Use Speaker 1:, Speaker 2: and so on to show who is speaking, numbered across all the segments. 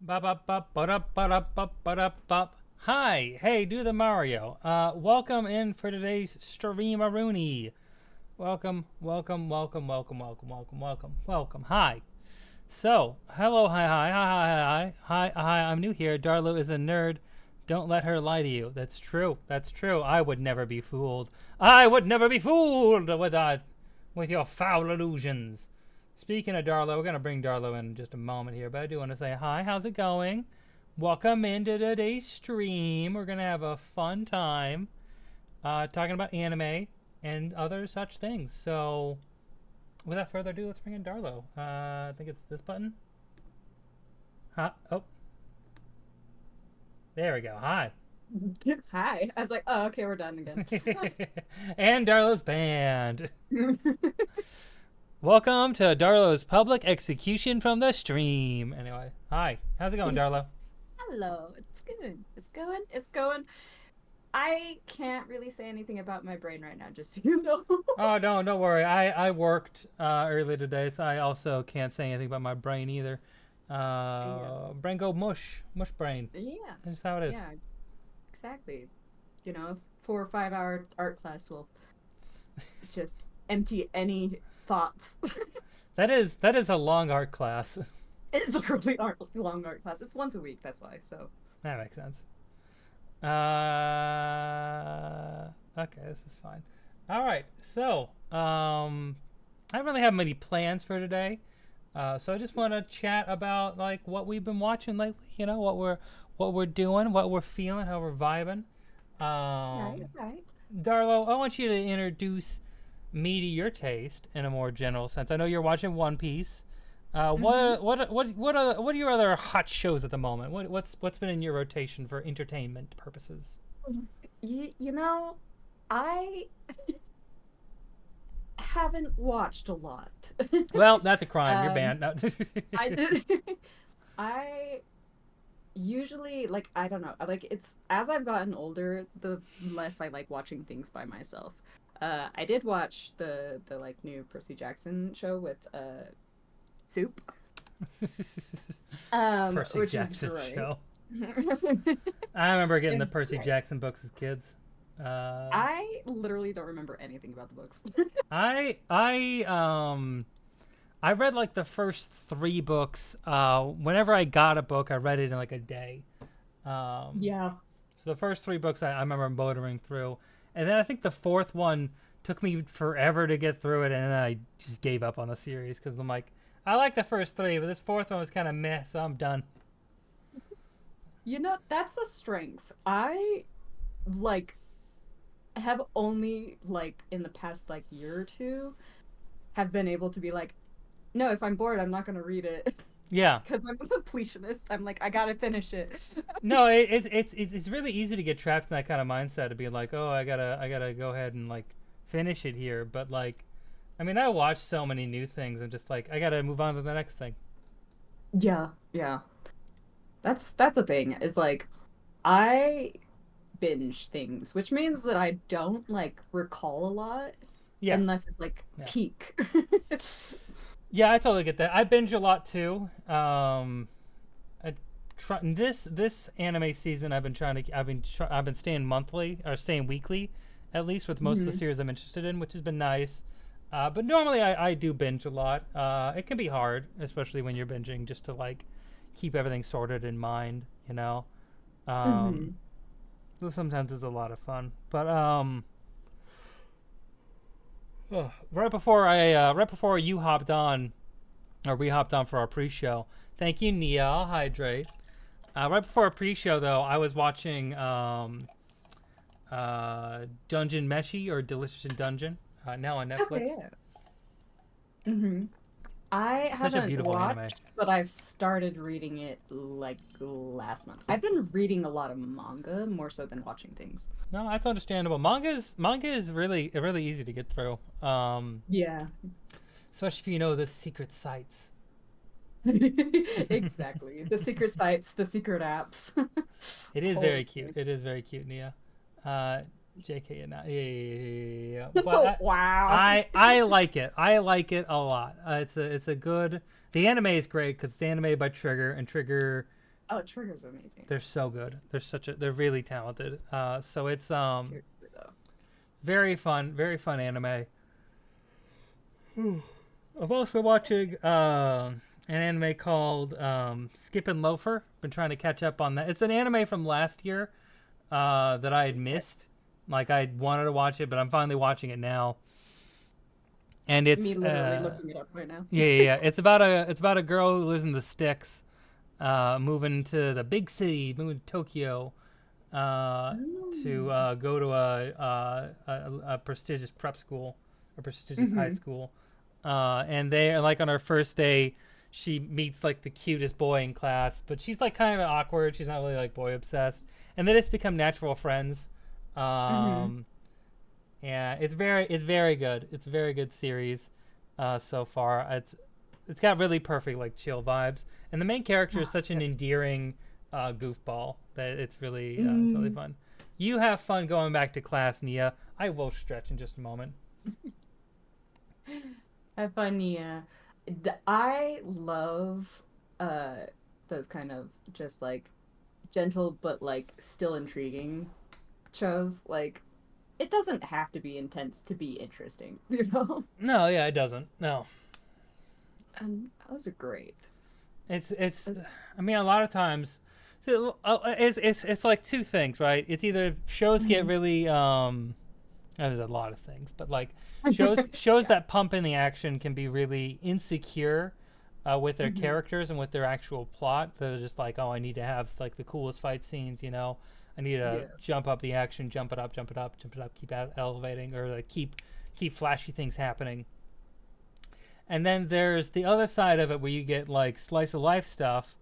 Speaker 1: Hi, hey, do the Mario. Welcome in for today's stream-a-rooney. Welcome. Hi. So, hello, hi. I'm new here. Darlo is a nerd. Don't let her lie to you. That's true. I would never be fooled. With your foul illusions. Speaking of Darlo, we're going to bring Darlo in just a moment here, but I do want to say hi. How's it going? Welcome into today's stream. We're going to have a fun time talking about anime and other such things. So, without further ado, let's bring in Darlo. I think it's this button. Oh. There we go. Hi.
Speaker 2: Hi. I was like, oh, okay, we're done again.
Speaker 1: And Darlo's band. Welcome to Darlo's public execution from the stream. Anyway, hi. How's it going, Darlo?
Speaker 2: Hello. It's good. It's going. I can't really say anything about my brain right now, just so you know.
Speaker 1: Oh, no, don't worry. I worked earlier today, so I also can't say anything about my brain either. Brain go mush brain.
Speaker 2: Yeah.
Speaker 1: That's just how it is.
Speaker 2: Yeah, exactly. You know, a 4 or 5 hour art class will just empty any thoughts.
Speaker 1: That is a long art class.
Speaker 2: It's a really long art class. It's once a week, that's why. So
Speaker 1: that makes sense. Okay, this is fine. All right, so I don't really have many plans for today, so I just want to chat about like what we've been watching lately. You know, what we're doing, what we're feeling, how we're vibing.
Speaker 2: right.
Speaker 1: Darlo, I want you to introduce me to your taste in a more general sense. I know you're watching One Piece. What are your other hot shows at the moment? What's been in your rotation for entertainment purposes?
Speaker 2: You know, I haven't watched a lot.
Speaker 1: Well, that's a crime. You're banned. No.
Speaker 2: I did. I usually like I don't know. Like it's as I've gotten older, the less I like watching things by myself. I did watch the like new Percy Jackson show with Soup.
Speaker 1: Percy
Speaker 2: Which
Speaker 1: Jackson
Speaker 2: is great.
Speaker 1: show. I remember getting the
Speaker 2: It's
Speaker 1: Percy
Speaker 2: great.
Speaker 1: Jackson books as kids.
Speaker 2: I literally don't remember anything about the books.
Speaker 1: I read like the first 3 books. Whenever I got a book, I read it in like a day.
Speaker 2: Yeah.
Speaker 1: So the first 3 books I remember motoring through, and then I think the 4th one took me forever to get through it, and then I just gave up on the series because I'm like, I like the first 3, but this 4th one was kind of meh, so I'm done.
Speaker 2: You know, that's a strength. I like have only like in the past like year or two have been able to be like, no, if I'm bored, I'm not gonna read it.
Speaker 1: Yeah.
Speaker 2: Because I'm a completionist. I'm like, I gotta finish it.
Speaker 1: No, it's really easy to get trapped in that kind of mindset to be like, oh, I gotta go ahead and like finish it here. But like, I mean, I watch so many new things and just like I gotta move on to the next thing.
Speaker 2: Yeah. That's a thing. Is like I binge things, which means that I don't like recall a lot
Speaker 1: Yeah.
Speaker 2: unless it's like peak.
Speaker 1: Yeah, I totally get that. I binge a lot too. This anime season, I've been staying monthly or staying weekly, at least with most of the series I'm interested in, which has been nice. But normally I do binge a lot. It can be hard, especially when you're binging, just to like keep everything sorted in mind, you know. So sometimes it's a lot of fun, but right before you hopped on, or we hopped on for our pre-show. Thank you, Nia. I'll hydrate. Right before our pre-show, though, I was watching Dungeon Meshi or Delicious in Dungeon now on Netflix.
Speaker 2: Okay, yeah. I
Speaker 1: Such a
Speaker 2: haven't
Speaker 1: beautiful
Speaker 2: watched,
Speaker 1: anime.
Speaker 2: but I've started reading it like last month. I've been reading a lot of manga more so than watching things.
Speaker 1: No, that's understandable. Manga is really easy to get through.
Speaker 2: Yeah.
Speaker 1: Especially if you know the secret sites.
Speaker 2: Exactly. The secret sites, the secret apps.
Speaker 1: It is very cute. It is very cute, Nia. JK and yeah. But
Speaker 2: Wow.
Speaker 1: I like it. I like it a lot. It's a good. The anime is great because it's animated by Trigger, and Trigger
Speaker 2: Oh, Trigger's amazing.
Speaker 1: They're so good. They're really talented. So it's
Speaker 2: Seriously though.
Speaker 1: very fun anime. I'm also watching an anime called Skip and Loafer. Been trying to catch up on that. It's an anime from last year that I had missed. Like I wanted to watch it, but I'm finally watching it now. And
Speaker 2: Me
Speaker 1: it's
Speaker 2: literally looking it up right now.
Speaker 1: yeah. It's about a girl who lives in the sticks, moving to the big city, moving to Tokyo, to
Speaker 2: Mm.
Speaker 1: go to a prestigious prep school, a prestigious high
Speaker 2: Mhm.
Speaker 1: school. And they like on her first day, she meets like the cutest boy in class, but she's like kind of awkward. She's not really like boy obsessed, and they just become natural friends.
Speaker 2: Mhm.
Speaker 1: Um, and it's very good. It's a very good series so far. It's got really perfect like chill vibes, and the main character is
Speaker 2: Ah,
Speaker 1: such an
Speaker 2: good.
Speaker 1: endearing goofball that it's really
Speaker 2: Mm.
Speaker 1: fun. You have fun going back to class, Nia. I will stretch in just a moment.
Speaker 2: Have fun, yeah. I love uh those kind of just like gentle but like still intriguing shows. Like it doesn't have to be intense to be interesting, you know?
Speaker 1: No, yeah, it doesn't. No,
Speaker 2: And those are great.
Speaker 1: it's.
Speaker 2: Those-
Speaker 1: I mean, a lot of times, it's like two things, right? It's either shows get
Speaker 2: Mhm.
Speaker 1: really there's a lot of things, but like shows
Speaker 2: Yeah.
Speaker 1: that pump in the action can be really insecure with their
Speaker 2: Mhm.
Speaker 1: characters and with their actual plot. They're just like, oh, I need to have like the coolest fight scenes, you know. I need to
Speaker 2: Yeah.
Speaker 1: jump up the action, jump it up, jump it up, jump it up, keep elevating, or like keep flashy things happening. And then there's the other side of it where you get like slice of life stuff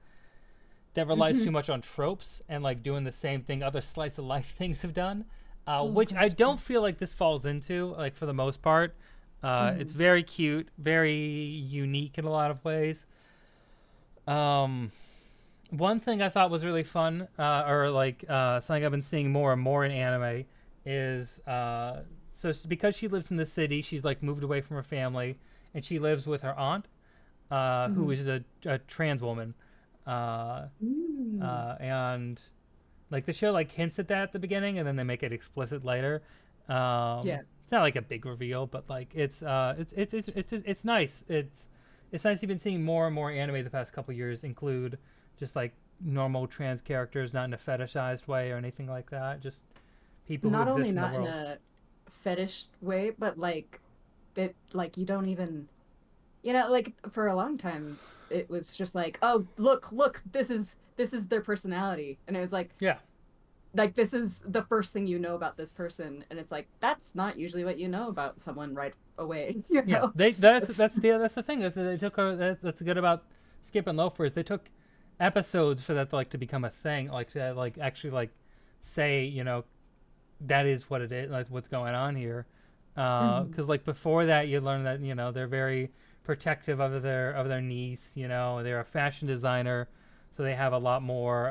Speaker 1: that relies too
Speaker 2: Mhm.
Speaker 1: much on tropes and like doing the same thing other slice of life things have done,
Speaker 2: Oh
Speaker 1: which I
Speaker 2: gosh.
Speaker 1: don't feel like this falls into, like for the most part. It's
Speaker 2: Mhm.
Speaker 1: very cute, very unique in a lot of ways. Um, One thing I thought was really fun, or like something I've been seeing more and more in anime, is because she lives in the city, she's like moved away from her family, and she lives with her aunt, who
Speaker 2: Mhm.
Speaker 1: is a trans woman, uh,
Speaker 2: Mm.
Speaker 1: and like the show like hints at that at the beginning, and then they make it explicit later.
Speaker 2: Yeah.
Speaker 1: It's not like a big reveal, but like it's nice. It's nice. You've been seeing more and more anime the past couple years include just like normal trans characters, not in a fetishized way or anything like that. Just people who
Speaker 2: Not only
Speaker 1: exist in the
Speaker 2: not in
Speaker 1: world.
Speaker 2: a fetish way, but like that like you don't even like for a long time it was just like, oh look, this is their personality. And it was
Speaker 1: Yeah,
Speaker 2: like this is the first thing you know about this person, and it's like that's not usually what you know about someone right away, you
Speaker 1: yeah.
Speaker 2: know?
Speaker 1: They
Speaker 2: It's
Speaker 1: that's the thing is that they took that's good about Skip and Loafers. They took episodes for that like to become a thing, like to like actually like say that is what it is, like what's going on here.
Speaker 2: Mhm.
Speaker 1: Because like before that, you learn that they're very protective of their niece. They're a fashion designer, so they have a lot more.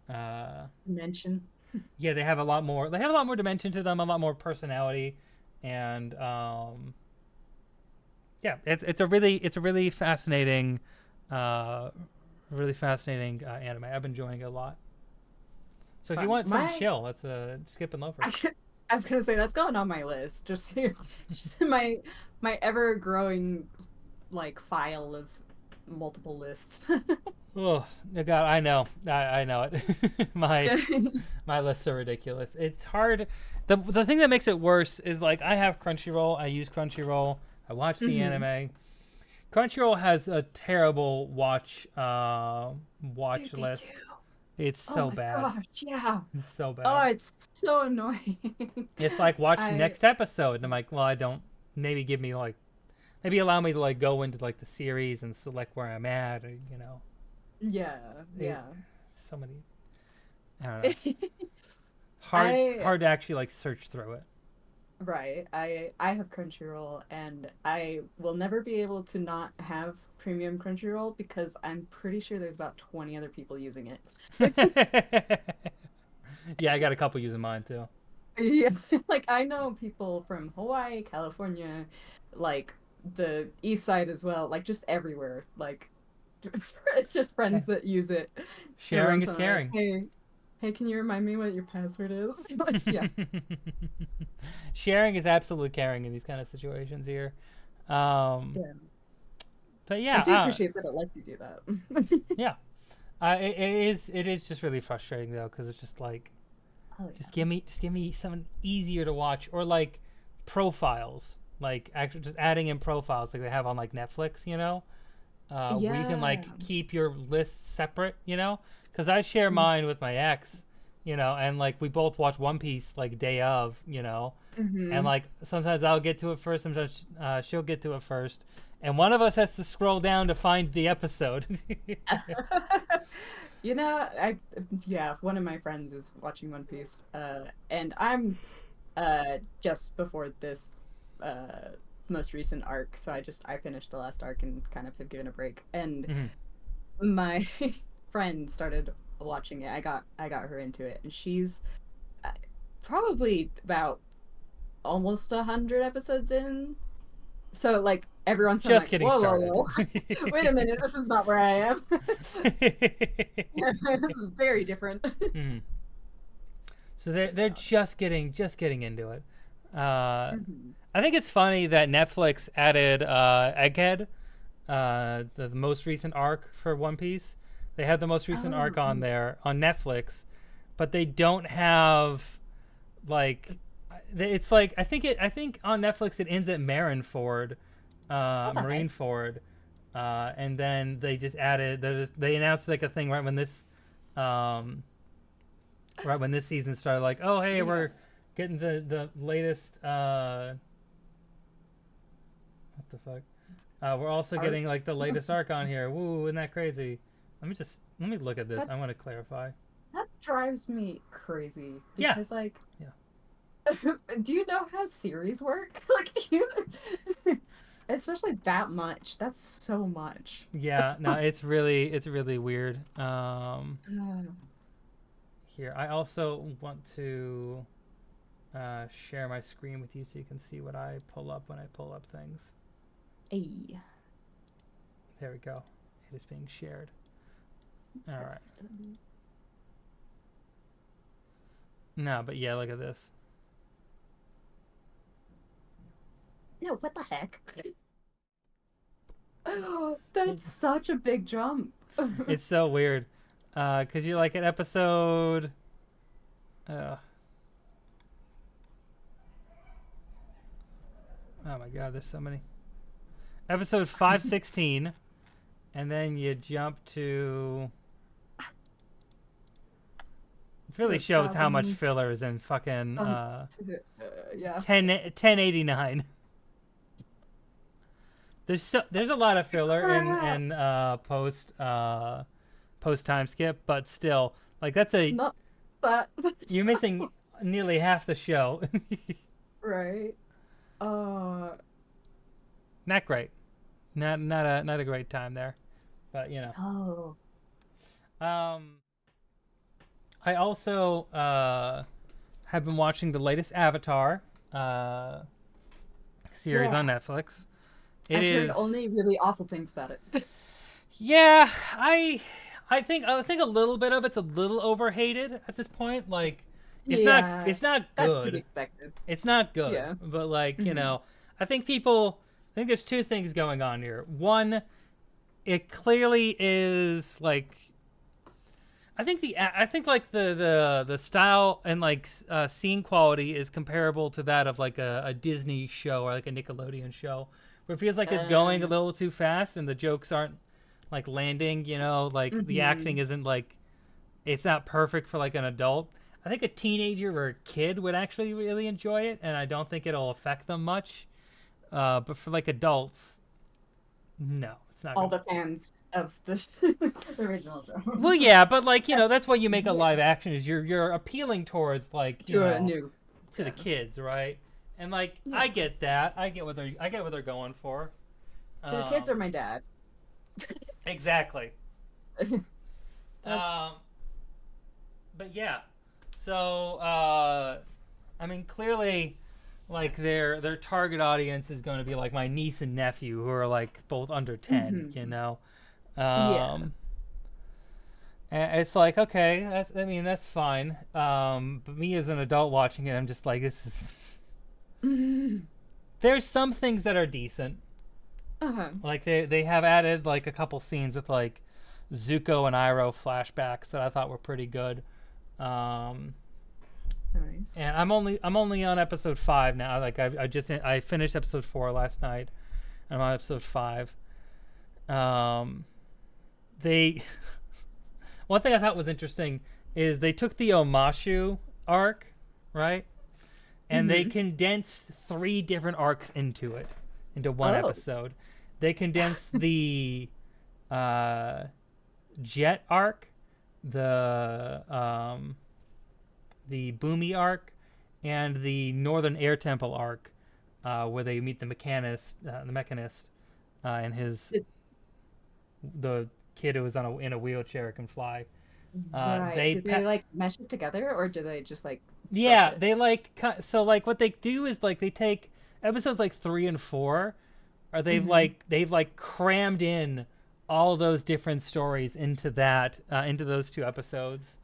Speaker 1: Uh,
Speaker 2: Mention.
Speaker 1: yeah, they have a lot more. They have a lot more dimension to them, a lot more personality, and yeah, it's a uh, really fascinating anime. I've been enjoying it a lot.
Speaker 2: It's
Speaker 1: So if you
Speaker 2: fun.
Speaker 1: want something
Speaker 2: My
Speaker 1: chill, that's Skip and
Speaker 2: I,
Speaker 1: Loafers.
Speaker 2: could- I was gonna say that's going on my list. Just in my ever growing like file of multiple lists.
Speaker 1: Oh, God, I know it. My lists are ridiculous. It's hard. The thing that makes it worse is like I have Crunchyroll. I use Crunchyroll. I watch the
Speaker 2: Hmm.
Speaker 1: anime. Crunchyroll has a terrible watch
Speaker 2: Dude, they do.
Speaker 1: list. It's
Speaker 2: Oh
Speaker 1: so
Speaker 2: my
Speaker 1: bad.
Speaker 2: gosh, yeah.
Speaker 1: It's so
Speaker 2: Oh,
Speaker 1: bad.
Speaker 2: it's so annoying.
Speaker 1: It's like watch
Speaker 2: I
Speaker 1: next episode, and I'm like, well, I don't. Maybe give me like, maybe allow me to like go into like the series and select where I'm at, or
Speaker 2: yeah,
Speaker 1: it.
Speaker 2: yeah.
Speaker 1: So many. I don't know.
Speaker 2: I
Speaker 1: Hard to actually like search through it.
Speaker 2: Right. I have Crunchyroll, and I will never be able to not have premium Crunchyroll because I'm pretty sure there's about 20 other people using it.
Speaker 1: Yeah, I got a couple using mine too.
Speaker 2: Yeah. Like I know people from Hawaii, California, like the east side as well, like just everywhere. Like it's just friends that use it.
Speaker 1: Sharing is
Speaker 2: Like,
Speaker 1: caring.
Speaker 2: hey, can you remind me what your password is? Like, yeah.
Speaker 1: Sharing is absolutely caring in these kind of situations here. Um,
Speaker 2: Yeah.
Speaker 1: but
Speaker 2: I
Speaker 1: yeah,
Speaker 2: do appreciate that it lets you do that.
Speaker 1: yeah. It is just really frustrating though, because it's just like,
Speaker 2: Oh
Speaker 1: just give me something easier to watch, or like profiles, like actually just adding in profiles like they have on like Netflix, where you can
Speaker 2: yeah.
Speaker 1: like keep your lists separate, because I share mine with my ex, and like we both watch One Piece like day of, and
Speaker 2: Mm-hmm.
Speaker 1: like sometimes I'll get to it first, sometimes she'll get to it first, and one of us has to scroll down to find the episode.
Speaker 2: You know, yeah, one of my friends is watching One Piece, and I'm just before this uh most recent arc, so I finished the last arc and kind of have given a break. And
Speaker 1: Mhm.
Speaker 2: my friend started watching it. I got her into it, and she's uh, probably about almost 100 episodes in. So like every once I'm
Speaker 1: Just
Speaker 2: like,
Speaker 1: getting
Speaker 2: whoa,
Speaker 1: started.
Speaker 2: whoa, whoa, wait a minute, this is not where I am. This is very different.
Speaker 1: Mhm. So they're just getting into it. Uh,
Speaker 2: Mhm.
Speaker 1: I think it's funny that Netflix added Egghead, the most recent arc for One Piece. They have the most recent
Speaker 2: Oh,
Speaker 1: arc on there on Netflix, but they don't have like it's like I think on Netflix it ends at Marineford,
Speaker 2: what the heck?
Speaker 1: Marineford, and then they just added they announced like a thing um, right when this season started, like, oh hey, we're
Speaker 2: Yes.
Speaker 1: getting the latest what the fuck, we're also
Speaker 2: Art.
Speaker 1: getting like the latest arc on here. Woo, isn't that crazy? Let me look at this.
Speaker 2: That
Speaker 1: I want to clarify.
Speaker 2: that drives me crazy
Speaker 1: Yeah,
Speaker 2: because like
Speaker 1: yeah,
Speaker 2: do you know how series work? Like do you especially that much. That's so much.
Speaker 1: yeah. No, it's really weird. Here, I also want to share my screen with you so you can see what I pull up when I pull up things.
Speaker 2: Hey.
Speaker 1: There we go. It is being shared. All right. No, but yeah, look at this.
Speaker 2: No, what the heck? That's such a big jump.
Speaker 1: It's so weird. Because you're like at episode. Uh, oh my god, there's so many. Episode 516. And then you jump to. It really
Speaker 2: The
Speaker 1: shows how much
Speaker 2: thousand
Speaker 1: filler is in fucking
Speaker 2: yeah.
Speaker 1: 1089. There's a lot of filler in post time skip, but still, like
Speaker 2: Not that much.
Speaker 1: you're missing nearly half the show.
Speaker 2: Right. Uh
Speaker 1: Not great. Not a great time there, but
Speaker 2: oh.
Speaker 1: Um, I also have been watching the latest Avatar series on
Speaker 2: Yeah.
Speaker 1: Netflix. It
Speaker 2: I've heard
Speaker 1: is,
Speaker 2: only really awful things about it.
Speaker 1: yeah. I think a little bit of it's a little overhated at this point. Like,
Speaker 2: Yeah.
Speaker 1: it's not
Speaker 2: That's to be
Speaker 1: good.
Speaker 2: expected.
Speaker 1: It's not good,
Speaker 2: Yeah.
Speaker 1: but like
Speaker 2: Hmm.
Speaker 1: I think there's two things going on here. One, it clearly is like I think like the style and like scene quality is comparable to that of like a Disney show or like a Nickelodeon show, where it feels like it's going a
Speaker 2: Um
Speaker 1: little too fast and the jokes aren't like landing. Like the acting
Speaker 2: mhm.
Speaker 1: isn't like it's not perfect for like an adult. I think a teenager or a kid would actually really enjoy it, and I don't think it'll affect them much. But for like adults, no, it's not
Speaker 2: All
Speaker 1: gonna.
Speaker 2: the fans of this original show.
Speaker 1: Well, yeah, but like that's why you make a live
Speaker 2: Yeah.
Speaker 1: action is you're appealing towards like
Speaker 2: To a new.
Speaker 1: to the
Speaker 2: Yeah.
Speaker 1: kids, right? And like I
Speaker 2: Yeah.
Speaker 1: get that, I get what they're going for.
Speaker 2: The kids are
Speaker 1: Um,
Speaker 2: my dad.
Speaker 1: exactly.
Speaker 2: That's
Speaker 1: Um, but yeah, so I mean clearly, like their target audience is going to be like my niece and nephew who are like both under 10,
Speaker 2: mhm. Yeah.
Speaker 1: And it's like, okay, I mean, that's fine. But me as an adult watching it, I'm just like, this is. There's some things that are decent.
Speaker 2: Uh-huh.
Speaker 1: Like they have added like a couple scenes with like Zuko and Iroh flashbacks that I thought were pretty good. Um,
Speaker 2: Nice.
Speaker 1: and I'm only on episode 5 now. Like I finished episode 4 last night. And I'm on episode 5. They one thing I thought was interesting is they took the Omashu arc, right? And they condensed 3 different arcs into one episode. They condensed the Jet arc, the Boomy arc, and the Northern Air Temple arc, where they meet the mechanist, and the kid who was in a wheelchair can fly.
Speaker 2: Right. Do they like mesh it together, or do they just like?
Speaker 1: Yeah, they like so like what they do is like they take episodes like 3 and 4, or they've like crammed in all those different stories into those 2 episodes,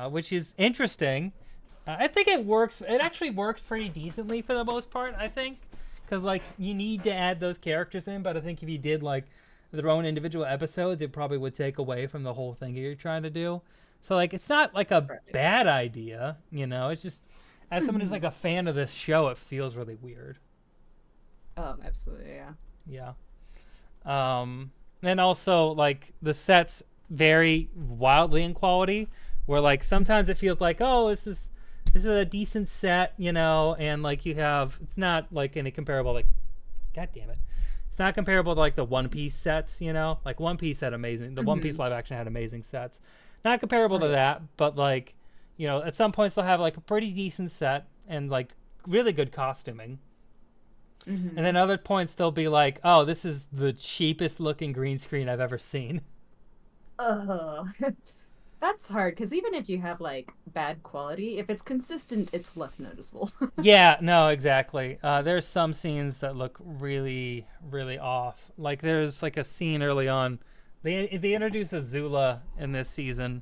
Speaker 1: which is interesting. I think it works. It actually works pretty decently for the most part, I think, because like you need to add those characters in, but I think if you did like their own individual episodes, it probably would take away from the whole thing you're trying to do. So like it's not like a bad idea, you know. It's just as someone who's like a fan of this show, it feels really weird.
Speaker 2: Oh, absolutely, yeah.
Speaker 1: Yeah. And also like the sets vary wildly in quality, where like sometimes it feels like, oh, this is a decent set, you know, and like it's not like any comparable, like, god damn it, it's not comparable to like the One Piece sets, you know, like One Piece had amazing, the One Piece live action had amazing sets, not comparable to that, but like, you know, at some points they'll have like a pretty decent set and like really good costuming. And then other points they'll be like, oh, this is the cheapest looking green screen I've ever seen.
Speaker 2: That's hard, because even if you have like bad quality, if it's consistent, it's less noticeable.
Speaker 1: Yeah, no, exactly. There's some scenes that look really, really off. Like there's like a scene early on. They introduce Azula in this season,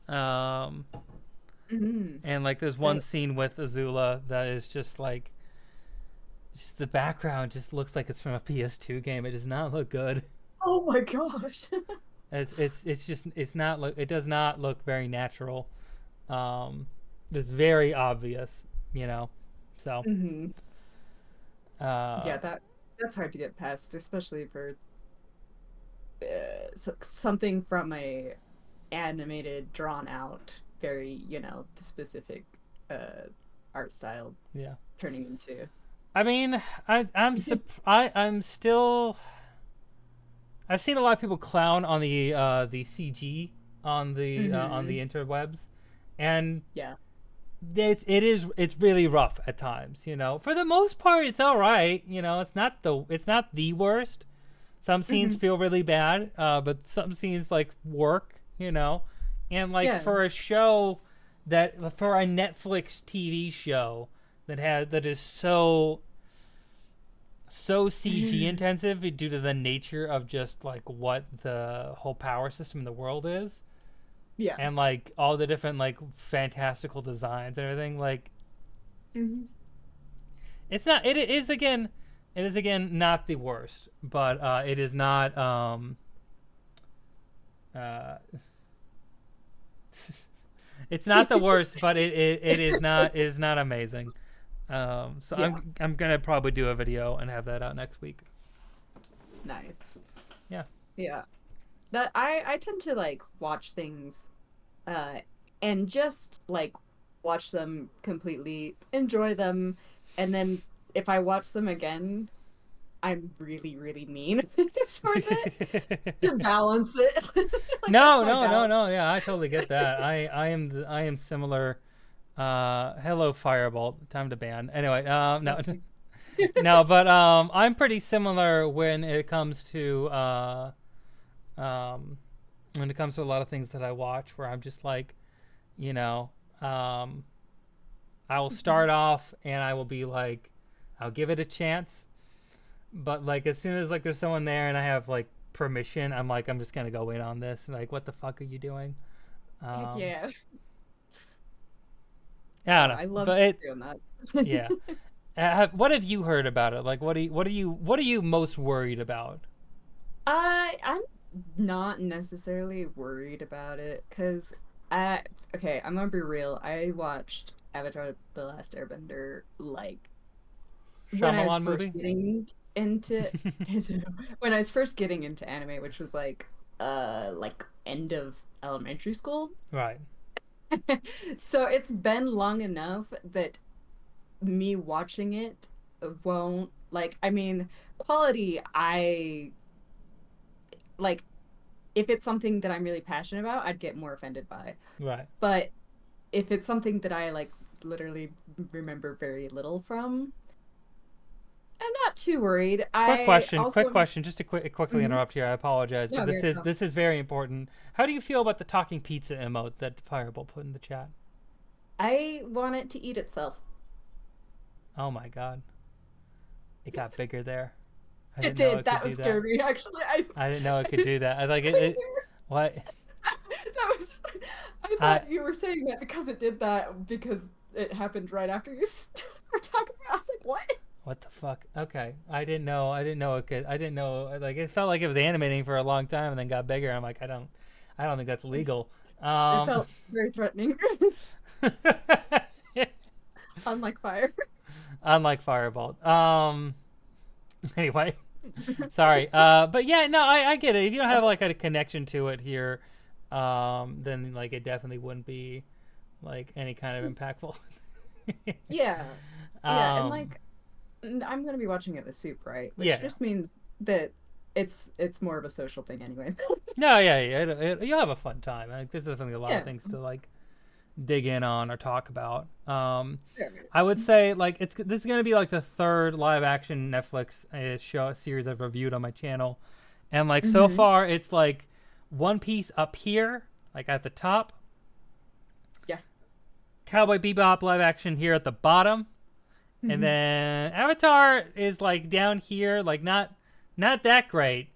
Speaker 1: and like there's one scene with Azula that is just like, just the background just looks like it's from a PS2 game. It does not look good.
Speaker 2: Oh my gosh.
Speaker 1: It does not look very natural. It's very obvious, you know. So
Speaker 2: yeah, that's hard to get past, especially for something from a animated, drawn out, very, you know, specific art style.
Speaker 1: Yeah.
Speaker 2: Turning into.
Speaker 1: I mean, I'm still. I've seen a lot of people clown on the CG on the interwebs, and
Speaker 2: yeah,
Speaker 1: it's really rough at times. You know, for the most part, it's all right. You know, it's not the worst. Some scenes feel really bad, but some scenes like work. You know, and like for a show for a Netflix TV show that is so CG intensive due to the nature of just like what the whole power system in the world is. Yeah. And like all the different like fantastical designs and everything, like it's not it is again not the worst, but it is not it's not the worst, but it is not amazing. So yeah. I'm gonna probably do a video and have that out next week.
Speaker 2: Nice.
Speaker 1: Yeah.
Speaker 2: Yeah. That I tend to like watch things and just like watch them completely, enjoy them, and then if I watch them again, I'm really, really mean towards it to balance it. Like,
Speaker 1: no. Yeah, I totally get that. I am similar. Hello, Firebolt. Time to ban. Anyway, no, no, but I'm pretty similar when it comes to a lot of things that I watch, where I'm just like, you know, I will start off and I will be like, I'll give it a chance, but like as soon as like there's someone there and I have like permission, I'm like I'm just gonna go in on this. Like, what the fuck are you doing?
Speaker 2: Heck yeah.
Speaker 1: I don't
Speaker 2: Oh,
Speaker 1: know,
Speaker 2: I love
Speaker 1: but it
Speaker 2: doing that.
Speaker 1: yeah. What have you heard about it? Like, what are you most worried about?
Speaker 2: I'm not necessarily worried about it because I okay, I'm gonna be real. I watched Avatar: The Last Airbender like when I was
Speaker 1: Shyamalan
Speaker 2: first
Speaker 1: movie?
Speaker 2: getting into when I was first getting into anime, which was like end of elementary school.
Speaker 1: Right.
Speaker 2: So it's been long enough that me watching it won't like I mean quality I like if it's something that I'm really passionate about, I'd get more offended by.
Speaker 1: Right.
Speaker 2: But if it's something that I like literally remember very little from, I'm not too worried. I
Speaker 1: Quick
Speaker 2: also
Speaker 1: question, just to quickly
Speaker 2: Mhm.
Speaker 1: interrupt here. I apologize, but
Speaker 2: No,
Speaker 1: this
Speaker 2: good.
Speaker 1: is
Speaker 2: No.
Speaker 1: this is very important. How do you feel about the talking pizza emote that Fireball put in the chat?
Speaker 2: I want it to eat itself.
Speaker 1: Oh my god, it got bigger there. I
Speaker 2: It
Speaker 1: didn't know
Speaker 2: did.
Speaker 1: it could
Speaker 2: That
Speaker 1: do
Speaker 2: was
Speaker 1: that.
Speaker 2: scary. Actually,
Speaker 1: I didn't know it
Speaker 2: I
Speaker 1: could
Speaker 2: didn't,
Speaker 1: do that. I like
Speaker 2: I
Speaker 1: it.
Speaker 2: didn't
Speaker 1: It what?
Speaker 2: that was. I
Speaker 1: I
Speaker 2: thought you were saying that because it did that because it happened right after you were talking about. I was like, what?
Speaker 1: what the fuck? Okay, I didn't know. I didn't know it could. I didn't know. Like it felt like it was animating for a long time and then got bigger. I'm like, I don't think that's legal.
Speaker 2: It
Speaker 1: Um,
Speaker 2: felt very threatening, unlike fire.
Speaker 1: unlike Firebolt. Anyway. Sorry. But yeah, no, I get it. If you don't have like a connection to it here, then like it definitely wouldn't be like any kind of impactful.
Speaker 2: Yeah, yeah, and
Speaker 1: um,
Speaker 2: like I'm gonna be watching it with soup, right? Which
Speaker 1: yeah.
Speaker 2: just means that it's more of a social thing, anyways.
Speaker 1: No, yeah, yeah. You'll have a fun time. Like, there's definitely a lot of
Speaker 2: Yeah.
Speaker 1: things to like dig in on or talk about.
Speaker 2: Sure.
Speaker 1: I would say like this is gonna be like the third live action Netflix show series I've reviewed on my channel, and like so
Speaker 2: Mm-hmm.
Speaker 1: far it's like One Piece up here, like at the top,
Speaker 2: Yeah.
Speaker 1: Cowboy Bebop live action here at the bottom, and
Speaker 2: Mm-hmm.
Speaker 1: then Avatar is like down here, like not that great,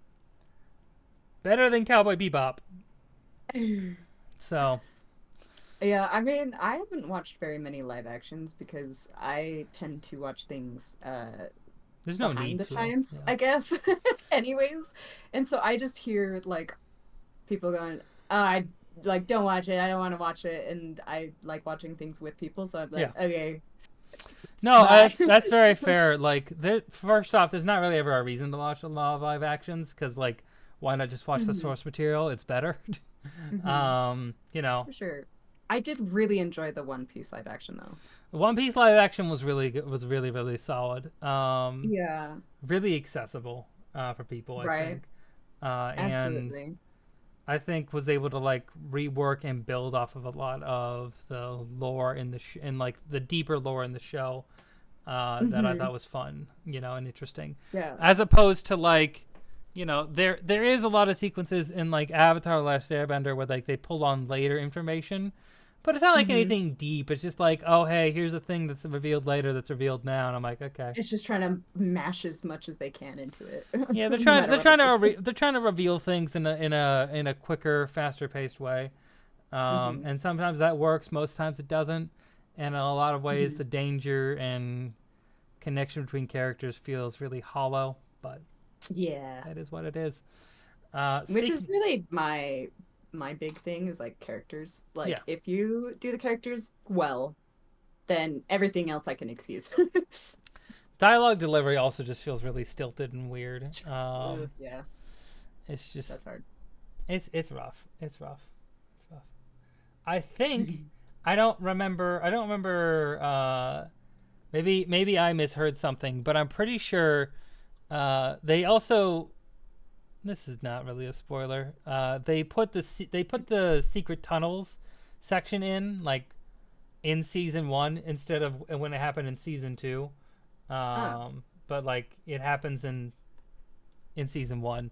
Speaker 1: better than Cowboy Bebop. So
Speaker 2: Yeah, I mean, I haven't watched very many live actions because I tend to watch things
Speaker 1: there's no
Speaker 2: behind
Speaker 1: need
Speaker 2: the
Speaker 1: to.
Speaker 2: times,
Speaker 1: Yeah.
Speaker 2: I guess. Anyways, and so I just hear like people going, I like don't watch it. I don't want to watch it, and I like watching things with people, so I'm like,
Speaker 1: Yeah.
Speaker 2: okay,
Speaker 1: No,
Speaker 2: bye.
Speaker 1: that's very fair. Like, first off, there's not really ever a reason to watch a lot of live actions because, like, why not just watch the
Speaker 2: hmm
Speaker 1: source material? It's better.
Speaker 2: hmm
Speaker 1: You know,
Speaker 2: For sure. I did really enjoy the One Piece live action though.
Speaker 1: One Piece live action was really good, was really really solid.
Speaker 2: Yeah,
Speaker 1: Really accessible for people, I
Speaker 2: right.
Speaker 1: think, and
Speaker 2: Absolutely.
Speaker 1: I think was able to like rework and build off of a lot of the lore in the and like the deeper lore in the show that I
Speaker 2: hmm
Speaker 1: thought was fun, you know, and interesting,
Speaker 2: Yeah.
Speaker 1: as opposed to like, you know, there is a lot of sequences in like Avatar: The Last Airbender where like they pull on later information, but it's not like
Speaker 2: hmm
Speaker 1: anything deep. It's just like, oh hey, here's a thing that's revealed later that's revealed now, and I'm like, okay,
Speaker 2: It's just trying to mash as much as they can into it,
Speaker 1: yeah, they're
Speaker 2: no
Speaker 1: trying
Speaker 2: matter what it is.
Speaker 1: they're trying to reveal things in a quicker, faster paced way.
Speaker 2: hmm
Speaker 1: And sometimes that works, most times it doesn't. And in a lot of ways,
Speaker 2: hmm
Speaker 1: the danger and connection between characters feels really hollow, but
Speaker 2: Yeah.
Speaker 1: that is what it is.
Speaker 2: Which is
Speaker 1: Speaking,
Speaker 2: really my big thing is like characters.
Speaker 1: yeah,
Speaker 2: Like if you do the characters well, then everything else I can excuse.
Speaker 1: dialogue delivery also just feels really stilted and weird.
Speaker 2: Yeah,
Speaker 1: It's just,
Speaker 2: that's hard.
Speaker 1: it's rough. It's rough. It's rough. I think, I don't remember, maybe I misheard something, but I'm pretty sure they also, this is not really a spoiler. They put the secret tunnels section in like in season 1 instead of when it happened in season 2.
Speaker 2: Ah.
Speaker 1: But like it happens in season 1.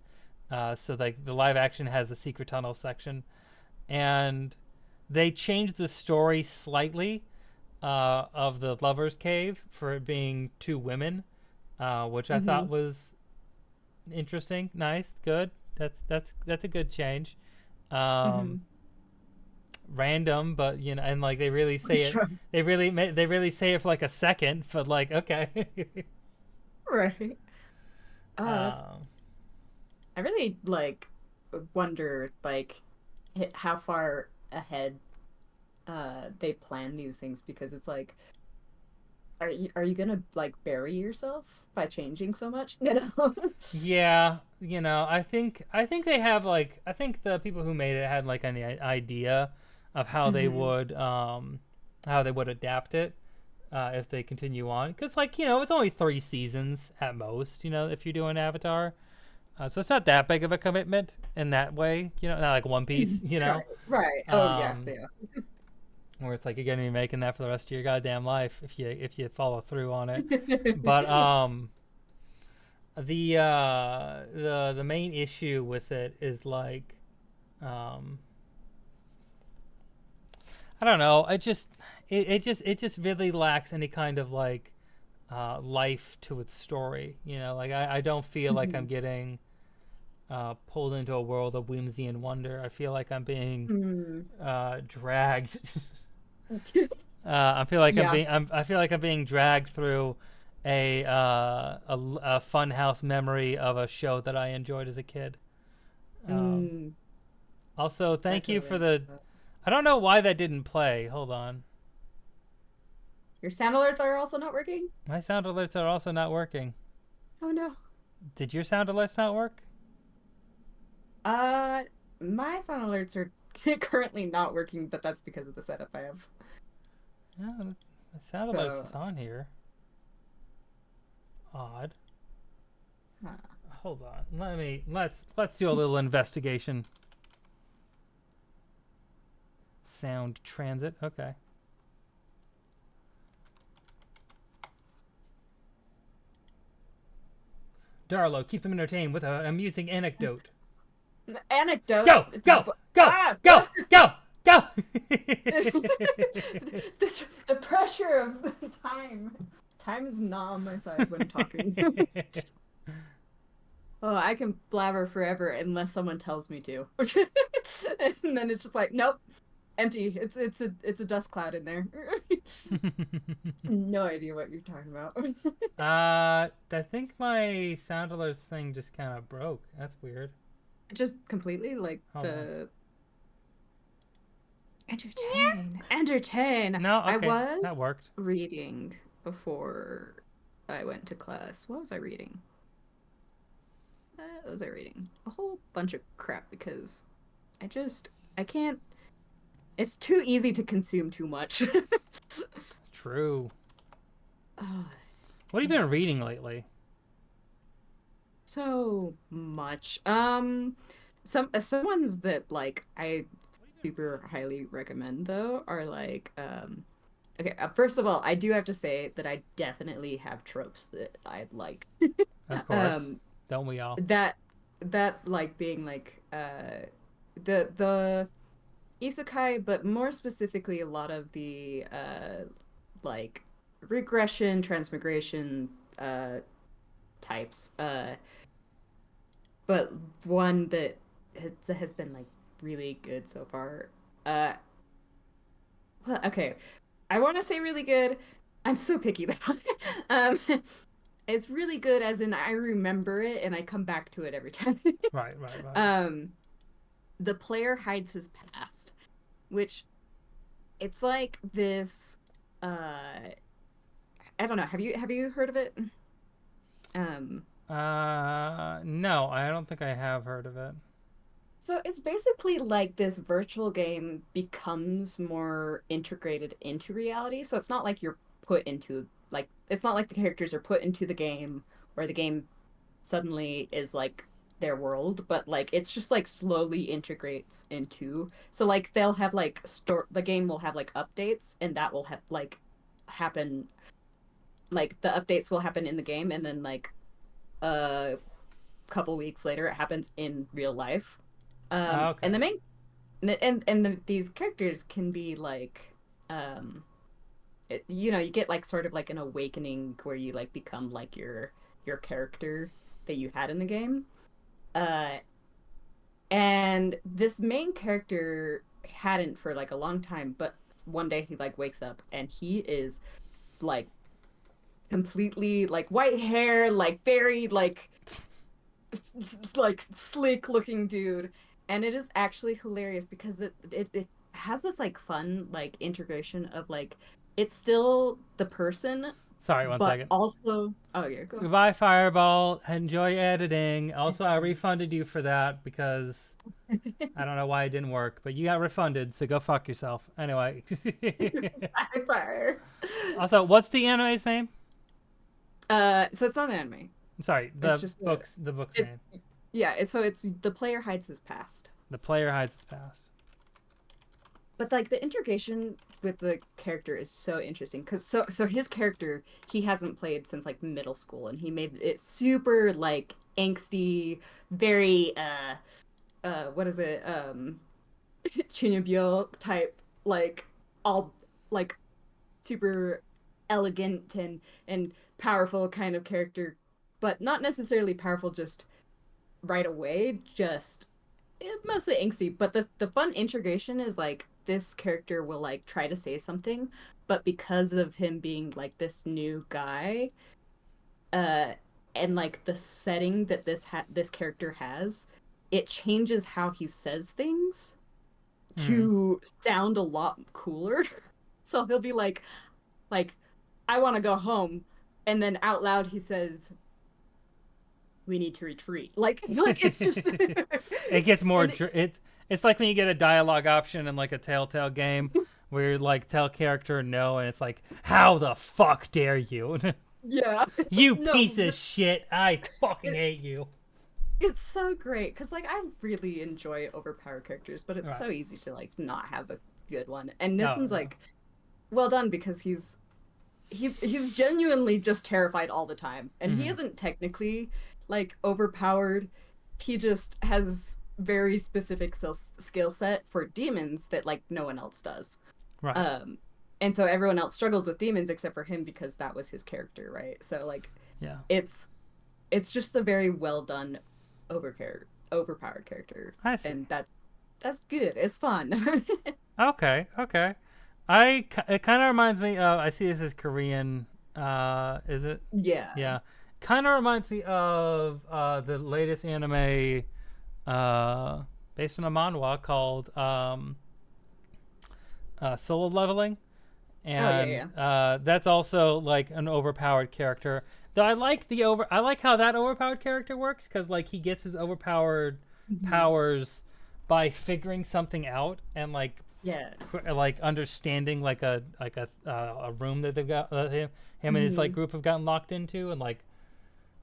Speaker 1: So like the live action has the secret tunnel section, and they changed the story slightly of the lovers cave for it being two women, which I thought
Speaker 2: hmm
Speaker 1: was interesting, nice, good. That's a good change. Um,
Speaker 2: Hmm.
Speaker 1: Random, but and like they really say it.
Speaker 2: Sure.
Speaker 1: They really say it for like a second, but like okay.
Speaker 2: Right. Oh, that's.
Speaker 1: um,
Speaker 2: I really like wonder like how far ahead they plan these things because it's like are you gonna like bury yourself by changing so much? You know?
Speaker 1: yeah, I think they have like I think the people who made it had like an idea of
Speaker 2: Hmm.
Speaker 1: how they would adapt it if they continue on because like it's only 3 seasons at most if you're doing Avatar. So it's not that big of a commitment in that way, not like One Piece,
Speaker 2: Right. Right. Oh yeah. Yeah.
Speaker 1: where it's like you're gonna be making that for the rest of your goddamn life if you follow through on it. But the main issue with it is like um, I don't know. It just really lacks any kind of like life to its story. Like I don't feel like I'm
Speaker 2: Mhm.
Speaker 1: getting pulled into a world of whimsy and wonder. I feel like I'm being
Speaker 2: Mm.
Speaker 1: dragged.
Speaker 2: Yeah.
Speaker 1: I feel like I'm being dragged through a funhouse memory of a show that I enjoyed as a kid. Um,
Speaker 2: Mm.
Speaker 1: Also,
Speaker 2: I
Speaker 1: thank you
Speaker 2: totally
Speaker 1: for
Speaker 2: understand
Speaker 1: the.
Speaker 2: that.
Speaker 1: I don't know why that didn't play. Hold on,
Speaker 2: Your sound alerts are also not working?
Speaker 1: my sound alerts are also not working.
Speaker 2: Oh no.
Speaker 1: Did your sound alerts not work?
Speaker 2: Uh, my sound alerts are currently not working, but that's because of the setup I have.
Speaker 1: Yeah, the sound alerts is
Speaker 2: So,
Speaker 1: on here. Odd.
Speaker 2: huh.
Speaker 1: Hold on. Let's do a little investigation. Sound transit. Okay. Darlow, keep them entertained with an amusing anecdote.
Speaker 2: Anecdote.
Speaker 1: Go, go, go,
Speaker 2: Ah!
Speaker 1: go, go, go.
Speaker 2: This the pressure of time. Time is not on my side when talking. Oh, I can blabber forever unless someone tells me to. And then it's just like, nope, empty. It's a dust cloud in there. No idea what you're talking about.
Speaker 1: I think my sound alerts thing just kind of broke. That's weird.
Speaker 2: Just completely like
Speaker 1: Hold on.
Speaker 2: the entertain. Entertain.
Speaker 1: No,
Speaker 2: I
Speaker 1: okay,
Speaker 2: was
Speaker 1: that worked.
Speaker 2: reading before I went to class. What was I reading? What was I reading? A whole bunch of crap because I can't. It's too easy to consume too much.
Speaker 1: True.
Speaker 2: Oh,
Speaker 1: What have you
Speaker 2: yeah.
Speaker 1: been reading lately?
Speaker 2: So much. Some ones that like I super highly recommend though are like okay, first of all, I do have to say that I definitely have tropes that I like.
Speaker 1: Of course.
Speaker 2: Um
Speaker 1: Don't we all?
Speaker 2: that that like being like the isekai, but more specifically a lot of the like regression, transmigration uh types. But one that has been like really good so far. Uh, well, okay, I want to say really good. I'm so picky though. um, it's really good as in I remember it and I come back to it every time.
Speaker 1: Right, right, right.
Speaker 2: um, the player hides his past, which it's like this. I don't know. Have you heard of it? Um,
Speaker 1: No, I don't think I have heard of it.
Speaker 2: So it's basically like this virtual game becomes more integrated into reality. So it's not like you're put into like it's not like the characters are put into the game or the game suddenly is like their world, but like it's just like slowly integrates into. So like they'll have like store the game will have like updates and that will have like happen like the updates will happen in the game and then like a couple weeks later it happens in real life. And the
Speaker 1: Okay.
Speaker 2: main these characters can be like um you get like sort of like an awakening where you like become like your character that you had in the game. Uh, and this main character hadn't for like a long time, but one day he like wakes up and he is like completely like white hair, like very like sleek looking dude. And it is actually hilarious because it has this like fun like integration of like it's still the person,
Speaker 1: Sorry, one
Speaker 2: but
Speaker 1: second.
Speaker 2: also oh yeah, go ahead.
Speaker 1: Goodbye, Fireball. Enjoy editing. Also, I refunded you for that because I don't know why it didn't work, but you got refunded, so go fuck yourself. Anyway.
Speaker 2: High fire.
Speaker 1: Also, what's the anime's name?
Speaker 2: So it's not an anime.
Speaker 1: I'm sorry,
Speaker 2: It's just
Speaker 1: the book's
Speaker 2: it,
Speaker 1: name.
Speaker 2: yeah, it's the player hides his past.
Speaker 1: The player hides his past.
Speaker 2: But like the integration with the character is so interesting because so his character he hasn't played since like middle school and he made it super like angsty, very what is it Chinyabyo type like all like super elegant and powerful kind of character, but not necessarily powerful just right away, just mostly angsty. But the fun integration is like this character will like try to say something, but because of him being like this new guy, uh, and like the setting that this character has, it changes how he says things to sound a lot cooler. So he'll be like I want to go home, and then out loud he says we need to retreat. Like it's just
Speaker 1: It gets more.
Speaker 2: and
Speaker 1: It's like when you get a dialogue option in like a Telltale game where you like tell character no, and it's like, how the fuck dare you?
Speaker 2: yeah.
Speaker 1: You
Speaker 2: No,
Speaker 1: piece of shit! I fucking
Speaker 2: it-
Speaker 1: hate you.
Speaker 2: it's so great because like I really enjoy overpowered characters, but it's
Speaker 1: Right.
Speaker 2: so easy to like not have a good one. And this
Speaker 1: No,
Speaker 2: one's
Speaker 1: no.
Speaker 2: like well done because he's genuinely just terrified all the time, and he isn't technically like overpowered. He just has very specific skill set for demons that like no one else does.
Speaker 1: Right.
Speaker 2: And so everyone else struggles with demons except for him because that was his character, right? So like
Speaker 1: Yeah.
Speaker 2: it's just a very well done overpowered character.
Speaker 1: I see.
Speaker 2: And that's good. It's fun.
Speaker 1: Okay. Okay. It kind of reminds me of. I see this as Korean. Is it?
Speaker 2: Yeah.
Speaker 1: Yeah. Kind of reminds me of the latest anime based on a manhwa called Solo Leveling. And
Speaker 2: yeah.
Speaker 1: that's also like an overpowered character. Though I like I like how that overpowered character works because like he gets his overpowered powers by figuring something out and like
Speaker 2: Yeah.
Speaker 1: like understanding like a room that they've got him and his like group have gotten locked into, and like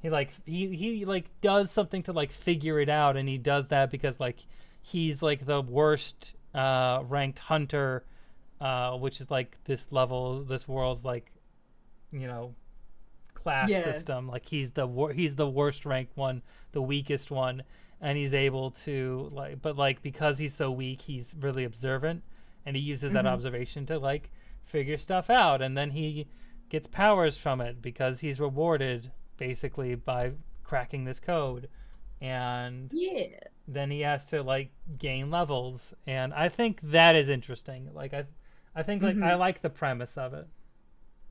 Speaker 1: he like does something to like figure it out, and he does that because like he's like the worst ranked hunter, which is like this world's like, you know, class system. Like he's the worst ranked one, the weakest one, and he's able to like, but like because he's so weak, he's really observant, and he uses that observation to like figure stuff out, and then he gets powers from it because he's rewarded basically by cracking this code, and
Speaker 2: Yeah.
Speaker 1: then he has to like gain levels, and I think that is interesting. Like I think like I like the premise of it.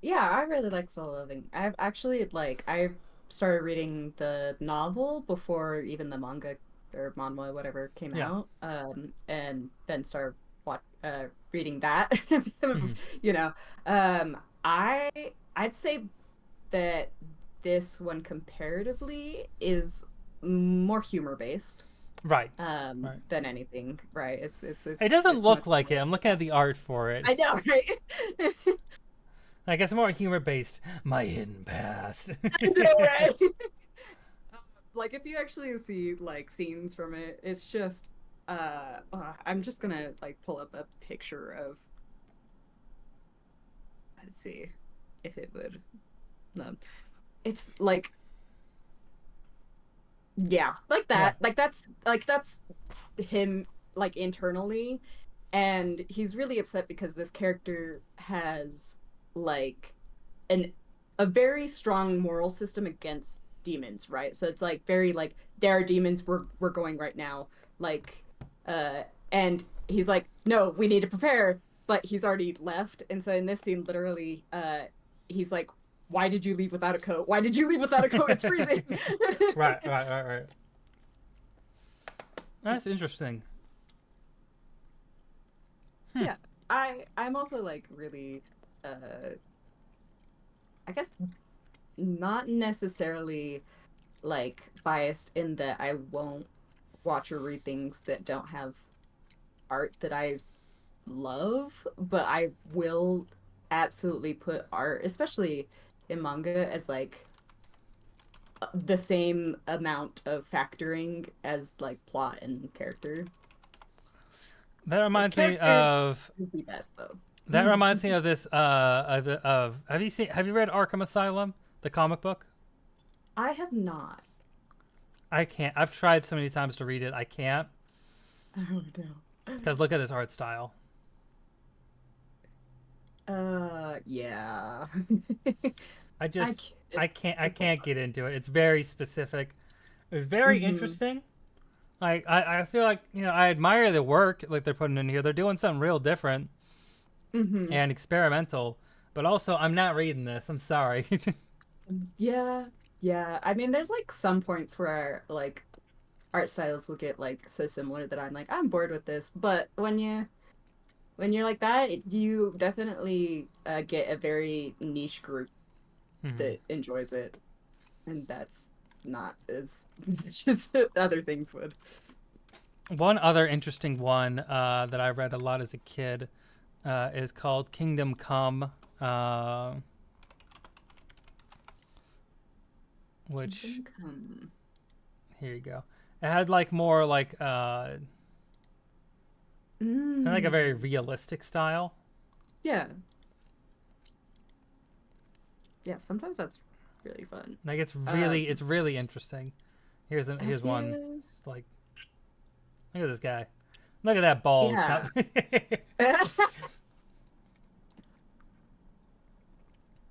Speaker 2: Yeah, I really like Solo Leveling. I've actually like I started reading the novel before even the manga or manhwa whatever came
Speaker 1: Yeah.
Speaker 2: out, and then started reading that. You know, I I'd say that this one comparatively is more humor based
Speaker 1: Right.
Speaker 2: than anything, right?
Speaker 1: It doesn't
Speaker 2: it's
Speaker 1: look
Speaker 2: much
Speaker 1: like
Speaker 2: more.
Speaker 1: it. I'm looking at the art for it.
Speaker 2: I know, right?
Speaker 1: Like it's more humor based. My hidden past.
Speaker 2: I know, right? Like if you actually see like scenes from it, it's just I'm just gonna like pull up a picture of, let's see if it would, no, it's like yeah, like that, that's him like internally, and he's really upset because this character has like an a very strong moral system against demons, right? So it's like very like there are demons, we're going right now, like and he's like, no, we need to prepare, but he's already left. And so in this scene, literally, he's like, why did you leave without a coat? Why did you leave without a coat? It's freezing.
Speaker 1: Right. That's interesting.
Speaker 2: Yeah, I'm also like really, I guess not necessarily like biased in that I won't watch or read things that don't have art that I love, but I will absolutely put art, especially in manga, as like the same amount of factoring as like plot and character.
Speaker 1: That
Speaker 2: Like
Speaker 1: reminds me
Speaker 2: character
Speaker 1: of
Speaker 2: would be best though.
Speaker 1: that reminds me of this of have you read Arkham Asylum, the comic book?
Speaker 2: I have not.
Speaker 1: I can't. I've tried so many times to read it. I can't.
Speaker 2: Oh no.
Speaker 1: Because look at this art style.
Speaker 2: Yeah.
Speaker 1: I just
Speaker 2: It's
Speaker 1: I
Speaker 2: a
Speaker 1: can't
Speaker 2: lot.
Speaker 1: get into it. It's very specific. It's very
Speaker 2: Mm-hmm.
Speaker 1: interesting. Like I feel like, I admire the work like they're putting in here. They're doing something real different
Speaker 2: Mm-hmm.
Speaker 1: and experimental. But also I'm not reading this. I'm sorry.
Speaker 2: Yeah. Yeah. I mean, there's like some points where like art styles will get like so similar that I'm like, I'm bored with this. But when you're like that, you definitely get a very niche group
Speaker 1: Mhm.
Speaker 2: that enjoys it, and that's not as much as other things would.
Speaker 1: One other interesting one that I read a lot as a kid is called Kingdom Come, uh, which
Speaker 2: Kingdom Come.
Speaker 1: here you go. It had like more like a very
Speaker 2: Mm.
Speaker 1: realistic style.
Speaker 2: Yeah. Yeah. Sometimes that's really fun.
Speaker 1: Like
Speaker 2: Um,
Speaker 1: it's really interesting.
Speaker 2: have
Speaker 1: Here's one.
Speaker 2: you?
Speaker 1: It's like look at this guy. Look at that balls.
Speaker 2: Yeah.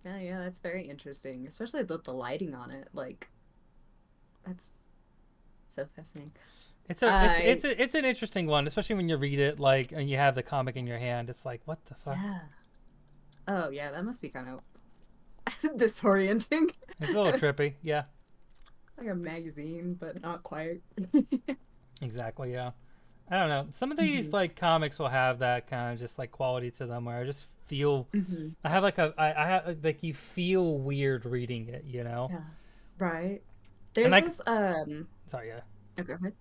Speaker 2: Yeah, yeah, that's very interesting, especially the lighting on it. Like, that's so fascinating. I
Speaker 1: It's an interesting one, especially when you read it like and you have the comic in your hand. It's like what the fuck.
Speaker 2: Yeah. Oh, yeah, that must be kind of disorienting.
Speaker 1: It's a little trippy. Yeah,
Speaker 2: Like a magazine, but not quite.
Speaker 1: exactly. Yeah. I don't know. Some of these
Speaker 2: Hmm.
Speaker 1: like comics will have that kind of just like quality to them where I just feel
Speaker 2: Hmm.
Speaker 1: I have like I have like you feel weird reading it,
Speaker 2: Yeah. Right.
Speaker 1: And
Speaker 2: There's
Speaker 1: like
Speaker 2: this
Speaker 1: sorry, yeah.
Speaker 2: oh, go ahead.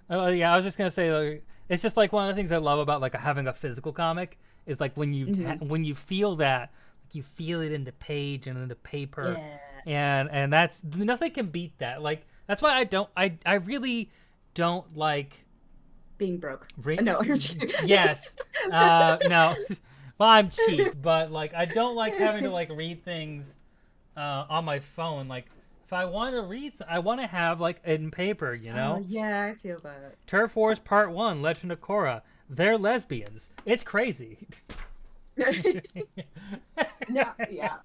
Speaker 1: Oh yeah, I was just gonna say like it's just like one of the things I love about like having a physical comic is like
Speaker 2: Hmm.
Speaker 1: when you feel that like you feel it in the page and in the paper,
Speaker 2: Yeah.
Speaker 1: and that's nothing can beat that. Like that's why I really don't like
Speaker 2: Being broke.
Speaker 1: re-
Speaker 2: No, I'm just kidding.
Speaker 1: yes no well I'm cheap but like I don't like having to like read things on my phone like if I want to read I want to have like in paper
Speaker 2: Oh, yeah, I feel that.
Speaker 1: Turf Wars Part 1, Legend of Korra. They're lesbians. It's crazy.
Speaker 2: No, yeah.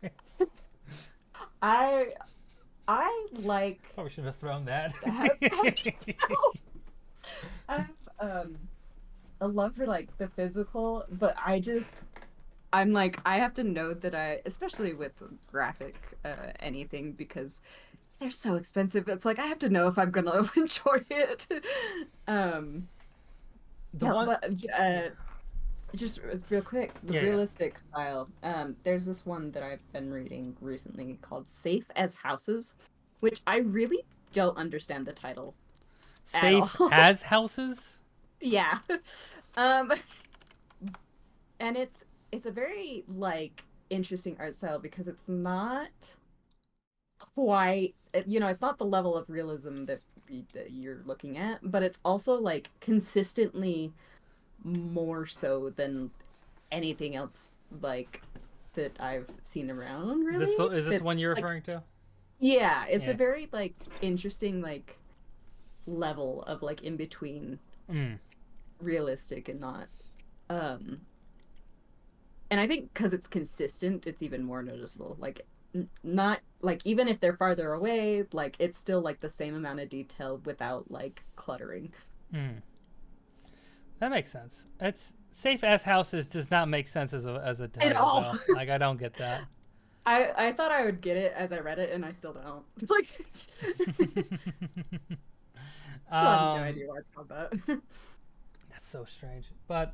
Speaker 2: I I like
Speaker 1: Probably should have thrown that.
Speaker 2: have, I have a love for like the physical, but I'm like I have to know that I, especially with graphic anything, because they're so expensive. It's like I have to know if I'm gonna enjoy it. Um,
Speaker 1: The
Speaker 2: yeah,
Speaker 1: one,
Speaker 2: but
Speaker 1: yeah,
Speaker 2: just real quick, the
Speaker 1: yeah.
Speaker 2: realistic style. There's this one that I've been reading recently called "Safe as Houses," which I really don't understand the title at
Speaker 1: Safe
Speaker 2: all.
Speaker 1: as houses.
Speaker 2: Yeah. Um, and it's a very like interesting art style because it's not quite, it's not the level of realism that you're looking at, but it's also like consistently more so than anything else like that I've seen around really.
Speaker 1: Is this the
Speaker 2: That's
Speaker 1: one you're
Speaker 2: like,
Speaker 1: referring to?
Speaker 2: yeah, it's a
Speaker 1: Yeah.
Speaker 2: very like interesting like level of like in between
Speaker 1: Mm.
Speaker 2: realistic and not. Um and I think because it's consistent, it's even more noticeable. Like not like even if they're farther away, like it's still like the same amount of detail without like cluttering.
Speaker 1: Mm, that makes sense. It's safe as houses does not make sense as a
Speaker 2: At
Speaker 1: title
Speaker 2: all.
Speaker 1: though. Like I don't get that.
Speaker 2: I thought I would get it as I read it, and I still don't. Like, still have no
Speaker 1: um,
Speaker 2: idea why it's called that.
Speaker 1: that's so strange. But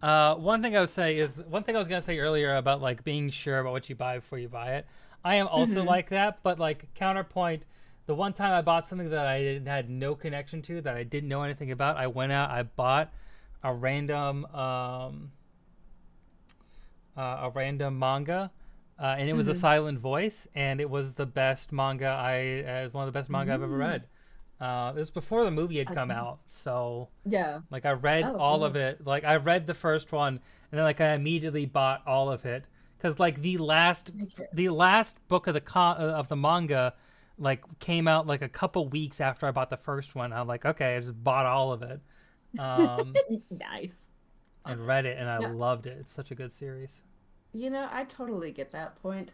Speaker 1: one thing I would say is one thing I was gonna say earlier about like being sure about what you buy before you buy it. I am also
Speaker 2: Hmm.
Speaker 1: like that, but like counterpoint, the one time I bought something that had no connection to, that I didn't know anything about, I went out, I bought a random a random manga, and it was a
Speaker 2: Hmm.
Speaker 1: silent voice, and it was the best manga one of the best manga I've ever
Speaker 2: Mm.
Speaker 1: read. It was before the movie had come
Speaker 2: Okay.
Speaker 1: out, so
Speaker 2: Yeah.
Speaker 1: like I read
Speaker 2: Oh,
Speaker 1: all of
Speaker 2: cool.
Speaker 1: it. Like I read the first one, and then like I immediately bought all of it because like
Speaker 2: Make sure.
Speaker 1: the last book of of the manga like came out like a couple weeks after I bought the first one. I'm like, okay, I just bought all of it, um,
Speaker 2: Nice.
Speaker 1: and read it, and I
Speaker 2: No,
Speaker 1: loved it. It's such a good series.
Speaker 2: I totally get that point.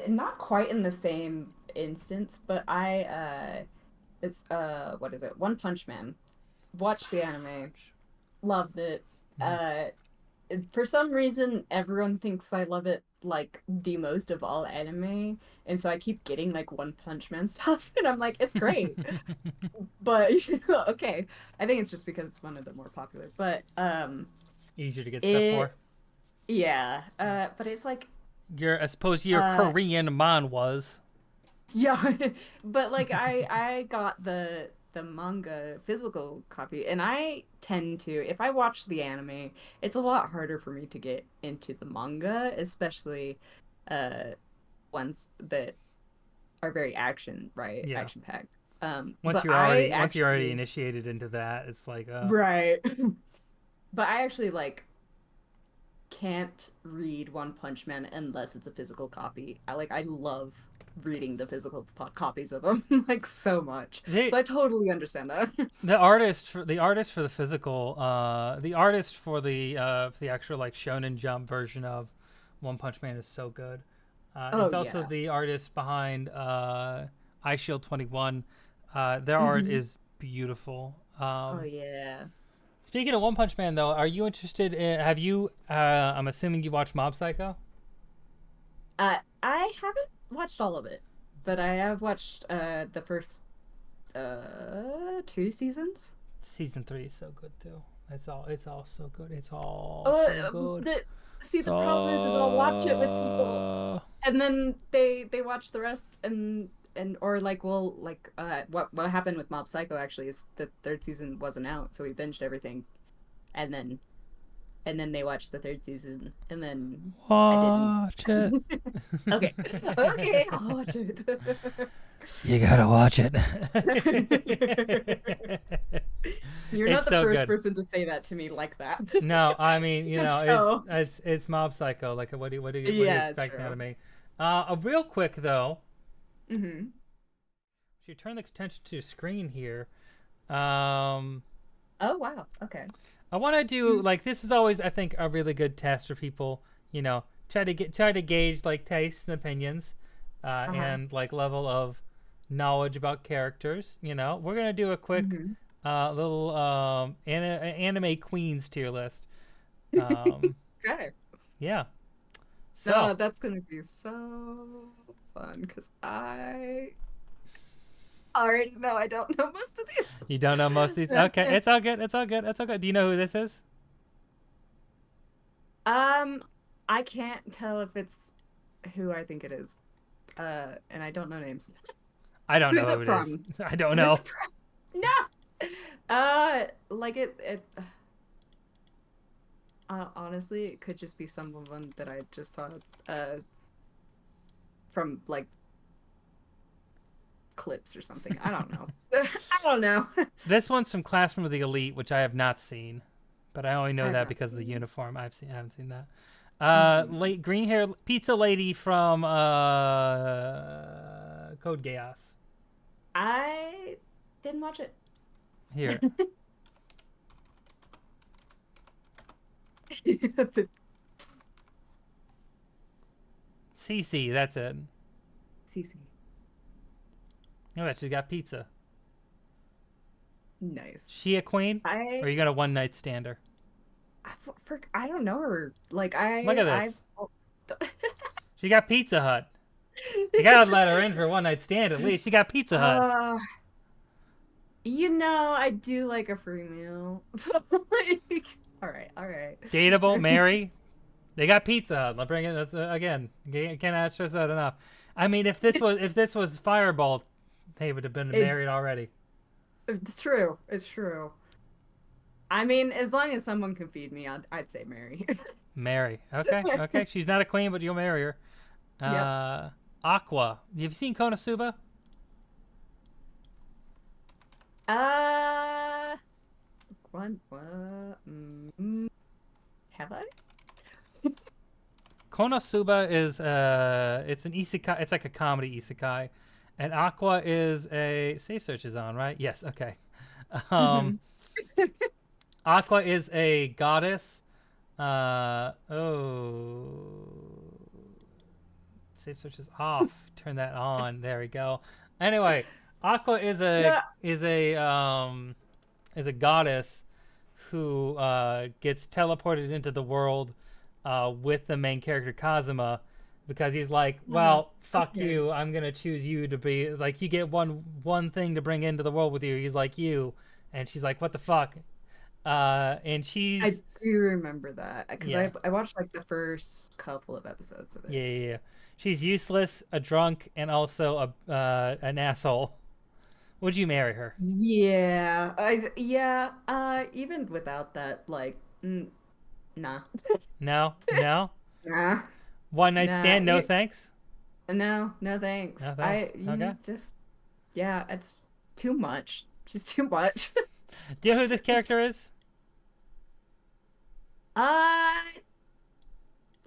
Speaker 2: Not quite in the same instance, but it's what is it? One Punch Man. Watched the anime, loved it.
Speaker 1: Mm.
Speaker 2: Uh, for some reason, everyone thinks I love it like the most of all anime, and so I keep getting like One Punch Man stuff, and I'm like, it's great. But okay, I think it's just because it's one of the more popular. But
Speaker 1: Easier to get stuff
Speaker 2: it
Speaker 1: for.
Speaker 2: yeah.
Speaker 1: Yeah.
Speaker 2: But it's like
Speaker 1: I suppose your
Speaker 2: uh
Speaker 1: Korean man was.
Speaker 2: yeah, but like I got the manga physical copy, and I tend to, if I watch the anime, it's a lot harder for me to get into the manga, especially uh ones that are very right,
Speaker 1: Yeah.
Speaker 2: action packed. But
Speaker 1: Once you're already initiated into that, it's like
Speaker 2: right, but I actually like can't read One Punch Man unless it's a physical copy. I love reading the physical copies of them like so much. So
Speaker 1: they
Speaker 2: I totally understand that.
Speaker 1: the artist for the physical the artist for the actual like Shonen Jump version of One Punch Man is so good.
Speaker 2: Oh
Speaker 1: He's also
Speaker 2: yeah.
Speaker 1: the artist behind Eye Shield 21. Their art
Speaker 2: Hmm.
Speaker 1: is beautiful.
Speaker 2: Oh yeah.
Speaker 1: Speaking of One Punch Man, though, are you interested in? Have you? I'm assuming you watch Mob Psycho.
Speaker 2: I haven't watched all of it, but I have watched the first two seasons.
Speaker 1: Season 3 is so good too. It's all so good. It's all
Speaker 2: Oh,
Speaker 1: so good.
Speaker 2: see,
Speaker 1: It's
Speaker 2: the problem is I'll watch it with people,
Speaker 1: all.
Speaker 2: and then they watch the rest, and or like well like what happened with Mob Psycho actually is the third season wasn't out, so we binged everything, and then they watched the third season, and then I didn't.
Speaker 1: Watch it.
Speaker 2: Okay, okay, I'll watch it.
Speaker 1: You gotta watch it.
Speaker 2: You're not
Speaker 1: It's
Speaker 2: the
Speaker 1: so
Speaker 2: first
Speaker 1: good.
Speaker 2: person to say that to me like that.
Speaker 1: No, I mean, you know,
Speaker 2: So
Speaker 1: it's Mob Psycho. Like, what do you
Speaker 2: yeah, it's
Speaker 1: expect out
Speaker 2: true.
Speaker 1: of me? Real quick though,
Speaker 2: Hmm.
Speaker 1: if you turn the attention to the screen here, um,
Speaker 2: Oh wow. Okay.
Speaker 1: I want to do like this is always I think a really good test for people. You know, try to gauge like tastes and opinions,
Speaker 2: Uh-huh.
Speaker 1: and like level of knowledge about characters. You know, we're gonna do a quick
Speaker 2: Hmm.
Speaker 1: little anime queens tier list. Um,
Speaker 2: Okay.
Speaker 1: yeah.
Speaker 2: No,
Speaker 1: So
Speaker 2: that's gonna be so fun because I already know I don't know most of
Speaker 1: you don't know most of these.
Speaker 2: these.
Speaker 1: Okay, it's all good. It's all good. It's all good. Do you know who this is?
Speaker 2: Um, I can't tell if it's who I think it is. And I don't know names.
Speaker 1: I don't know
Speaker 2: Who's
Speaker 1: who
Speaker 2: it
Speaker 1: it is.
Speaker 2: from?
Speaker 1: I don't
Speaker 2: Who's
Speaker 1: know.
Speaker 2: it from? No. Like it honestly, it could just be someone that I just saw uh from like clips or something. I don't know. I don't know.
Speaker 1: This one's from Classroom of the Elite, which I have not seen, but I only know
Speaker 2: I've
Speaker 1: that
Speaker 2: not
Speaker 1: because of the
Speaker 2: seen.
Speaker 1: uniform. I haven't seen that.
Speaker 2: Hmm.
Speaker 1: Late green hair pizza lady from Code Geass.
Speaker 2: I didn't watch it.
Speaker 1: Here, Cece, that's it.
Speaker 2: Cece.
Speaker 1: Oh, she's got pizza.
Speaker 2: Nice.
Speaker 1: She a queen? Or you got a one night stander?
Speaker 2: I don't know her. Like
Speaker 1: Look at this. She got Pizza Hut. You gotta let her in for a one night stand at least. She got Pizza Hut.
Speaker 2: You know, I do like a free meal. So like, all right.
Speaker 1: Dateable, Mary. They got Pizza Hut. Let's bring it. That's again. Cannot stress that enough. I mean, if this was Fireball, they would have been married already.
Speaker 2: It's true. It's true. I mean, as long as someone can feed me, I'd say Mary.
Speaker 1: Mary. Okay. Okay. She's not a queen, but you'll marry her.
Speaker 2: Yep.
Speaker 1: Aqua. Have you seen Konosuba?
Speaker 2: Have I?
Speaker 1: Konosuba is it's an isekai. It's like a comedy isekai, and Aqua is a safe search is on, right? Yes. Okay. Aqua is a goddess. Safe search is off. Turn that on. There we go. Anyway, Aqua is a goddess who gets teleported into the world with the main character Kazuma, because he's like, well, fuck you. I'm gonna choose you to be like, you get one thing to bring into the world with you. He's like, you, and she's like, what the fuck? And she's.
Speaker 2: I do remember that because I watched like the first couple of episodes of it.
Speaker 1: Yeah. She's useless, a drunk, and also an asshole. Would you marry her?
Speaker 2: Yeah, even without that, like, nah.
Speaker 1: No.
Speaker 2: Nah.
Speaker 1: One night stand? No thanks.
Speaker 2: No thanks.
Speaker 1: No thanks. Okay.
Speaker 2: It's too much. She's too much.
Speaker 1: Do you know who this character is?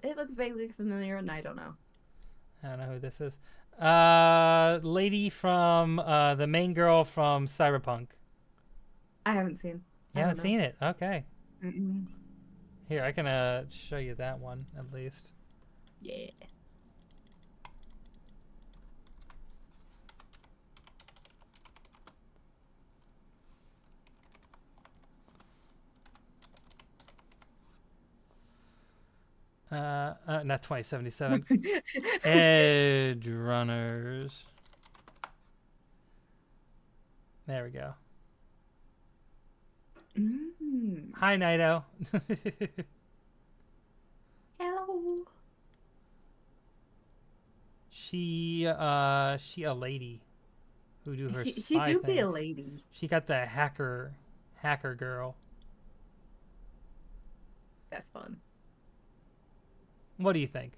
Speaker 2: It looks vaguely familiar, and I don't know.
Speaker 1: I don't know who this is. Lady from the main girl from Cyberpunk.
Speaker 2: I haven't seen.
Speaker 1: You haven't seen it? Okay.
Speaker 2: Mm-mm.
Speaker 1: Here, I can show you that one at least.
Speaker 2: Yeah.
Speaker 1: Not 2077. Edge Runners. There we go. Hi, Naito.
Speaker 2: Hello.
Speaker 1: She a lady who do her
Speaker 2: She do be a lady.
Speaker 1: She got the hacker girl.
Speaker 2: That's fun.
Speaker 1: What do you think?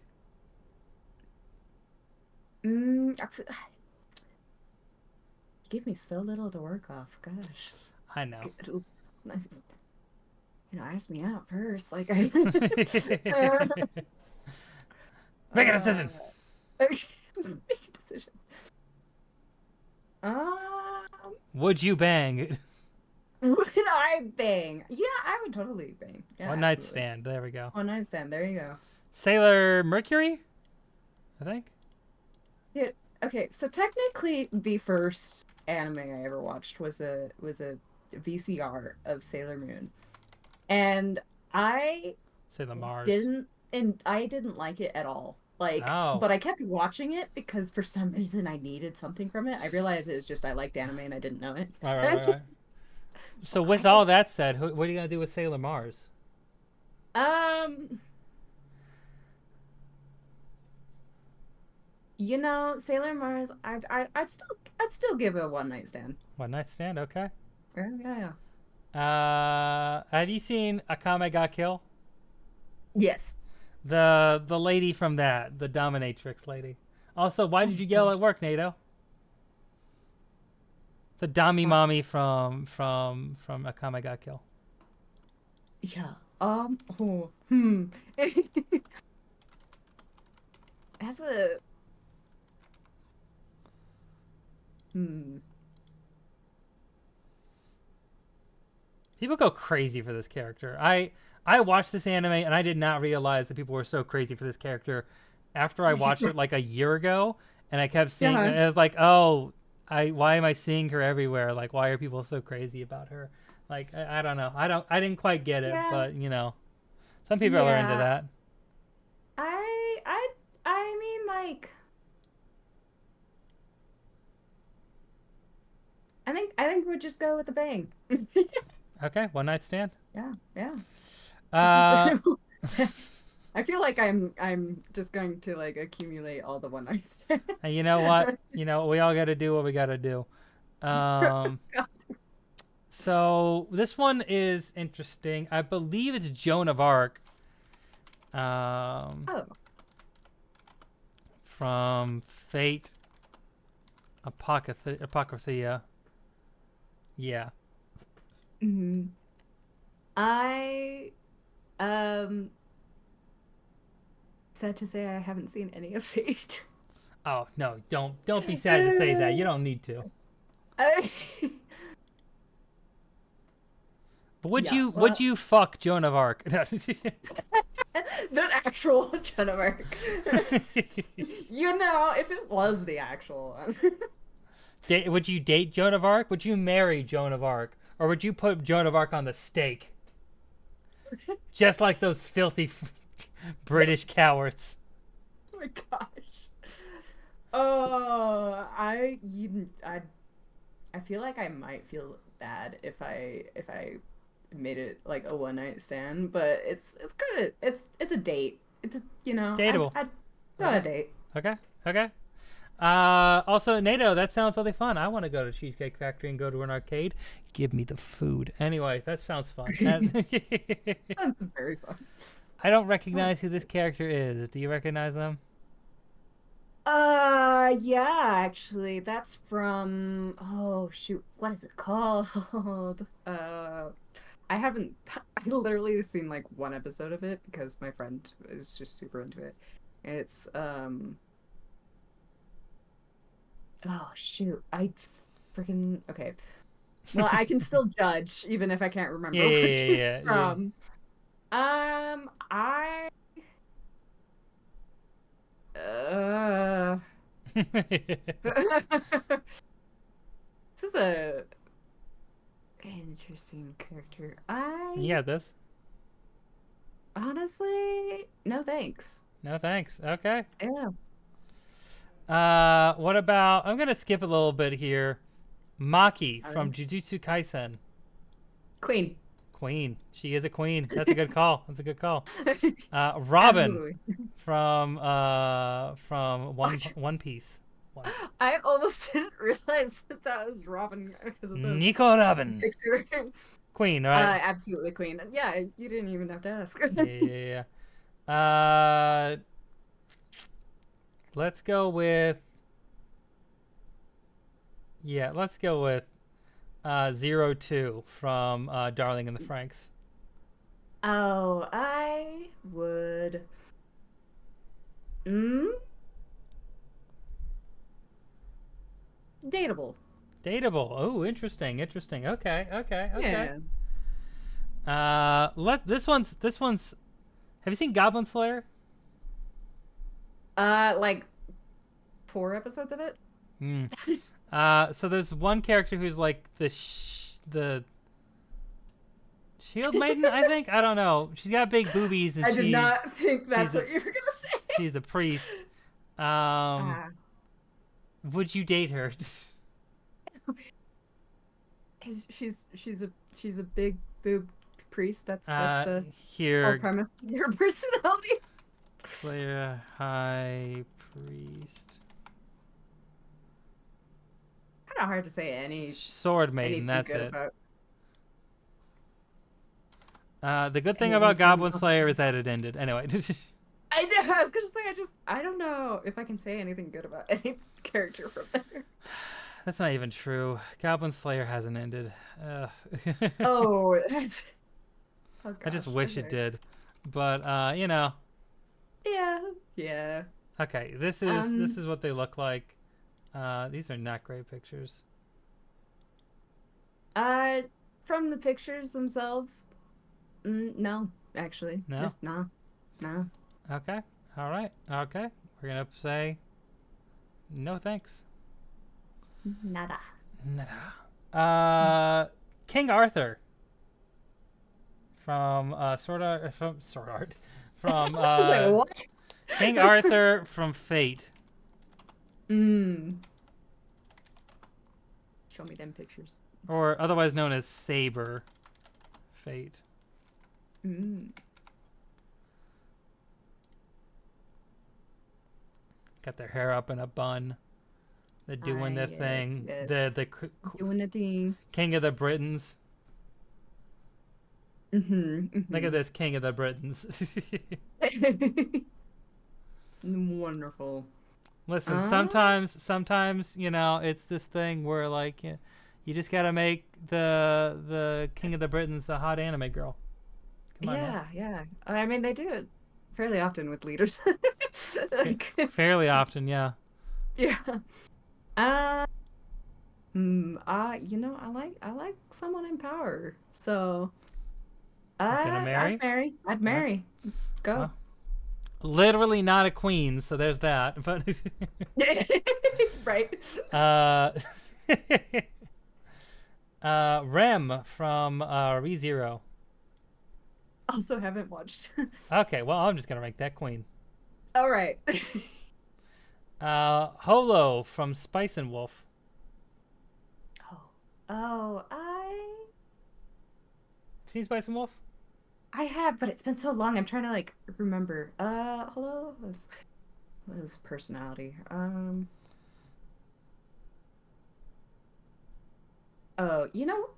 Speaker 2: You give me so little to work off. Gosh.
Speaker 1: I know.
Speaker 2: Ask me out first. Like
Speaker 1: Make a decision.
Speaker 2: Make a decision.
Speaker 1: Would you bang?
Speaker 2: Would I bang? Yeah, I would totally bang. Yeah,
Speaker 1: One night stand. There we go.
Speaker 2: One night stand. There you go.
Speaker 1: Sailor Mercury, I think.
Speaker 2: Yeah. Okay. So technically, the first anime I ever watched was a VCR of Sailor Moon, and
Speaker 1: Sailor Mars
Speaker 2: I didn't like it at all. Like, but I kept watching it because for some reason I needed something from it. I realized it was just I liked anime and I didn't know it.
Speaker 1: Right. So with all that said, what are you gonna do with Sailor Mars?
Speaker 2: Sailor Mars, I'd still give it a one night stand.
Speaker 1: One night stand, okay.
Speaker 2: Yeah.
Speaker 1: Have you seen Akame ga Kill?
Speaker 2: Yes.
Speaker 1: The lady from that, the dominatrix lady. Also, why did you yell at work, Nato? The Dami Mommy from Akame ga Kill.
Speaker 2: Yeah. That's a
Speaker 1: People go crazy for this character. I watched this anime and I did not realize that people were so crazy for this character after I watched it like a year ago, and I kept seeing.
Speaker 2: Yeah.
Speaker 1: I was like, oh, why am I seeing her everywhere? Like, why are people so crazy about her? Like, I don't know. I didn't quite get it,
Speaker 2: Yeah.
Speaker 1: but some people are into
Speaker 2: Yeah.
Speaker 1: that.
Speaker 2: I I I mean like I think we'll just go with a bang.
Speaker 1: Okay, one night stand.
Speaker 2: Yeah, yeah.
Speaker 1: Uh,
Speaker 2: Just I feel like I'm just going to like accumulate all the one night stands.
Speaker 1: you know what? We all got to do what we got to do. So this one is interesting. I believe it's Joan of Arc.
Speaker 2: Oh.
Speaker 1: From Fate Apocrypha. Yeah.
Speaker 2: Hmm. I sad to say I haven't seen any of Fate.
Speaker 1: Oh no! Don't be sad to say that. You don't need to.
Speaker 2: I,
Speaker 1: But
Speaker 2: yeah,
Speaker 1: would you fuck Joan of Arc?
Speaker 2: the actual Joan of Arc. If it was the actual one.
Speaker 1: Would you date Joan of Arc? Would you marry Joan of Arc, or would you put Joan of Arc on the stake? Just like those filthy British cowards.
Speaker 2: Oh my gosh. Oh, I feel like I might feel bad if I made it like a one night stand, but it's kind of it's a date. It's
Speaker 1: Dateable.
Speaker 2: I'd go on a date.
Speaker 1: Okay. Also, NATO, that sounds really fun. I want to go to Cheesecake Factory and go to an arcade. Give me the food. Anyway, that sounds fun.
Speaker 2: Sounds very fun.
Speaker 1: I don't recognize who this character is. Do you recognize them?
Speaker 2: Yeah, actually, that's from, oh shoot, what is it called? I literally seen like one episode of it because my friend is just super into it. It's, oh shoot, I freaking, okay. Well, I can still judge even if I can't remember where she's from. I this is a interesting character.
Speaker 1: Yeah, this.
Speaker 2: Honestly, no thanks.
Speaker 1: No thanks. Okay.
Speaker 2: Yeah.
Speaker 1: What about? I'm gonna skip a little bit here. Maki from
Speaker 2: Alright.
Speaker 1: Jujutsu Kaisen.
Speaker 2: Queen.
Speaker 1: Queen. She is a queen. That's a good call. That's a good call. Robin from One Piece.
Speaker 2: I almost didn't realize that was Robin because of the
Speaker 1: Nico Robin.
Speaker 2: picture.
Speaker 1: Queen, right?
Speaker 2: Absolutely queen. Yeah, you didn't even have to ask.
Speaker 1: Yeah. Let's go with. Yeah, let's go with 02 from Darling in the Franxx.
Speaker 2: Oh, I would. Dateable.
Speaker 1: Dateable. Oh, interesting. Okay.
Speaker 2: Yeah.
Speaker 1: This one's. Have you seen Goblin Slayer?
Speaker 2: Like 4 episodes of it.
Speaker 1: So there's one character who's like the Shield Maiden, I think. I don't know. She's got big boobies, and
Speaker 2: I did not think that's what you were gonna say.
Speaker 1: She's a priest. Would you date her?
Speaker 2: She's a big boob priest. That's the
Speaker 1: here
Speaker 2: whole premise of her personality.
Speaker 1: Slayer High Priest.
Speaker 2: Kind of hard to say any
Speaker 1: Sword Maiden. That's it.
Speaker 2: About...
Speaker 1: The good thing about Goblin Slayer is that it ended. Anyway.
Speaker 2: I know. I was gonna say I don't know if I can say anything good about any character from there.
Speaker 1: That's not even true. Goblin Slayer hasn't ended.
Speaker 2: Oh, that's...
Speaker 1: Oh, gosh, I just wish it did, but
Speaker 2: Yeah.
Speaker 1: Okay, this is what they look like. These are not great pictures.
Speaker 2: From the pictures themselves, no, actually,
Speaker 1: no.
Speaker 2: Just no.
Speaker 1: Okay, all right, okay. we're gonna say no thanks.
Speaker 2: Nada.
Speaker 1: Nada. King Arthur from Sword Art. From
Speaker 2: I was like, what?
Speaker 1: King Arthur from Fate.
Speaker 2: Show me them pictures.
Speaker 1: Or otherwise known as Saber Fate. Got their hair up in a bun. They're doing their thing.
Speaker 2: Yes.
Speaker 1: The
Speaker 2: Doing the thing.
Speaker 1: King of the Britons. Look at this King of the Britons.
Speaker 2: Wonderful.
Speaker 1: Listen, sometimes you know it's this thing where like you just gotta make the King of the Britons a hot anime girl. Come on,
Speaker 2: Yeah, yeah. I mean, they do it fairly often with leaders. Like,
Speaker 1: fairly often, yeah.
Speaker 2: yeah. You know, I like someone in power. So,
Speaker 1: Gonna marry?
Speaker 2: I'd marry. Let's go.
Speaker 1: Well, literally not a queen, so there's that. But
Speaker 2: right.
Speaker 1: Rem from ReZero.
Speaker 2: Also haven't watched.
Speaker 1: Okay, well I'm just gonna make that queen.
Speaker 2: All right.
Speaker 1: Holo from Spice and Wolf.
Speaker 2: Oh,
Speaker 1: Seen Spice and Wolf?
Speaker 2: I have, but it's been so long. I'm trying to like remember. Hello. What was personality? Oh, you know,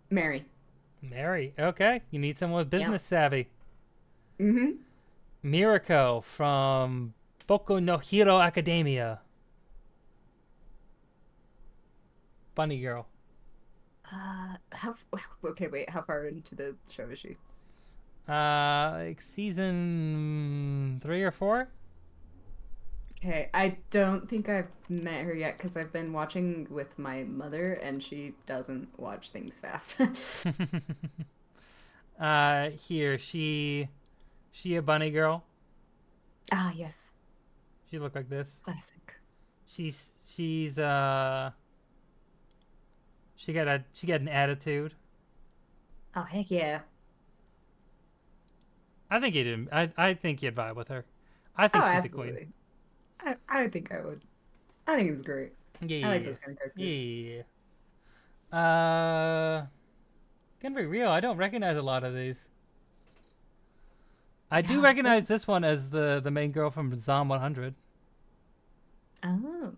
Speaker 2: Mary.
Speaker 1: Mary. Okay, you need someone with business savvy. Mirako from Boku no Hero Academia. Bunny girl.
Speaker 2: Okay, wait. How far into the show is she?
Speaker 1: Like season 3 or 4.
Speaker 2: Okay, I don't think I've met her yet because I've been watching with my mother and she doesn't watch things fast.
Speaker 1: Here, she a bunny girl.
Speaker 2: Ah, yes.
Speaker 1: She look like this.
Speaker 2: Classic.
Speaker 1: She's she got an attitude.
Speaker 2: Oh, heck yeah.
Speaker 1: I think I think you'd vibe with her. I think she's
Speaker 2: absolutely.
Speaker 1: a queen.
Speaker 2: I think I would. I think it's great.
Speaker 1: Yeah.
Speaker 2: I like those kind of characters.
Speaker 1: Yeah. Gonna be real, I don't recognize a lot of these. I do recognize this one as the main girl from Zom 100.
Speaker 2: Oh.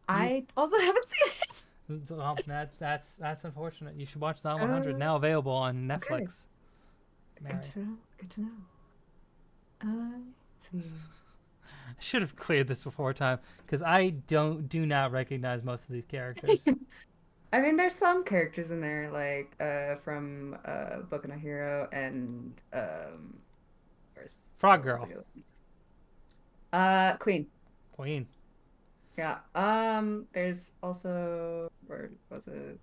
Speaker 2: I also haven't seen it.
Speaker 1: Well, that's unfortunate. You should watch Zom 100, now available on Netflix.
Speaker 2: Okay. Good to know. Good to know. Let's see.
Speaker 1: I should have cleared this before time because I do not recognize most of these characters.
Speaker 2: I mean, there's some characters in there like from Boku no Hero and
Speaker 1: Frog Girl.
Speaker 2: Queen.
Speaker 1: Queen.
Speaker 2: Yeah. There's also where was it?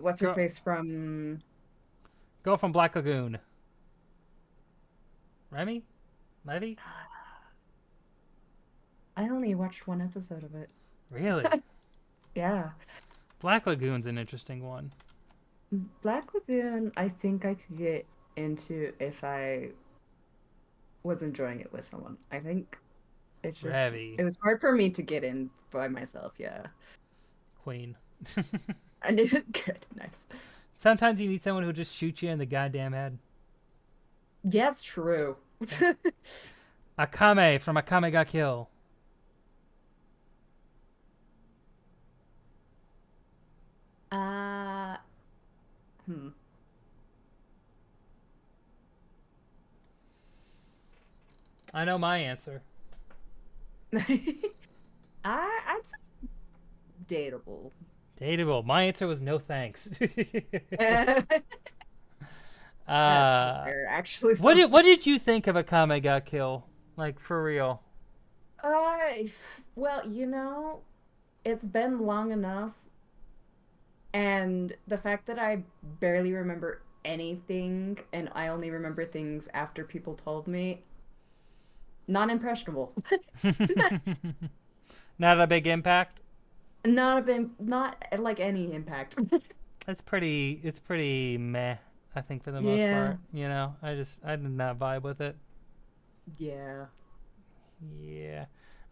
Speaker 2: What's her face from?
Speaker 1: Go from Black Lagoon. Remy? Levy?
Speaker 2: I only watched one episode of it.
Speaker 1: Really?
Speaker 2: Yeah.
Speaker 1: Black Lagoon's an interesting one.
Speaker 2: Black Lagoon, I think I could get into if I was enjoying it with someone. I think it's just it was hard for me to get in by myself. Yeah.
Speaker 1: Queen.
Speaker 2: I did it good. Nice.
Speaker 1: Sometimes you need someone who'll just shoot you in the goddamn head.
Speaker 2: Yeah, it's true.
Speaker 1: Akame from Akame ga Kill. I know my answer.
Speaker 2: I'd say dateable.
Speaker 1: Dateable. My answer was no thanks.
Speaker 2: That's fair, actually.
Speaker 1: What did you think of Akame ga Kill? Like, for real?
Speaker 2: Well, you know, it's been long enough, and the fact that I barely remember anything, and I only remember things after people told me, non-impressionable.
Speaker 1: Not a big impact.
Speaker 2: Not like any impact.
Speaker 1: It's pretty meh, I think, for the most
Speaker 2: Yeah.
Speaker 1: part. You know, I did not vibe with it.
Speaker 2: Yeah.
Speaker 1: Yeah.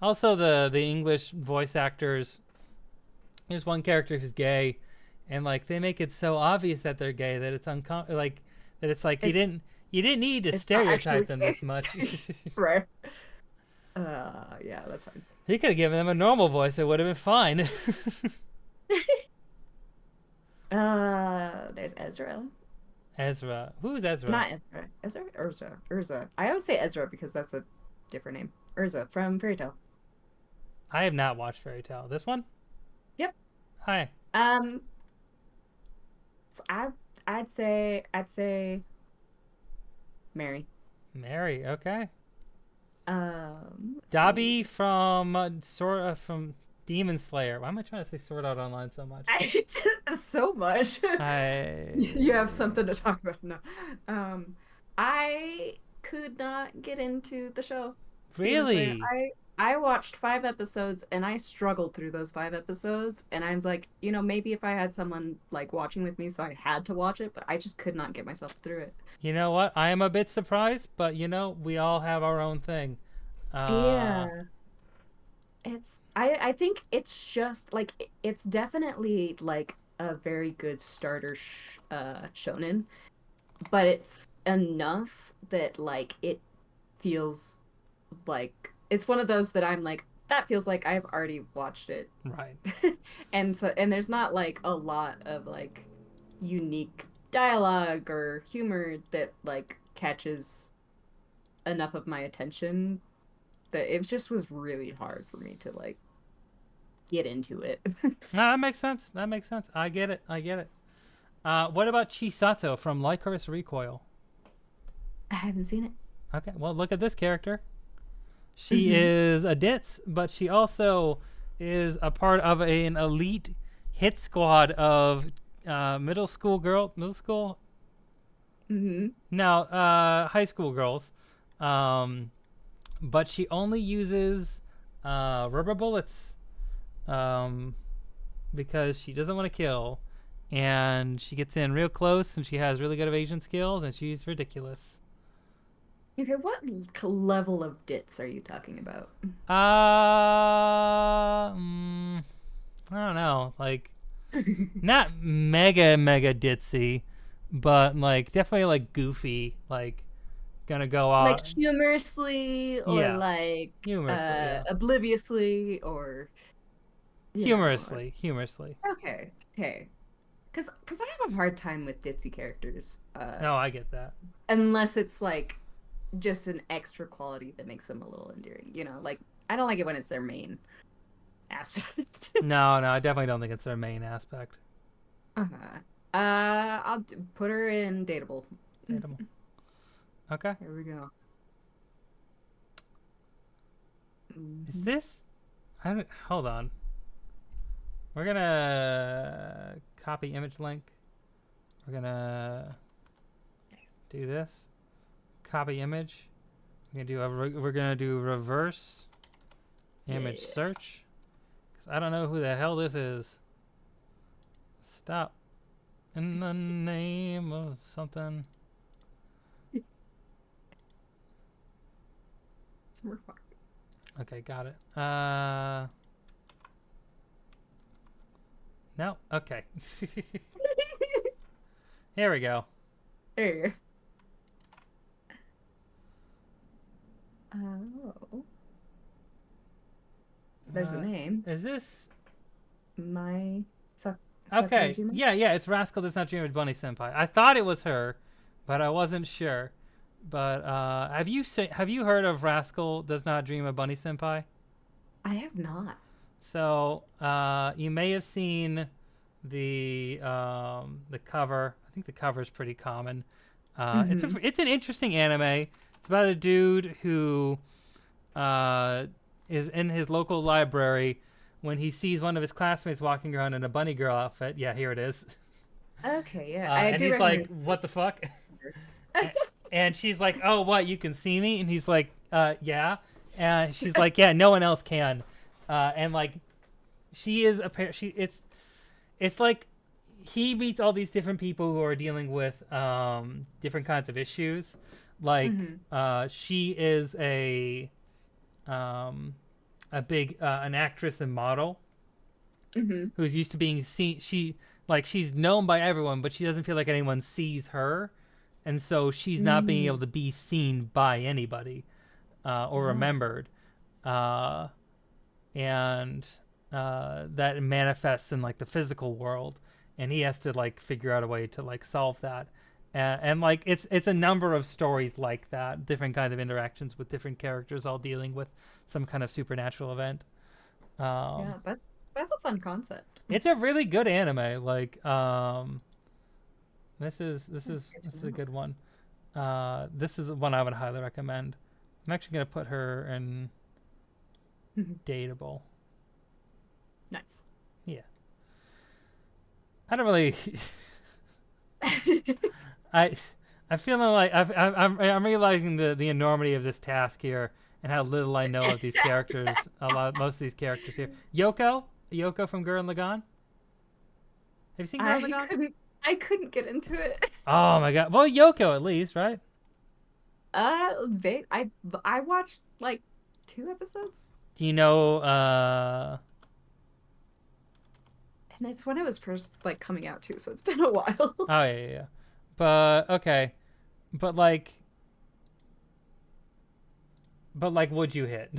Speaker 1: Also, the English voice actors. There's one character who's gay, and like they make it so obvious that they're gay that it's like that it's like
Speaker 2: It's
Speaker 1: you didn't need to
Speaker 2: it's not actually
Speaker 1: stereotype them this much.
Speaker 2: right. Yeah, that's fine.
Speaker 1: He could have given them a normal voice; it would have been fine.
Speaker 2: There's Ezra.
Speaker 1: Ezra, who's Ezra?
Speaker 2: Not Ezra. Urza. I always say Ezra because that's a different name. Urza from Fairy Tale.
Speaker 1: I have not watched Fairy Tale. This one?
Speaker 2: Yep.
Speaker 1: Hi.
Speaker 2: Um, I I'd say Mary.
Speaker 1: Mary. Okay.
Speaker 2: Let's
Speaker 1: Dobby
Speaker 2: see.
Speaker 1: from Demon Slayer. Why am I trying to say Sword Art Online so much?
Speaker 2: So much.
Speaker 1: I
Speaker 2: You have something to talk about now. I could not get into the show. Demon Slayer.
Speaker 1: really.
Speaker 2: I watched 5 episodes and I struggled through those 5 episodes and I was like, maybe if I had someone like watching with me, so I had to watch it, but I just could not get myself through it.
Speaker 1: You know what? I am a bit surprised, but you know we all have our own thing. Uh,
Speaker 2: Yeah. I think it's just like it's definitely like a very good starter shonen, but it's enough that like it feels like it's one of those that I'm like that feels like I've already watched it.
Speaker 1: right.
Speaker 2: And there's not like a lot of like unique dialogue or humor that like catches enough of my attention that it just was really hard for me to like get into it.
Speaker 1: No, that makes sense. That makes sense. I get it. I get it. What about Chisato from Lycoris Recoil?
Speaker 2: I haven't seen it.
Speaker 1: Okay, well, look at this character. She
Speaker 2: Mhm.
Speaker 1: is a ditz, but she also is a part of an elite hit squad of middle school,
Speaker 2: Mhm.
Speaker 1: no, high school girls. But she only uses rubber bullets because she doesn't want to kill. And she gets in real close and she has really good evasion skills and she's ridiculous.
Speaker 2: Okay, what level of dits are you talking about?
Speaker 1: I don't know. Like, not mega ditzy, but like definitely like goofy. Like, gonna go
Speaker 2: Like
Speaker 1: out.
Speaker 2: humorously or
Speaker 1: Yeah,
Speaker 2: like
Speaker 1: humorously. Yeah,
Speaker 2: obliviously or
Speaker 1: humorously.
Speaker 2: okay. Okay. Cuz I have a hard time with ditzy characters.
Speaker 1: No, I get that.
Speaker 2: Unless it's like just an extra quality that makes them a little endearing, like I don't like it when it's their main aspect.
Speaker 1: No, I definitely don't think it's their main aspect.
Speaker 2: Uh-huh. I'll put her in dateable.
Speaker 1: Dateable. Okay.
Speaker 2: Here we go.
Speaker 1: Is
Speaker 2: Mhm.
Speaker 1: this? Hold on. We're gonna copy image link. We're gonna
Speaker 2: Nice.
Speaker 1: do this. Copy image. We're gonna do reverse image
Speaker 2: Yeah.
Speaker 1: search. Cause I don't know who the hell this is. Stop. In the name of something.
Speaker 2: So we're fine.
Speaker 1: Okay, got it. No. Okay. Here we go.
Speaker 2: There you go. Oh. There's a name.
Speaker 1: Is this
Speaker 2: My
Speaker 1: okay?
Speaker 2: Sakurajima?
Speaker 1: Yeah. It's Rascal Does Not Dream of Bunny Senpai. I thought it was her, but I wasn't sure. But have you heard of Rascal Does Not Dream of Bunny Senpai?
Speaker 2: I have not.
Speaker 1: So you may have seen the cover. I think the cover is pretty common. It's an interesting anime. It's about a dude who is in his local library when he sees one of his classmates walking around in a bunny girl outfit. Yeah, here it is.
Speaker 2: Okay, yeah. I
Speaker 1: And
Speaker 2: do
Speaker 1: he's like,
Speaker 2: recognize
Speaker 1: "What the fuck?" And she's like, "Oh, what? You can see me?" And he's like, yeah. And she's like, yeah, no one else can. And like, she is it's like he meets all these different people who are dealing with different kinds of issues. Like, she is a big an actress and model who's used to being seen. She's known by everyone, but she doesn't feel like anyone sees her, and so she's not being able to be seen by anybody or remembered, and that manifests in like the physical world, and he has to like figure out a way to like solve that. And like it's a number of stories like that, different kinds of interactions with different characters, all dealing with some kind of supernatural event.
Speaker 2: Yeah, that's a fun concept.
Speaker 1: It's a really good anime. Like, this is a good one. This is the one I would highly recommend. I'm actually gonna put her in dateable.
Speaker 2: Nice.
Speaker 1: Yeah. I don't really. I'm feeling like I'm realizing the enormity of this task here and how little I know of these characters. Most of these characters here. Yoko from Gurren Lagann. Have you seen Gurren Lagann?
Speaker 2: I couldn't get into it.
Speaker 1: Oh my god. Well, Yoko at least, right?
Speaker 2: I watched like 2 episodes.
Speaker 1: Do you know?
Speaker 2: And it's when it was first like coming out too, so it's been a while.
Speaker 1: Oh yeah. But okay, but like, would you hit?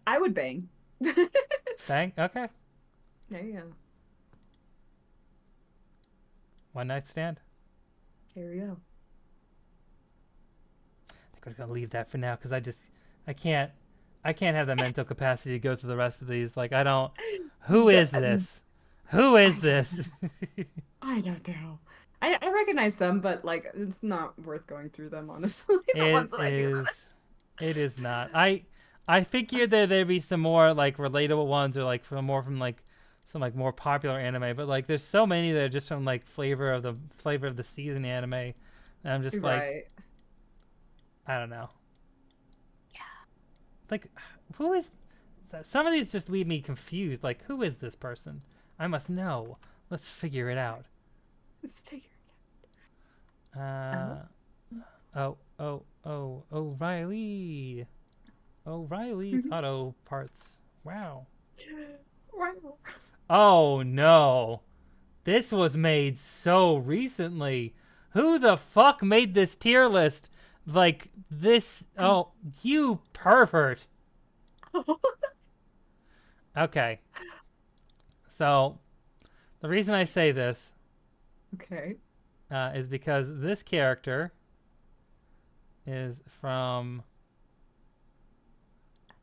Speaker 2: I would bang.
Speaker 1: Bang. Okay.
Speaker 2: There you go.
Speaker 1: One night stand.
Speaker 2: There we go.
Speaker 1: I think we're gonna leave that for now because I can't have the mental capacity to go through the rest of these. Like I don't. Who is this? Who is this?
Speaker 2: I don't know. I recognize some, but like it's not worth going through them. Honestly, the ones that I do.
Speaker 1: It is not. I figured that there'd be some more like relatable ones or like from like some like more popular anime, but like there's so many that are just from like flavor of the season anime, and I'm just like, I don't know.
Speaker 2: Yeah.
Speaker 1: Like, who is? Some of these just leave me confused. Like, who is this person? I must know. Let's figure it out. O'Reilly. O'Reilly's Auto Parts. Wow. Oh no. This was made so recently. Who the fuck made this tier list? Like this? Oh, you pervert. Okay. So, the reason I say this is because this character is from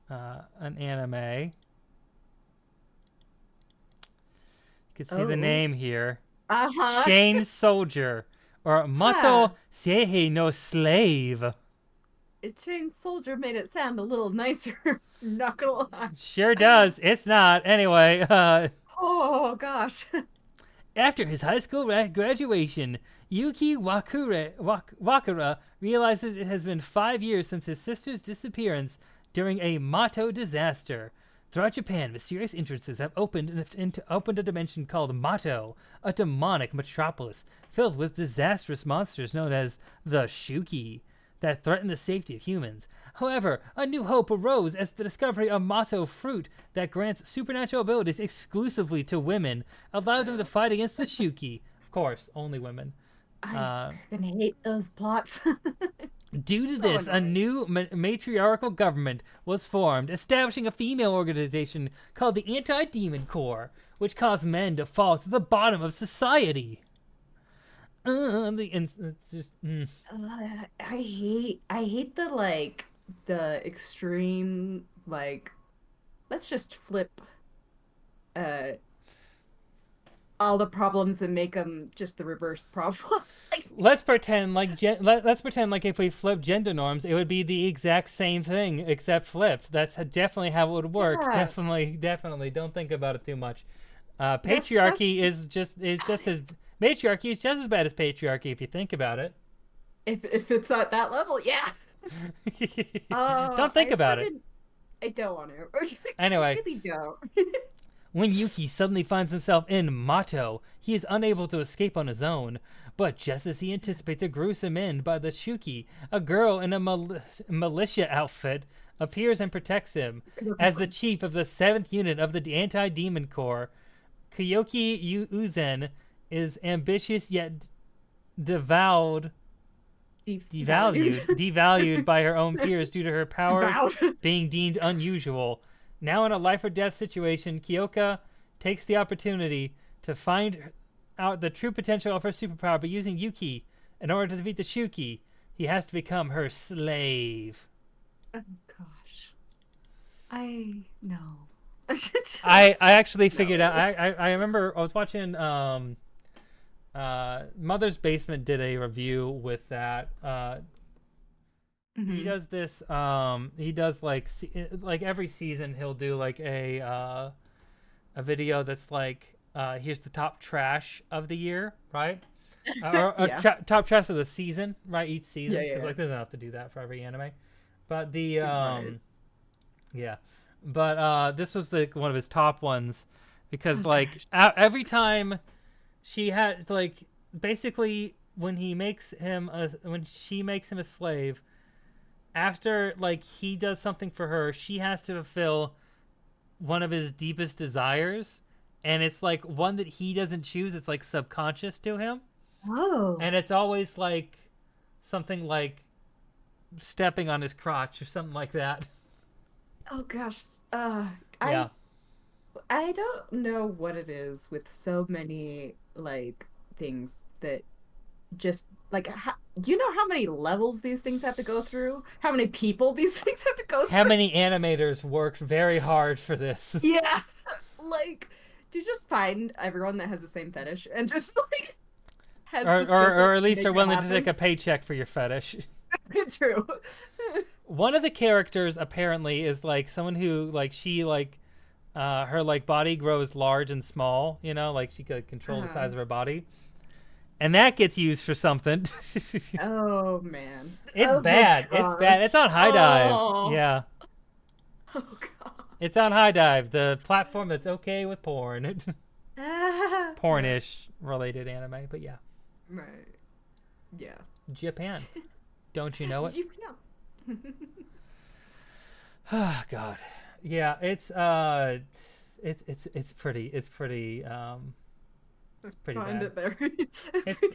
Speaker 1: an anime. You can see the name here. Chain Soldier, or Mato Seihei no Slave.
Speaker 2: Chain Soldier made it sound a little nicer. Not gonna lie.
Speaker 1: Sure does. It's not. Anyway.
Speaker 2: Oh gosh.
Speaker 1: After his high school graduation, Yuki Wakura realizes it has been 5 years since his sister's disappearance during a Mato disaster. Throughout Japan, mysterious entrances have opened a dimension called Mato, a demonic metropolis filled with disastrous monsters known as the Shuki that threaten the safety of humans. However, a new hope arose as the discovery of Mato fruit that grants supernatural abilities exclusively to women allowed them to fight against the Shuki. Of course, only women.
Speaker 2: I'm gonna hate those plots.
Speaker 1: Due to this, a new matriarchal government was formed, establishing a female organization called the Anti-Demon Corps, which caused men to fall to the bottom of society. I
Speaker 2: hate the extreme, like, let's just flip all the problems and make them just the reverse problem.
Speaker 1: Let's pretend like if we flip gender norms, it would be the exact same thing except flipped. That's definitely how it would work. Yeah. Definitely. Don't think about it too much. Patriarchy is just as bad as patriarchy if you think about it.
Speaker 2: If it's at that level, yeah.
Speaker 1: Don't think
Speaker 2: I
Speaker 1: about it.
Speaker 2: freaking I don't want to. I
Speaker 1: Anyway,
Speaker 2: really don't.
Speaker 1: when Yuki suddenly finds himself in Mato, he is unable to escape on his own. But just as he anticipates a gruesome end by the Shuki, a girl in a militia outfit appears and protects him. As the chief of the 7th unit of the Anti-Demon Corps, Kyoki Uzen is ambitious yet devalued
Speaker 2: Devalued.
Speaker 1: devalued by her own peers due to her powers
Speaker 2: Vowed.
Speaker 1: being deemed unusual. Now in a life or death situation, Kyoka takes the opportunity to find out the true potential of her superpower by using Yuki. In order to defeat the Shuki, he has to become her slave.
Speaker 2: Oh gosh. I no.
Speaker 1: I actually figured
Speaker 2: No.
Speaker 1: out. I remember I was watching Mother's Basement did a review with that. He does this. He does like every season he'll do like a video that's like here's the top trash of the year, right? Or
Speaker 2: Yeah.
Speaker 1: top trash of the season, right? Each season,
Speaker 2: Yeah, yeah,
Speaker 1: because
Speaker 2: yeah.
Speaker 1: like there's enough to do that for every anime. But the
Speaker 2: Right.
Speaker 1: yeah, but this was the one of his top ones because
Speaker 2: Oh
Speaker 1: like
Speaker 2: gosh.
Speaker 1: every time she has like basically when she makes him a slave, after like he does something for her, she has to fulfill one of his deepest desires, and it's like one that he doesn't choose. It's like subconscious to him,
Speaker 2: Oh.
Speaker 1: and it's always like something like stepping on his crotch or something like that.
Speaker 2: Oh gosh.
Speaker 1: Yeah.
Speaker 2: I don't know what it is with so many like things that just like you know how many levels these things have to go through? How many people these things have to go
Speaker 1: How
Speaker 2: through?
Speaker 1: many animators worked very hard for this?
Speaker 2: Yeah. Like to just find everyone that has the same fetish and just like has
Speaker 1: or,
Speaker 2: the skill
Speaker 1: or,
Speaker 2: set
Speaker 1: or at
Speaker 2: to
Speaker 1: least
Speaker 2: make
Speaker 1: are
Speaker 2: it
Speaker 1: willing to take
Speaker 2: happen.
Speaker 1: a paycheck for your fetish.
Speaker 2: True.
Speaker 1: One of the characters apparently is like someone who like she like her like body grows large and small, you know, like she could control the size of her body. And that gets used for something.
Speaker 2: Oh man.
Speaker 1: It's
Speaker 2: Oh
Speaker 1: bad. It's bad.
Speaker 2: gosh.
Speaker 1: It's on High Dive.
Speaker 2: Oh.
Speaker 1: Yeah.
Speaker 2: Oh god.
Speaker 1: It's on High Dive, the platform that's okay with porn.
Speaker 2: Ah.
Speaker 1: Pornish related anime, but yeah.
Speaker 2: Right. Yeah.
Speaker 1: Japan. Don't you know it?
Speaker 2: You know.
Speaker 1: Oh god. Yeah, it's pretty it's pretty
Speaker 2: Find
Speaker 1: bad.
Speaker 2: it there.
Speaker 1: It's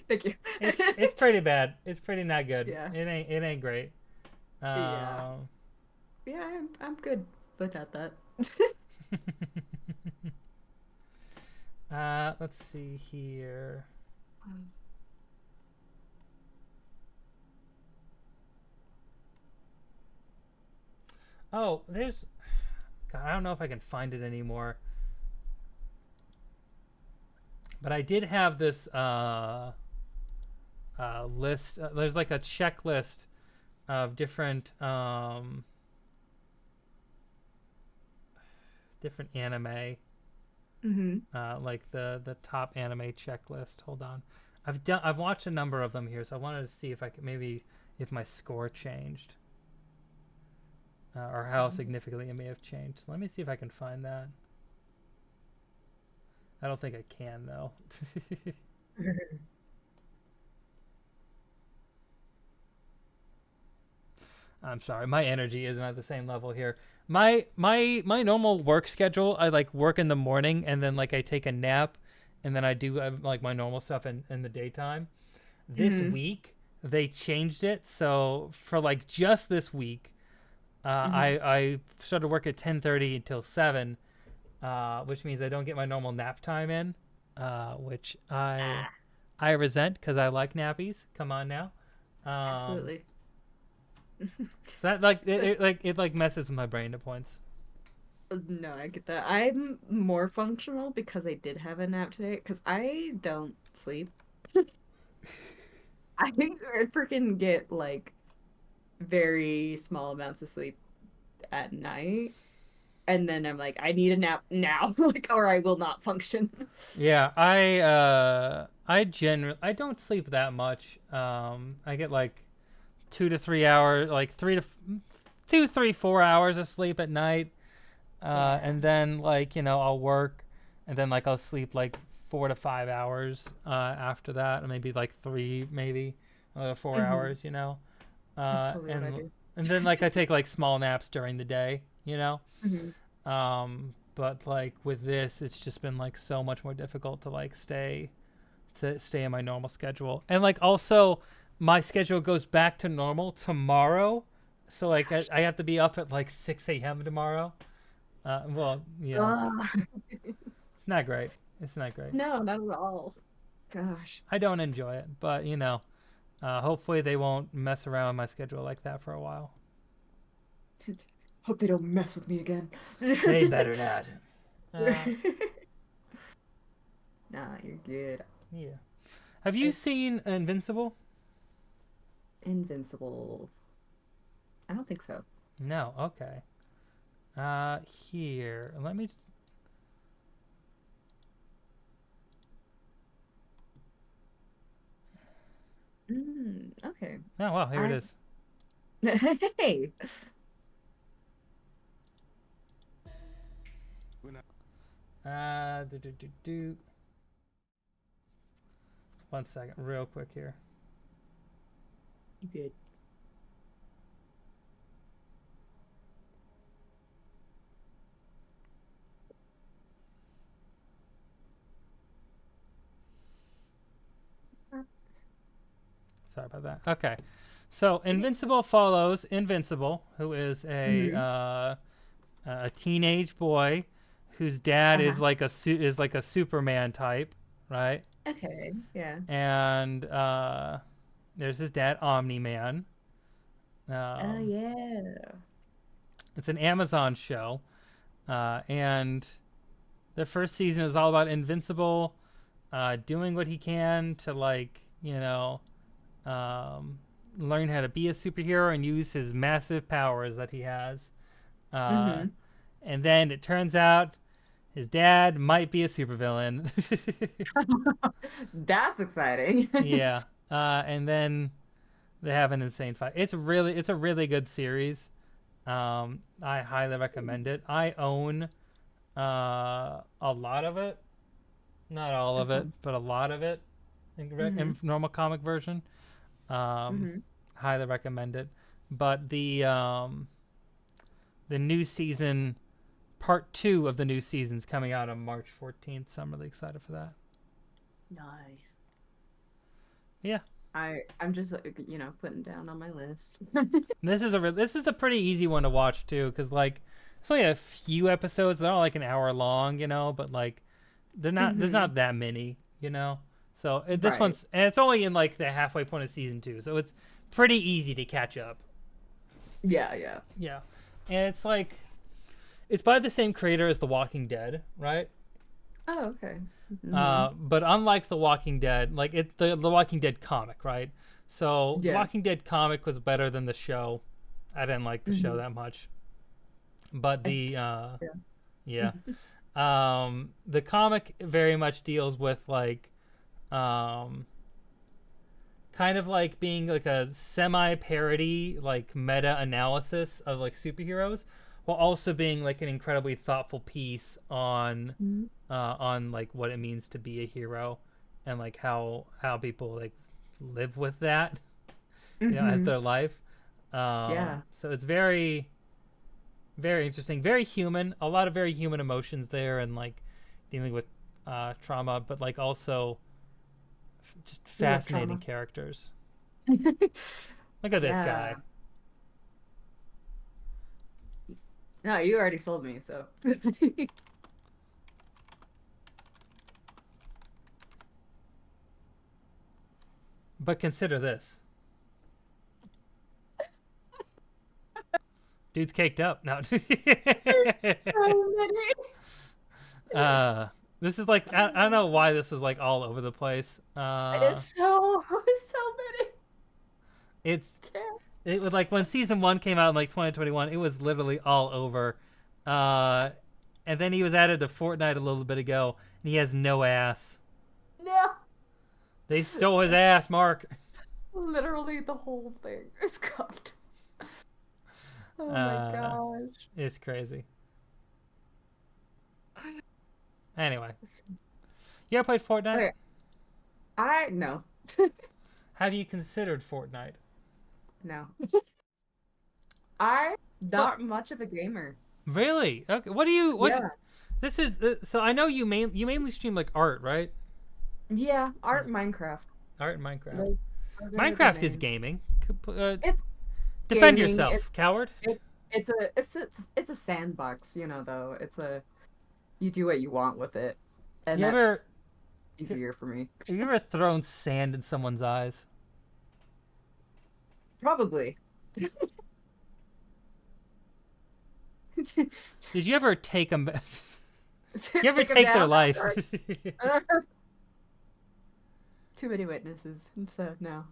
Speaker 2: Thank you.
Speaker 1: it's pretty bad. It's pretty not good.
Speaker 2: Yeah.
Speaker 1: It ain't great.
Speaker 2: Yeah. Yeah, I'm good without that.
Speaker 1: Let's see here. Oh, there's God, I don't know if I can find it anymore. But I did have this list. There's like a checklist of different different anime. Like the top anime checklist. Hold on, I've watched a number of them here, so I wanted to see if I could maybe if my score changed or how significantly it may have changed. Let me see if I can find that. I don't think I can though. I'm sorry, my energy isn't at the same level here. My normal work schedule, I like work in the morning and then like I take a nap and then I do like my normal stuff in the daytime. This week they changed it, so for like just this week, I started work at 10:30 until 7, which means I don't get my normal nap time in, which I resent because I like nappies. Come on now.
Speaker 2: Absolutely.
Speaker 1: That like it messes with my brain at points.
Speaker 2: No, I get that. I'm more functional because I did have a nap today because I don't sleep. I freaking get like very small amounts of sleep at night. And then I'm like, I need a nap now, like, or I will not function.
Speaker 1: Yeah, I don't sleep that much. I get like 2 to 3 hours, like 4 hours of sleep at night. And then like, I'll work and then like I'll sleep like 4 to 5 hours after that, and maybe like three, maybe 4 hours,
Speaker 2: That's totally what I
Speaker 1: and
Speaker 2: do.
Speaker 1: then like I take like small naps during the day,
Speaker 2: Mm-hmm.
Speaker 1: but like with this, it's just been like so much more difficult to like stay in my normal schedule. And like also my schedule goes back to normal tomorrow. So like I have to be up at like 6 a.m. tomorrow. Well,
Speaker 2: Ugh.
Speaker 1: it's not great. It's not great.
Speaker 2: No, not at all. Gosh.
Speaker 1: I don't enjoy it, but hopefully they won't mess around with my schedule like that for a while.
Speaker 2: Hope they don't mess with me again.
Speaker 1: They better not.
Speaker 2: Nah, you're good.
Speaker 1: Yeah. Have you seen Invincible?
Speaker 2: Invincible. I don't think so.
Speaker 1: No. Okay. Here. Let me.
Speaker 2: Okay.
Speaker 1: Oh wow, here it is.
Speaker 2: Hey.
Speaker 1: Do, do, do, do. One second, real quick here.
Speaker 2: You good?
Speaker 1: Sorry about that. Okay. So Invincible follows Invincible, who is a teenage boy whose dad is like a Superman type, right?
Speaker 2: Okay. Yeah.
Speaker 1: And there's his dad, Omni Man.
Speaker 2: Oh yeah.
Speaker 1: It's an Amazon show, and the first season is all about Invincible doing what he can to like learn how to be a superhero and use his massive powers that he has. And then it turns out his dad might be a supervillain.
Speaker 2: That's exciting.
Speaker 1: Yeah. And then they have an insane fight. It's a really good series. I highly recommend it. I own a lot of it. Not all of it, but a lot of it in normal comic version. Highly recommend it. But the new season, part 2 of the new season's coming out on March 14th, so I'm really excited for that.
Speaker 2: Nice.
Speaker 1: Yeah.
Speaker 2: I'm just putting down on my list.
Speaker 1: This is a pretty easy one to watch too, because like it's only a few episodes. They're all like an hour long, but like they're not there's not that many, So this one's, and it's only in like the halfway point of season 2, so it's pretty easy to catch up.
Speaker 2: Yeah.
Speaker 1: And it's like it's by the same creator as The Walking Dead, right?
Speaker 2: Oh, okay.
Speaker 1: But unlike The Walking Dead, like the Walking Dead comic, right? So The Walking Dead comic was better than the show. I didn't like the show that much, but the the comic very much deals with like kind of like being like a semi-parody, like meta-analysis of like superheroes, while also being like an incredibly thoughtful piece on like what it means to be a hero, and like how people like live with that, as their life. So it's very, very interesting, very human. A lot of very human emotions there, and like dealing with trauma, but like also just fascinating characters. Look at this guy.
Speaker 2: No, you already sold me, so.
Speaker 1: But consider this. Dude's caked up. No. This is like I don't know why this is like all over the place.
Speaker 2: It's so many.
Speaker 1: It was like when season 1 came out in like 2021, it was literally all over. And then he was added to Fortnite a little bit ago, and he has no ass.
Speaker 2: No.
Speaker 1: They stole his ass, Mark.
Speaker 2: Literally the whole thing is gone. Oh my
Speaker 1: Uh,
Speaker 2: gosh.
Speaker 1: it's crazy. Anyway, you ever played Fortnite?
Speaker 2: Okay, I no.
Speaker 1: Have you considered Fortnite?
Speaker 2: No. I'm
Speaker 1: What?
Speaker 2: not much of a gamer.
Speaker 1: Really? Okay. What do you? What?
Speaker 2: Yeah.
Speaker 1: This is so. I know you mainly stream like art, right?
Speaker 2: Yeah,
Speaker 1: Yeah.
Speaker 2: art and Minecraft.
Speaker 1: Art and Minecraft.
Speaker 2: Those are the
Speaker 1: Minecraft is
Speaker 2: main.
Speaker 1: gaming.
Speaker 2: It's
Speaker 1: Defend
Speaker 2: gaming.
Speaker 1: yourself, coward.
Speaker 2: It's a sandbox, though. You do what you want with it. And
Speaker 1: You
Speaker 2: that's
Speaker 1: ever
Speaker 2: easier for me.
Speaker 1: have you ever thrown sand in someone's eyes?
Speaker 2: Probably.
Speaker 1: Did you ever take them? Did you ever
Speaker 2: Take 'em
Speaker 1: take their
Speaker 2: down.
Speaker 1: life?
Speaker 2: Too many witnesses, so no.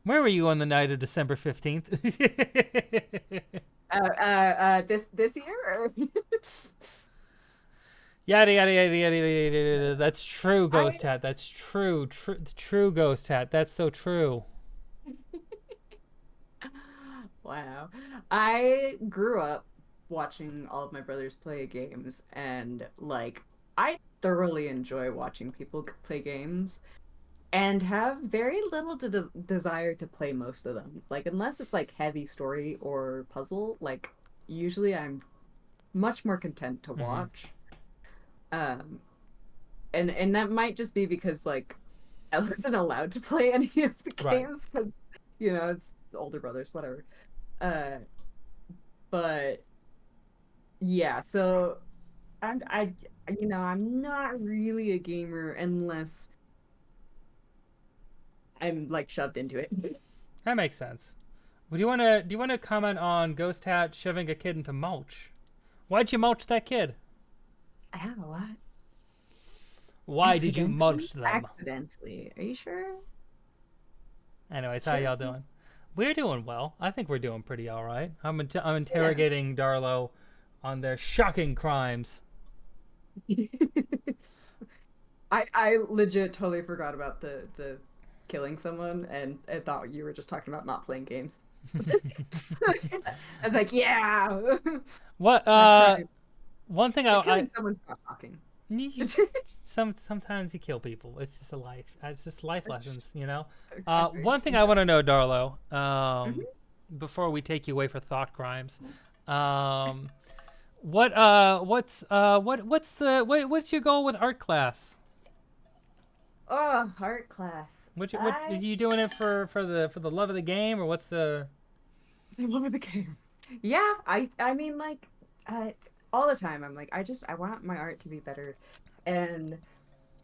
Speaker 1: Where were you on the night of December 15th?
Speaker 2: This year? Or...
Speaker 1: Yada yada yada yada yada yada. That's true, Ghost
Speaker 2: I
Speaker 1: Hat. That's true. True, Ghost Hat. That's so true.
Speaker 2: Wow. I grew up watching all of my brothers play games, and I thoroughly enjoy watching people play games and have very little desire to play most of them. Like, unless it's like heavy story or puzzle, usually I'm much more content to
Speaker 1: Hmm.
Speaker 2: watch. Um, and that might just be because I wasn't allowed to play any of the
Speaker 1: Right.
Speaker 2: games because it's older brothers, whatever. Uh, but yeah, so I'm not really a gamer unless I'm shoved into it.
Speaker 1: That makes sense. Do you wanna comment on Ghost Hat shoving a kid into mulch? Why'd you mulch that kid?
Speaker 2: I have a lot.
Speaker 1: Why did you mulch them?
Speaker 2: Accidentally. Are you sure?
Speaker 1: Anyways, how
Speaker 2: Sure.
Speaker 1: y'all doing? We're doing well. I think we're doing pretty all right. I'm
Speaker 2: Yeah.
Speaker 1: interrogating Darlo on their shocking crimes.
Speaker 2: I legit totally forgot about the killing someone, and I thought you were just talking about not playing games. I was like, yeah.
Speaker 1: What?
Speaker 2: My crime.
Speaker 1: One thing
Speaker 2: But
Speaker 1: I
Speaker 2: killing someone's not talking.
Speaker 1: sometimes you kill people. It's just a life. It's just life lessons, you know.
Speaker 2: Exactly.
Speaker 1: One thing I want to know, Darlo,
Speaker 2: Mhm.
Speaker 1: before we take you away for thought crimes, what's what's your goal with art class?
Speaker 2: Oh, art class.
Speaker 1: What are you doing it for the love of the game, or what's the?
Speaker 2: I love the game. Yeah, I mean all the time I'm like I want my art to be better, and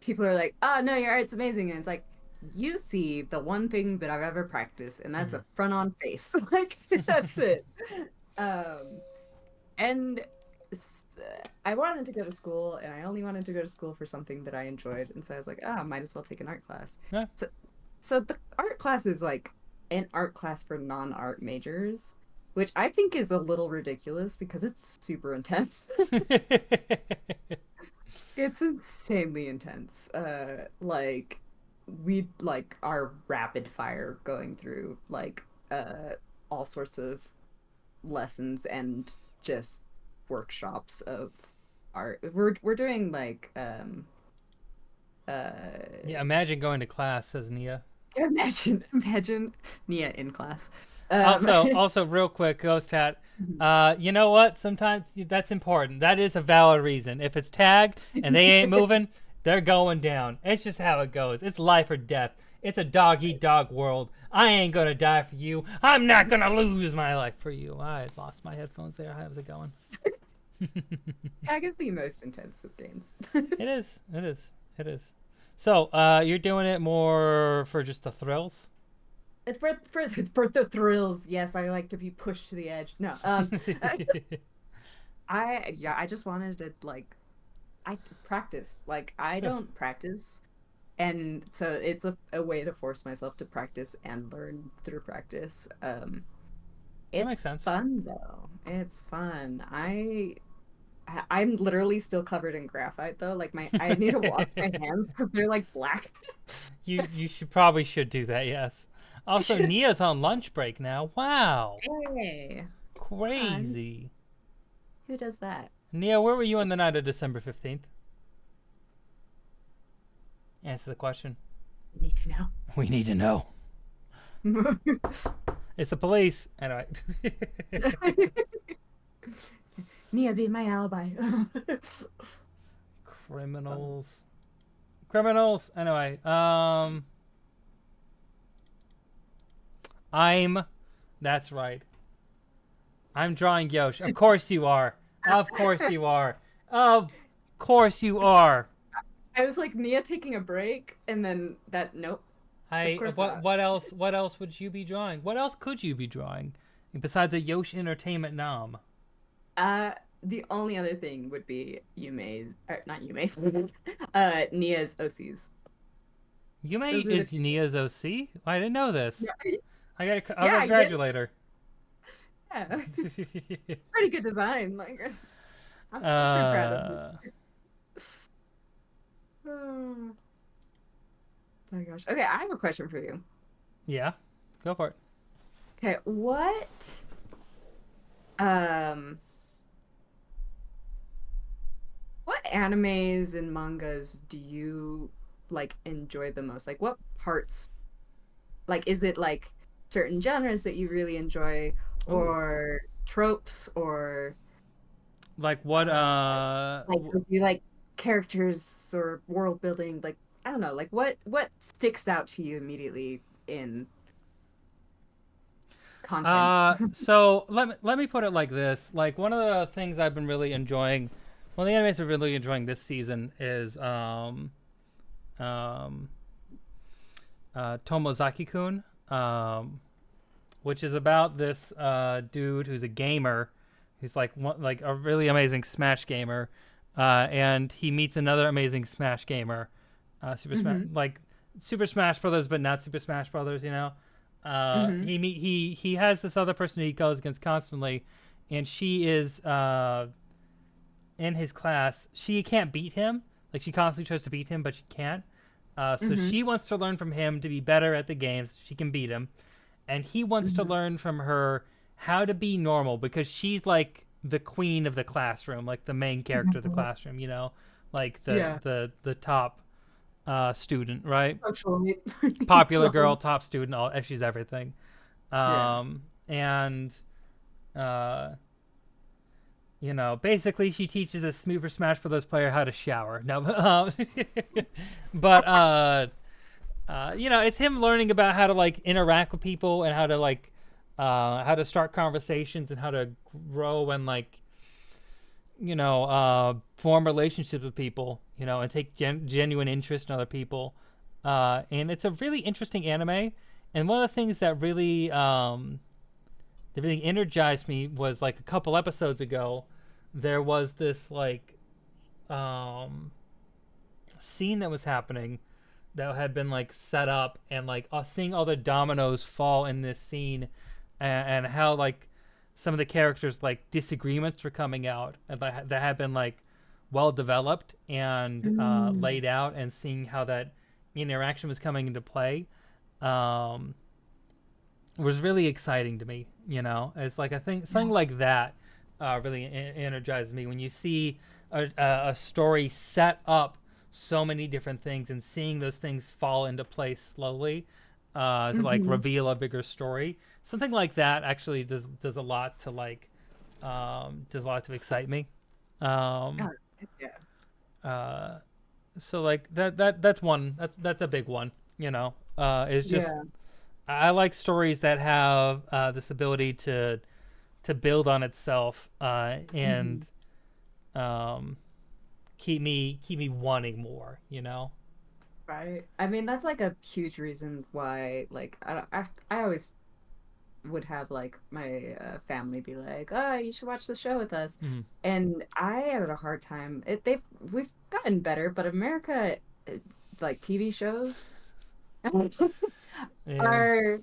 Speaker 2: people are like, oh no, your art's amazing, and it's like you see the one thing that I've ever practiced, and that's
Speaker 1: Mhm.
Speaker 2: a front on face. That's it. Um, and I wanted to go to school, and I only wanted to go to school for something that I enjoyed, and so I was like, I might as well take an art class.
Speaker 1: Yeah.
Speaker 2: So the art class is an art class for non-art majors, which I think is a little ridiculous because it's super intense. It's insanely intense. We are rapid fire going through all sorts of lessons and just workshops of art. We're doing uh
Speaker 1: Yeah, imagine going to class, says Nia.
Speaker 2: imagine Nia in class.
Speaker 1: Also, real quick, Ghost Hat. You know what? Sometimes that's important. That is a valid reason. If it's tag and they ain't moving, they're going down. It's just how it goes. It's life or death. It's a dog eat dog world. I ain't gonna die for you. I'm not gonna lose my life for you. I lost my headphones there. How's it going?
Speaker 2: Tag is the most intense of games.
Speaker 1: It is. It is. It is. So, you're doing it more for just the thrills?
Speaker 2: It's for the thrills. Yes, I like to be pushed to the edge. No, I just wanted to I practice. I
Speaker 1: Yeah,
Speaker 2: don't practice, and so it's a way to force myself to practice and learn through practice.
Speaker 1: that makes
Speaker 2: It's
Speaker 1: sense.
Speaker 2: fun though. It's fun. I'm literally still covered in graphite though. Like I need to wash my hands because they're like black.
Speaker 1: You should probably should do that. Yes. Also, Nia's on lunch break now. Wow.
Speaker 2: Hey, come on.
Speaker 1: Crazy.
Speaker 2: Who does that?
Speaker 1: Nia, where were you on the night of December 15th? Answer the question.
Speaker 2: Need to know.
Speaker 1: We need to know. It's the police. Anyway.
Speaker 2: Nia, be my alibi.
Speaker 1: Criminals. Criminals. Anyway, that's right. I'm drawing Yosh. Of course you are. Of course you are. Of course you are.
Speaker 2: I was like Nia taking a break, and then that nope. Of course not.
Speaker 1: What else? What else would you be drawing? What else could you be drawing besides a Yosh Entertainment nom?
Speaker 2: The only other thing would be Yume's, or not Yume, Nia's OCs.
Speaker 1: Yume is Nia's OC? I didn't know this.
Speaker 2: Yeah.
Speaker 1: I'll congratulate her.
Speaker 2: Yeah. Pretty good design. Like, I'm pretty proud of it. Oh my gosh. Okay, I have a question for you.
Speaker 1: Yeah, go for it.
Speaker 2: Okay, what animes and mangas do you like enjoy the most? Like what parts? Like is it like certain genres that you really enjoy or tropes or
Speaker 1: like what
Speaker 2: like do you like characters or world building? Like I don't know, like what sticks out to you immediately in content?
Speaker 1: So let me put it like this. Like one of the things I've been really enjoying, one of the animes I've really enjoying this season is Tomozaki-kun, which is about this dude who's a gamer, who's like a really amazing Smash gamer, and he meets another amazing Smash gamer, Super Smash Brothers, but not Super Smash Brothers, you know. He has this other person he goes against constantly, and she is in his class. She can't beat him. Like she constantly tries to beat him, but she can't. So she wants to learn from him to be better at the games. So she can beat him, and he wants to learn from her how to be normal because she's like the queen of the classroom, like the main character of the classroom. You know, like the top student, right? Popular girl, top student. She's everything. And you know, basically she teaches a Super Smash Brothers player how to shower. No, but you know, it's him learning about how to like interact with people and how to like how to start conversations and how to grow and like, you know, form relationships with people, you know, and take genuine interest in other people. And it's a really interesting anime. And one of the things that really energized me was like a couple episodes ago, there was this like scene that was happening that had been like set up, and like seeing all the dominoes fall in this scene, and how like some of the characters like disagreements were coming out that had been like well developed and laid out, and seeing how that interaction was coming into play was really exciting to me. You know, it's like I think something like that really energizes me when you see a story set up so many different things and seeing those things fall into place slowly to like reveal a bigger story. Something like that actually does a lot to like does a lot to excite me. So like that's one that's a big one, you know. It's just I like stories that have this ability to build on itself and keep me wanting more, you know.
Speaker 2: Right. I mean, that's like a huge reason why, like, I always would have like my family be like, "Oh, you should watch the show with us," and I had a hard time. We've gotten better, but America, like TV shows, are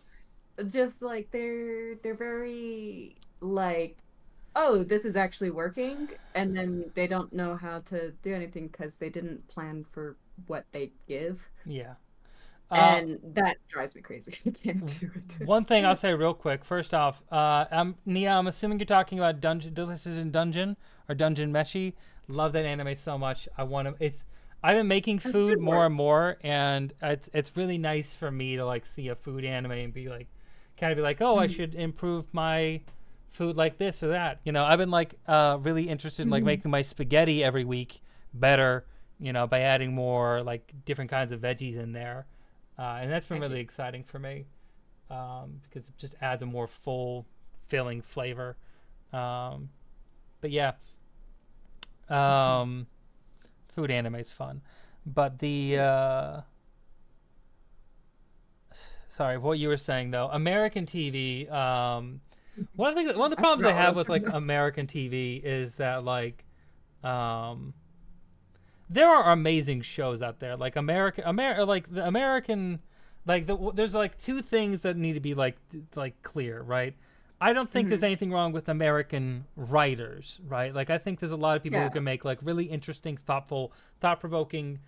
Speaker 2: just like they're very like oh, this is actually working, and then they don't know how to do anything because they didn't plan for what they give,
Speaker 1: Yeah.
Speaker 2: and that drives me crazy. I can't do
Speaker 1: One thing I'll
Speaker 2: it.
Speaker 1: say real quick. First off, Nia, I'm assuming you're talking about Dungeon Delicious in Dungeon or Dungeon Meshi. Love that anime so much. I want to. It's. I've been making
Speaker 2: That's
Speaker 1: food
Speaker 2: good
Speaker 1: more
Speaker 2: work.
Speaker 1: and more, and it's really nice for me to like see a food anime and be like, kind of be like, oh, I
Speaker 2: Mhm.
Speaker 1: should improve my food like this or that. You know, I've been like really interested in like
Speaker 2: Mhm.
Speaker 1: making my spaghetti every week better. You know, by adding more like different kinds of veggies in there, and that's been
Speaker 2: I do.
Speaker 1: really exciting for me because it just adds a more full, filling flavor. Um, but yeah,
Speaker 2: Mhm.
Speaker 1: um, food anime is fun. But the
Speaker 2: Yeah.
Speaker 1: sorry, what you were saying though, American TV. One of the
Speaker 2: I
Speaker 1: problems I
Speaker 2: forgot what I
Speaker 1: have
Speaker 2: was
Speaker 1: with
Speaker 2: talking
Speaker 1: like
Speaker 2: about.
Speaker 1: American TV is that like um, there are amazing shows out there. Like like the American, there's like two things that need to be like clear, right? I don't think there's
Speaker 2: Mhm.
Speaker 1: anything wrong with American writers, right? Like I think there's a lot of people who
Speaker 2: Yeah.
Speaker 1: can make like really interesting, thoughtful, thought-provoking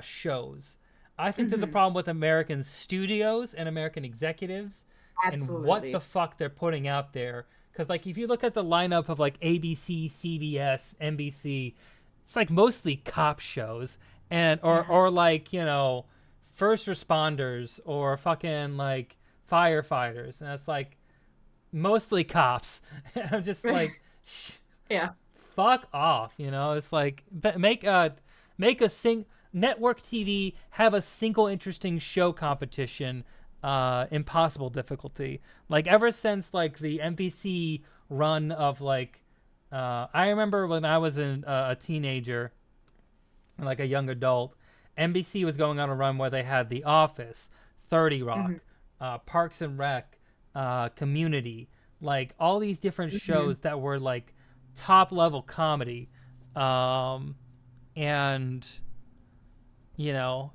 Speaker 1: shows. I think there's a
Speaker 2: Mhm.
Speaker 1: problem with American studios and American executives and what the
Speaker 2: Absolutely.
Speaker 1: fuck they're putting out there. Because like if you look at the lineup of like ABC, CBS, NBC, it's like mostly cop shows and
Speaker 2: Yeah.
Speaker 1: or like first responders or fucking like firefighters, and it's like mostly cops. And I'm just like,
Speaker 2: Yeah.
Speaker 1: fuck off. It's like make a network TV have a single interesting show competition, impossible difficulty. Like ever since like the NBC run of like I remember when I was a teenager, like a young adult, NBC was going on a run where they had The Office, 30
Speaker 2: Mhm.
Speaker 1: Rock, Parks and Rec, Community, like all these different
Speaker 2: Mhm.
Speaker 1: shows that were like top level comedy. Um, and, you know,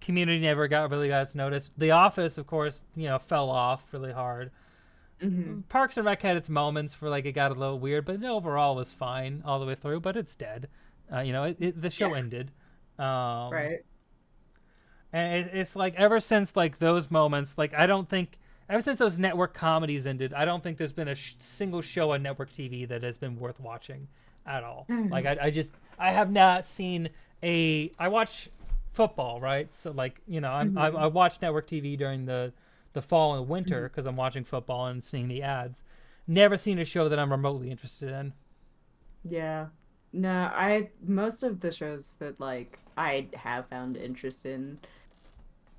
Speaker 1: Community never got its notice. The Office, of course, fell off really hard.
Speaker 2: Mhm.
Speaker 1: Parks and Rec had its moments where like it got a little weird, but overall was fine all the way through. But it's dead. The
Speaker 2: Yeah.
Speaker 1: show ended. Um,
Speaker 2: Right.
Speaker 1: and it's like ever since like those moments, like I don't think ever since those network comedies ended, I don't think there's been a single show on network TV that has been worth watching at all. Like I have not seen a. I watch football, right? So like I
Speaker 2: Mhm.
Speaker 1: watch network TV during the fall and winter
Speaker 2: Mhm.
Speaker 1: because I'm watching football and seeing the ads. Never seen a show that I'm remotely interested in.
Speaker 2: Yeah. No, I most of the shows that like I have found interest in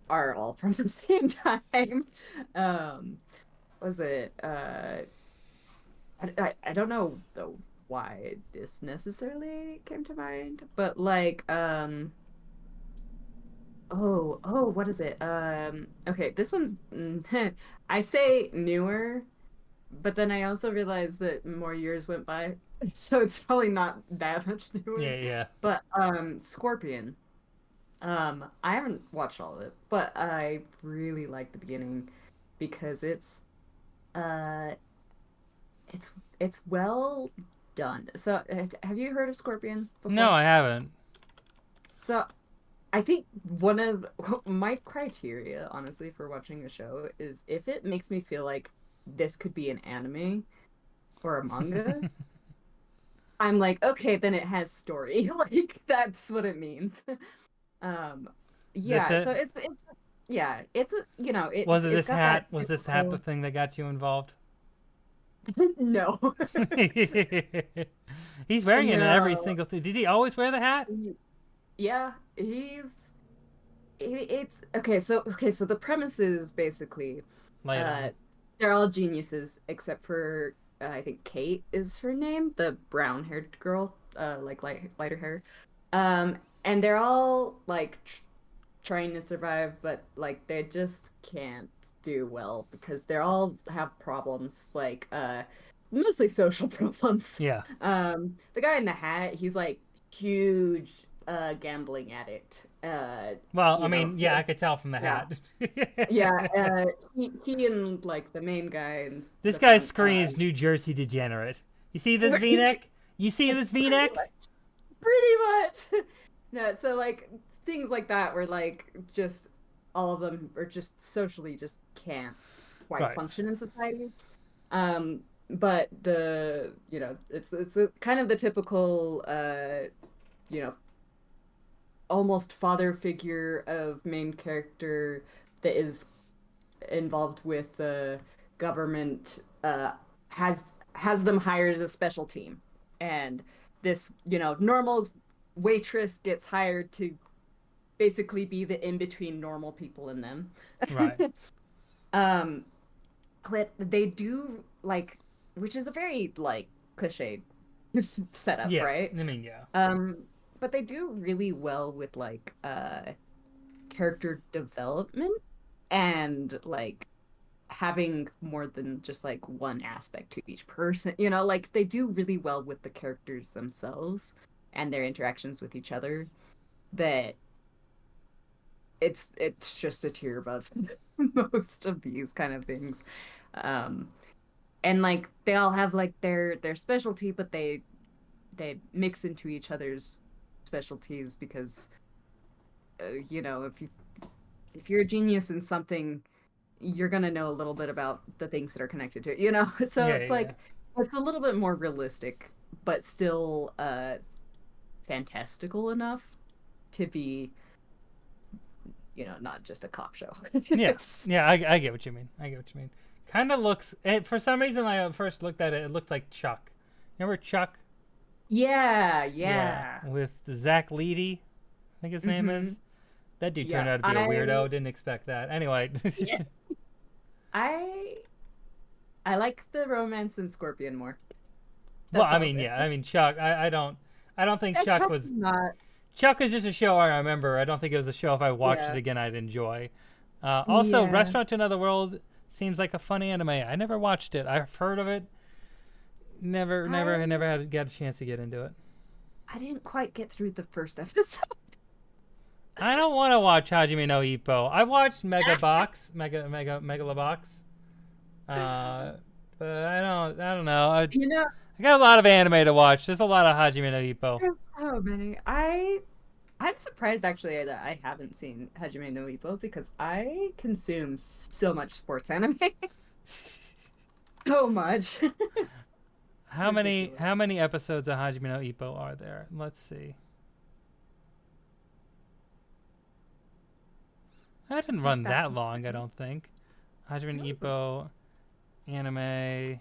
Speaker 2: are all from the same time. Um, was it I don't know though why this necessarily came to mind, but like what is it? Okay, this one's I say newer, but then I also realized that more years went by, so it's probably not that much newer.
Speaker 1: Yeah, yeah.
Speaker 2: But Scorpion. I haven't watched all of it, but I really like the beginning because uh it's it's well done. So have you heard of Scorpion
Speaker 1: No,
Speaker 2: before?
Speaker 1: I haven't.
Speaker 2: So I think one of my criteria, honestly, for watching a show is if it makes me feel like this could be an anime or a manga, I'm like, okay, then it has story. Like that's what it means. Um,
Speaker 1: This
Speaker 2: yeah,
Speaker 1: it?
Speaker 2: so it's yeah, it's a
Speaker 1: Was it
Speaker 2: it's
Speaker 1: this
Speaker 2: got that
Speaker 1: hat? Was this hat the
Speaker 2: typical
Speaker 1: thing that got you involved?
Speaker 2: no.
Speaker 1: He's wearing it in every
Speaker 2: No.
Speaker 1: single thing. Did he always wear the hat?
Speaker 2: Yeah, it's okay, so the premise is basically
Speaker 1: Lay it
Speaker 2: uh
Speaker 1: on.
Speaker 2: they're all geniuses except for I think Kate is her name, the brown-haired girl, like lighter hair. And they're all like trying to survive, but like they just can't do well because they all have problems, like mostly social problems.
Speaker 1: Yeah.
Speaker 2: The guy in the hat, he's like huge gambling addict.
Speaker 1: Well, I
Speaker 2: You know,
Speaker 1: mean, yeah, I could tell from the
Speaker 2: yeah.
Speaker 1: hat.
Speaker 2: Yeah, he and like the main guy in
Speaker 1: This
Speaker 2: the
Speaker 1: guy
Speaker 2: front
Speaker 1: screams New Jersey degenerate. You see this
Speaker 2: Right.
Speaker 1: V-neck? You see this V-neck?
Speaker 2: Pretty much. No, so like things like that where like just all of them are just socially just can't quite
Speaker 1: Right.
Speaker 2: function in society. But it's a, kind of the typical you know, almost father figure of main character that is involved with the government has them hired as a special team, and this normal waitress gets hired to basically be the in between normal people and them.
Speaker 1: Right.
Speaker 2: um but they do like, which is a very like cliche setup,
Speaker 1: Yeah.
Speaker 2: right?
Speaker 1: I mean, yeah.
Speaker 2: But they do really well with like character development and like having more than just like one aspect to each person. Like they do really well with the characters themselves and their interactions with each other, that it's just a tier above most of these kind of things. Um and like they all have like their specialty, but they mix into each other's specialties because if you're a genius in something, you're gonna know a little bit about the things that are connected to it. So
Speaker 1: Yeah,
Speaker 2: it's
Speaker 1: yeah.
Speaker 2: like it's a little bit more realistic, but still fantastical enough to be, not just a cop show.
Speaker 1: Yeah. Yeah, I get what you mean. I get what you mean. Kind of looks, for some reason, when I first looked at it, it looked like Chuck. Remember Chuck?
Speaker 2: Yeah.
Speaker 1: With Zach Leedy, I think his name is. That dude turned
Speaker 2: Yeah,
Speaker 1: out to be a weirdo. Didn't expect that. Anyway.
Speaker 2: yeah. I like the romance in Scorpion more.
Speaker 1: Well,
Speaker 2: That's
Speaker 1: I
Speaker 2: all
Speaker 1: mean,
Speaker 2: I'll say.
Speaker 1: yeah. I mean, Chuck. I don't think
Speaker 2: Yeah,
Speaker 1: Chuck
Speaker 2: Chuck
Speaker 1: was.
Speaker 2: is not.
Speaker 1: Chuck is just a show I remember. I don't think it was a show if I watched
Speaker 2: Yeah.
Speaker 1: it again I'd enjoy. Also,
Speaker 2: Yeah.
Speaker 1: Restaurant to Another World seems like a fun anime. I never watched it. I've heard of it. Never had got a chance to get into it.
Speaker 2: I didn't quite get through the first episode.
Speaker 1: I don't want to watch Hajime no Ippo. I watched Megalobox. But I don't know. I got a lot of anime to watch. There's a lot of Hajime no Ippo.
Speaker 2: There's so many. I'm surprised actually that I haven't seen Hajime no Ippo because I consume so much sports anime. So much.
Speaker 1: How many episodes of Hajime no Ippo are there? Let's see. I didn't run that long, I don't think. Hajime no Ippo anime.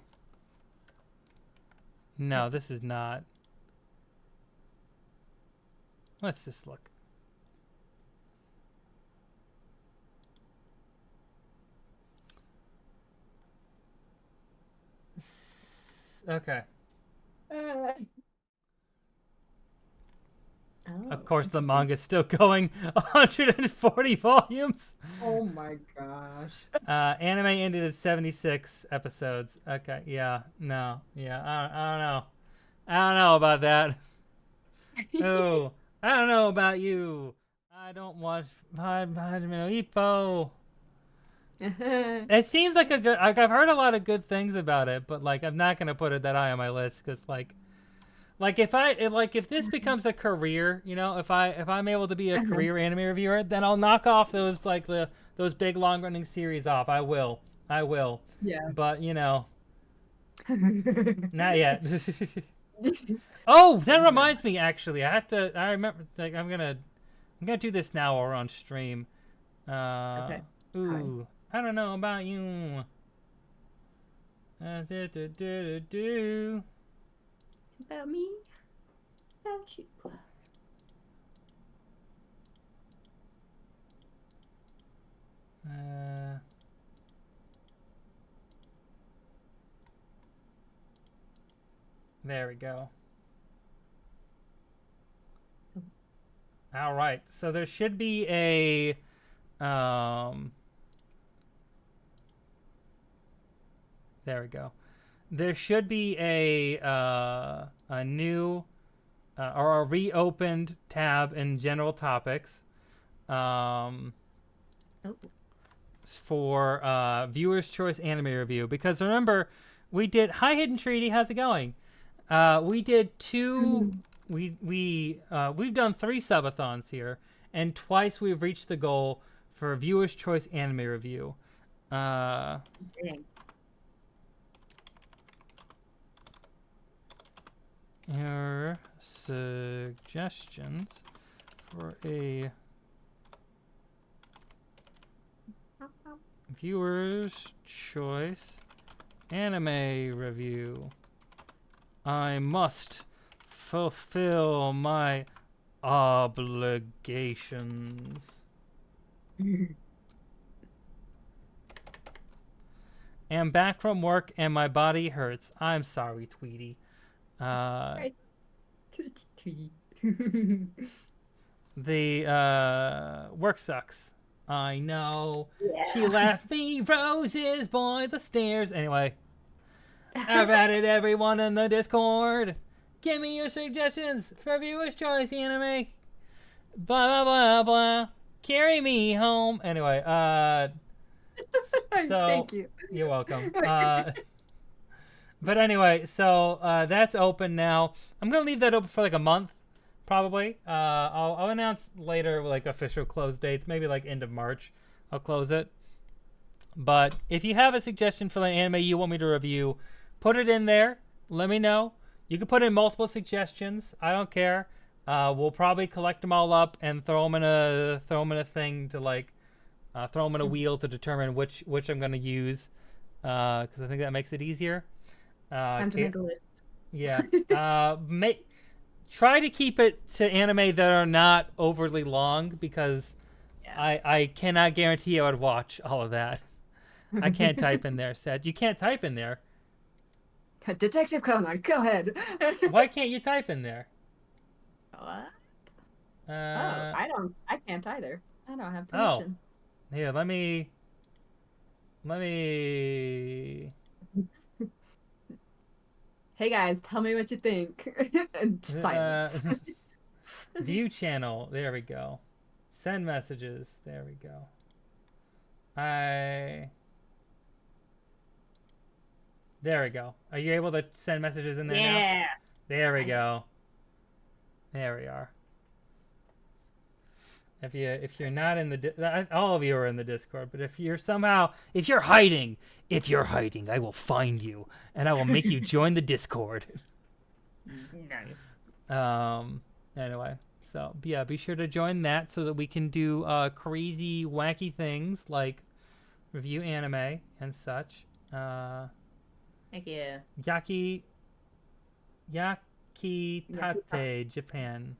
Speaker 1: No, this is not. Let's just look. Okay. Of course, the manga's still going. 140 volumes.
Speaker 2: Oh my gosh.
Speaker 1: Anime ended at 76 episodes. Okay, yeah, no, yeah, I don't know. I don't know about that. Oh, I don't know about you. I don't watch Hajime no Ippo. It seems like a good. Like I've heard a lot of good things about it, but like I'm not gonna put it that high on my list because like if this becomes a career, if I'm able to be a career anime reviewer, then I'll knock off those those big long running series off. I will.
Speaker 2: Yeah.
Speaker 1: But not yet. Oh, that reminds me. Actually, I remember. Like I'm gonna do this now while we're on stream.
Speaker 2: Okay.
Speaker 1: Ooh, I don't know about you.
Speaker 2: About me? About you?
Speaker 1: There we go. All right, so there should be a there we go. There should be a new or a reopened tab in general topics for viewers choice anime review, because remember we did High Hidden Treaty. How's it going? We did two. We've done 3 subathons here, and twice we've reached the goal for Viewer's Choice Anime Review.
Speaker 2: Dang.
Speaker 1: Your suggestions for a Viewer's Choice Anime Review. I must fulfill my obligations. Am back from work and my body hurts. I'm sorry, Tweety. The work sucks. I know.
Speaker 2: Yeah.
Speaker 1: She left me roses by the stairs. Anyway, I've added everyone in the Discord. Give me your suggestions for Viewer's Choice Anime. Blah, blah, blah, blah. Carry me home. Anyway, so
Speaker 2: Thank you.
Speaker 1: you're welcome. But anyway, so that's open now. I'm gonna leave that open for like a month, probably. I'll announce later like official close dates, maybe like end of March. I'll close it. But if you have a suggestion for an anime you want me to review, put it in there. Let me know. You can put in multiple suggestions. I don't care. We'll probably collect them all up and throw them in a thing to like throw them in a wheel to determine which I'm gonna use, because I think that makes it easier.
Speaker 2: Time to make a list.
Speaker 1: Yeah. Try to keep it to anime that are not overly long, because I cannot guarantee I would watch all of that. I can't type in there, Seth. You can't type in there.
Speaker 2: Detective Conan, go ahead.
Speaker 1: Why can't you type in there?
Speaker 2: What? I can't either. I don't have
Speaker 1: Oh.
Speaker 2: permission.
Speaker 1: Here, let me
Speaker 2: Hey guys, tell me what you think. And silence.
Speaker 1: View channel. There we go. Send messages. There we go. There we go. Are you able to send messages in there now?
Speaker 2: Yeah.
Speaker 1: There we go. There we are. If you're not in the all of you are in the Discord, but if you're hiding, I will find you and I will make you join the Discord.
Speaker 2: Nice.
Speaker 1: Anyway, so yeah, be sure to join that so that we can do crazy, wacky things like review anime and such.
Speaker 2: Thank you.
Speaker 1: Yakitate, Japan.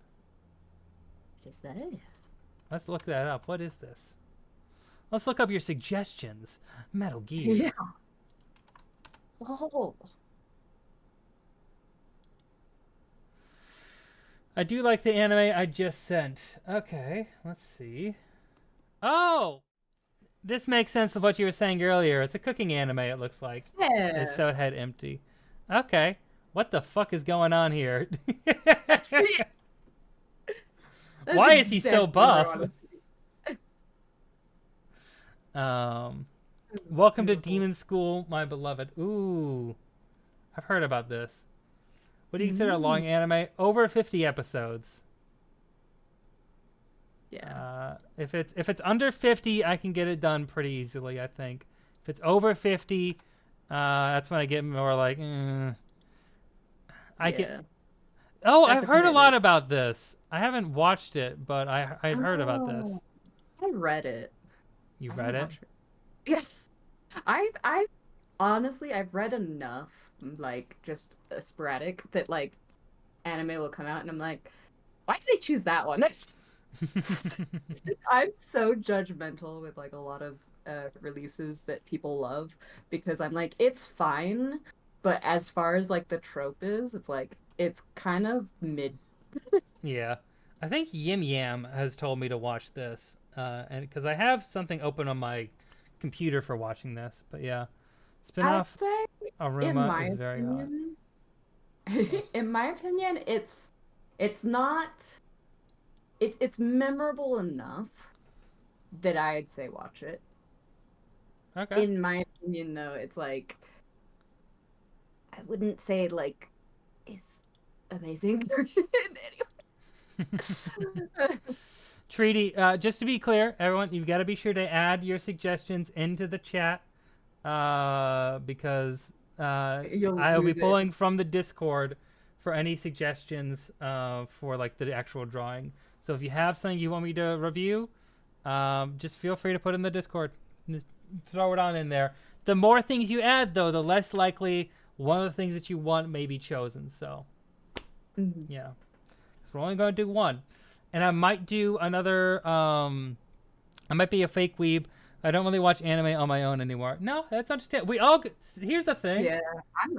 Speaker 2: What is that?
Speaker 1: Let's look that up. What is this? Let's look up your suggestions. Metal Gear.
Speaker 2: Yeah. Oh.
Speaker 1: I do like the anime I just sent. Okay, let's see. Oh! This makes sense of what you were saying earlier. It's a cooking anime, it looks like.
Speaker 2: Yeah.
Speaker 1: It's so head empty. Okay. What the fuck is going on here? Why is he so buff? Welcome to Demon School, my beloved. Ooh. I've heard about this. What do you consider a long anime? Over 50 episodes.
Speaker 2: Yeah.
Speaker 1: If it's under 50, I can get it done pretty easily, I think. If it's over 50, that's when I get more like, Oh, I've heard a lot about this. I haven't watched it, but I've heard about this.
Speaker 2: I read it.
Speaker 1: You read it?
Speaker 2: Yeah. I've honestly I've read enough, like just sporadic, that like anime will come out and I'm like, why did they choose that one? I'm so judgmental with like a lot of releases that people love, because I'm like, it's fine, but as far as like the trope is, it's like it's kind of mid.
Speaker 1: Yeah, I think Yim Yam has told me to watch this, and because I have something open on my computer for watching this. But yeah, spinoff Aruma is very hot.
Speaker 2: In my opinion, it's not. It's memorable enough that I'd say watch it.
Speaker 1: Okay.
Speaker 2: In my opinion, though, it's like I wouldn't say like is amazing.
Speaker 1: Treaty, just to be clear, everyone, you've got to be sure to add your suggestions into the chat because
Speaker 2: You'll
Speaker 1: I will be
Speaker 2: lose it.
Speaker 1: pulling from the Discord for any suggestions for like the actual drawing. So if you have something you want me to review, just feel free to put in the Discord. Just throw it on in there. The more things you add, though, the less likely one of the things that you want may be chosen. So, yeah. So we're only going to do one. And I might do another, I might be a fake weeb. I don't really watch anime on my own anymore. No, that's understandable. We all, here's the thing.
Speaker 2: Yeah, I'm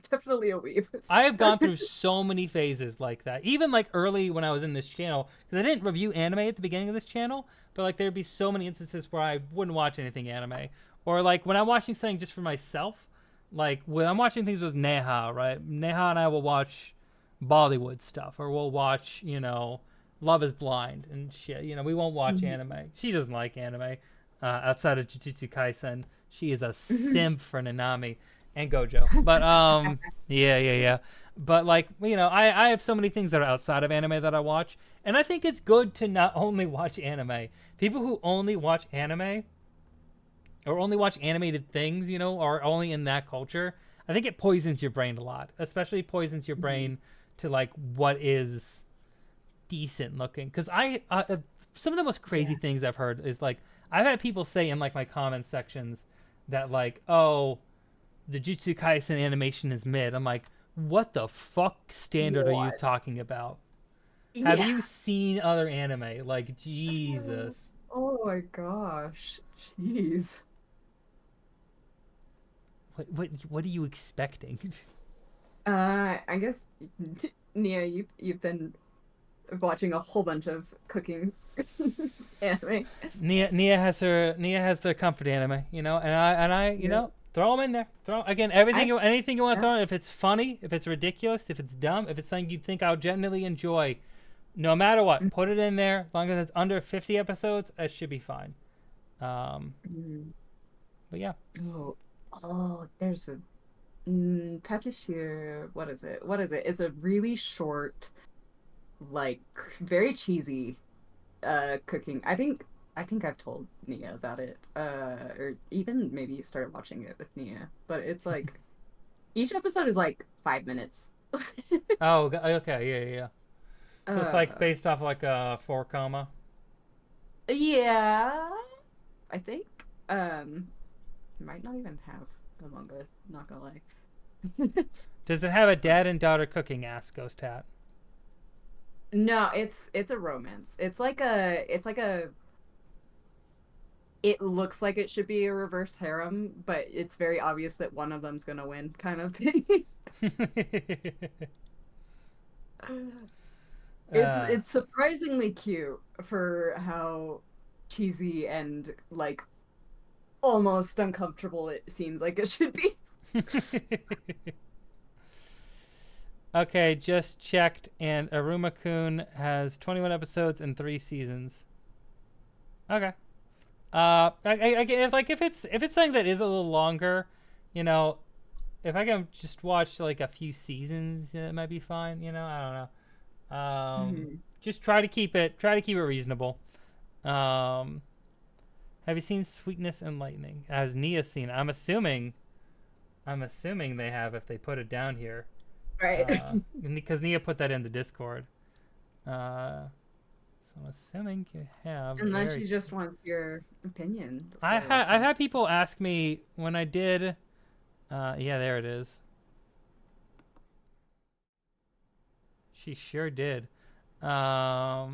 Speaker 2: definitely a weeb.
Speaker 1: I have gone through so many phases like that. Even like early when I was in this channel, because I didn't review anime at the beginning of this channel, but like there'd be so many instances where I wouldn't watch anything anime. Or like when I'm watching something just for myself, like when I'm watching things with Neha, right? Neha and I will watch Bollywood stuff, or we'll watch, Love is Blind and shit. We won't watch anime. She doesn't like anime outside of Jujutsu Kaisen. She is a simp for Nanami and Gojo. But yeah. But like, I have so many things that are outside of anime that I watch, and I think it's good to not only watch anime. People who only watch anime or only watch animated things, are only in that culture, I think it poisons your brain a lot. Especially poisons your brain to like what is decent looking. Because some of the most crazy things I've heard is like, I've had people say in like my comment sections that like, oh, the Jujutsu Kaisen animation is mid. I'm like, what the fuck standard are you talking about?
Speaker 2: Yeah.
Speaker 1: Have you seen other anime? Like, Jesus.
Speaker 2: Oh my gosh. Jeez.
Speaker 1: What are you expecting?
Speaker 2: I guess Nia, you've been watching a whole bunch of cooking anime.
Speaker 1: Nia has the comfort anime, and I throw them in there. Anything you want to throw in. If it's funny, if it's ridiculous, if it's dumb, if it's something you think I'll genuinely enjoy, no matter what, put it in there. As long as it's under 50 episodes, it should be fine. But yeah.
Speaker 2: Oh, there's a Patissier. What is it? It's a really short, like very cheesy cooking. I think I've told Nia about it, or even maybe started watching it with Nia. But it's like each episode is like 5 minutes.
Speaker 1: Oh, okay, yeah. So it's like based off like a 4 comma.
Speaker 2: Yeah, I think. Might not even have a manga. Not gonna lie.
Speaker 1: Does it have a dad and daughter cooking? Ask Ghost Hat.
Speaker 2: No, it's a romance. It's like a it looks like it should be a reverse harem, but it's very obvious that one of them's gonna win kind of thing. It's surprisingly cute for how cheesy and like almost uncomfortable it seems like it should be.
Speaker 1: Okay, just checked, and Aruma-kun has 21 episodes and 3 seasons. Okay. If it's something that is a little longer, if I can just watch like a few seasons, it might be fine. I don't know. Just try to keep it reasonable. Have you seen Sweetness and Lightning? Has Nia seen? I'm assuming they have if they put it down here.
Speaker 2: Right.
Speaker 1: Because Nia put that in the Discord. So I'm assuming you have.
Speaker 2: And then she just wants your opinion.
Speaker 1: I had people ask me when I did. Yeah, there it is. She sure did. Oh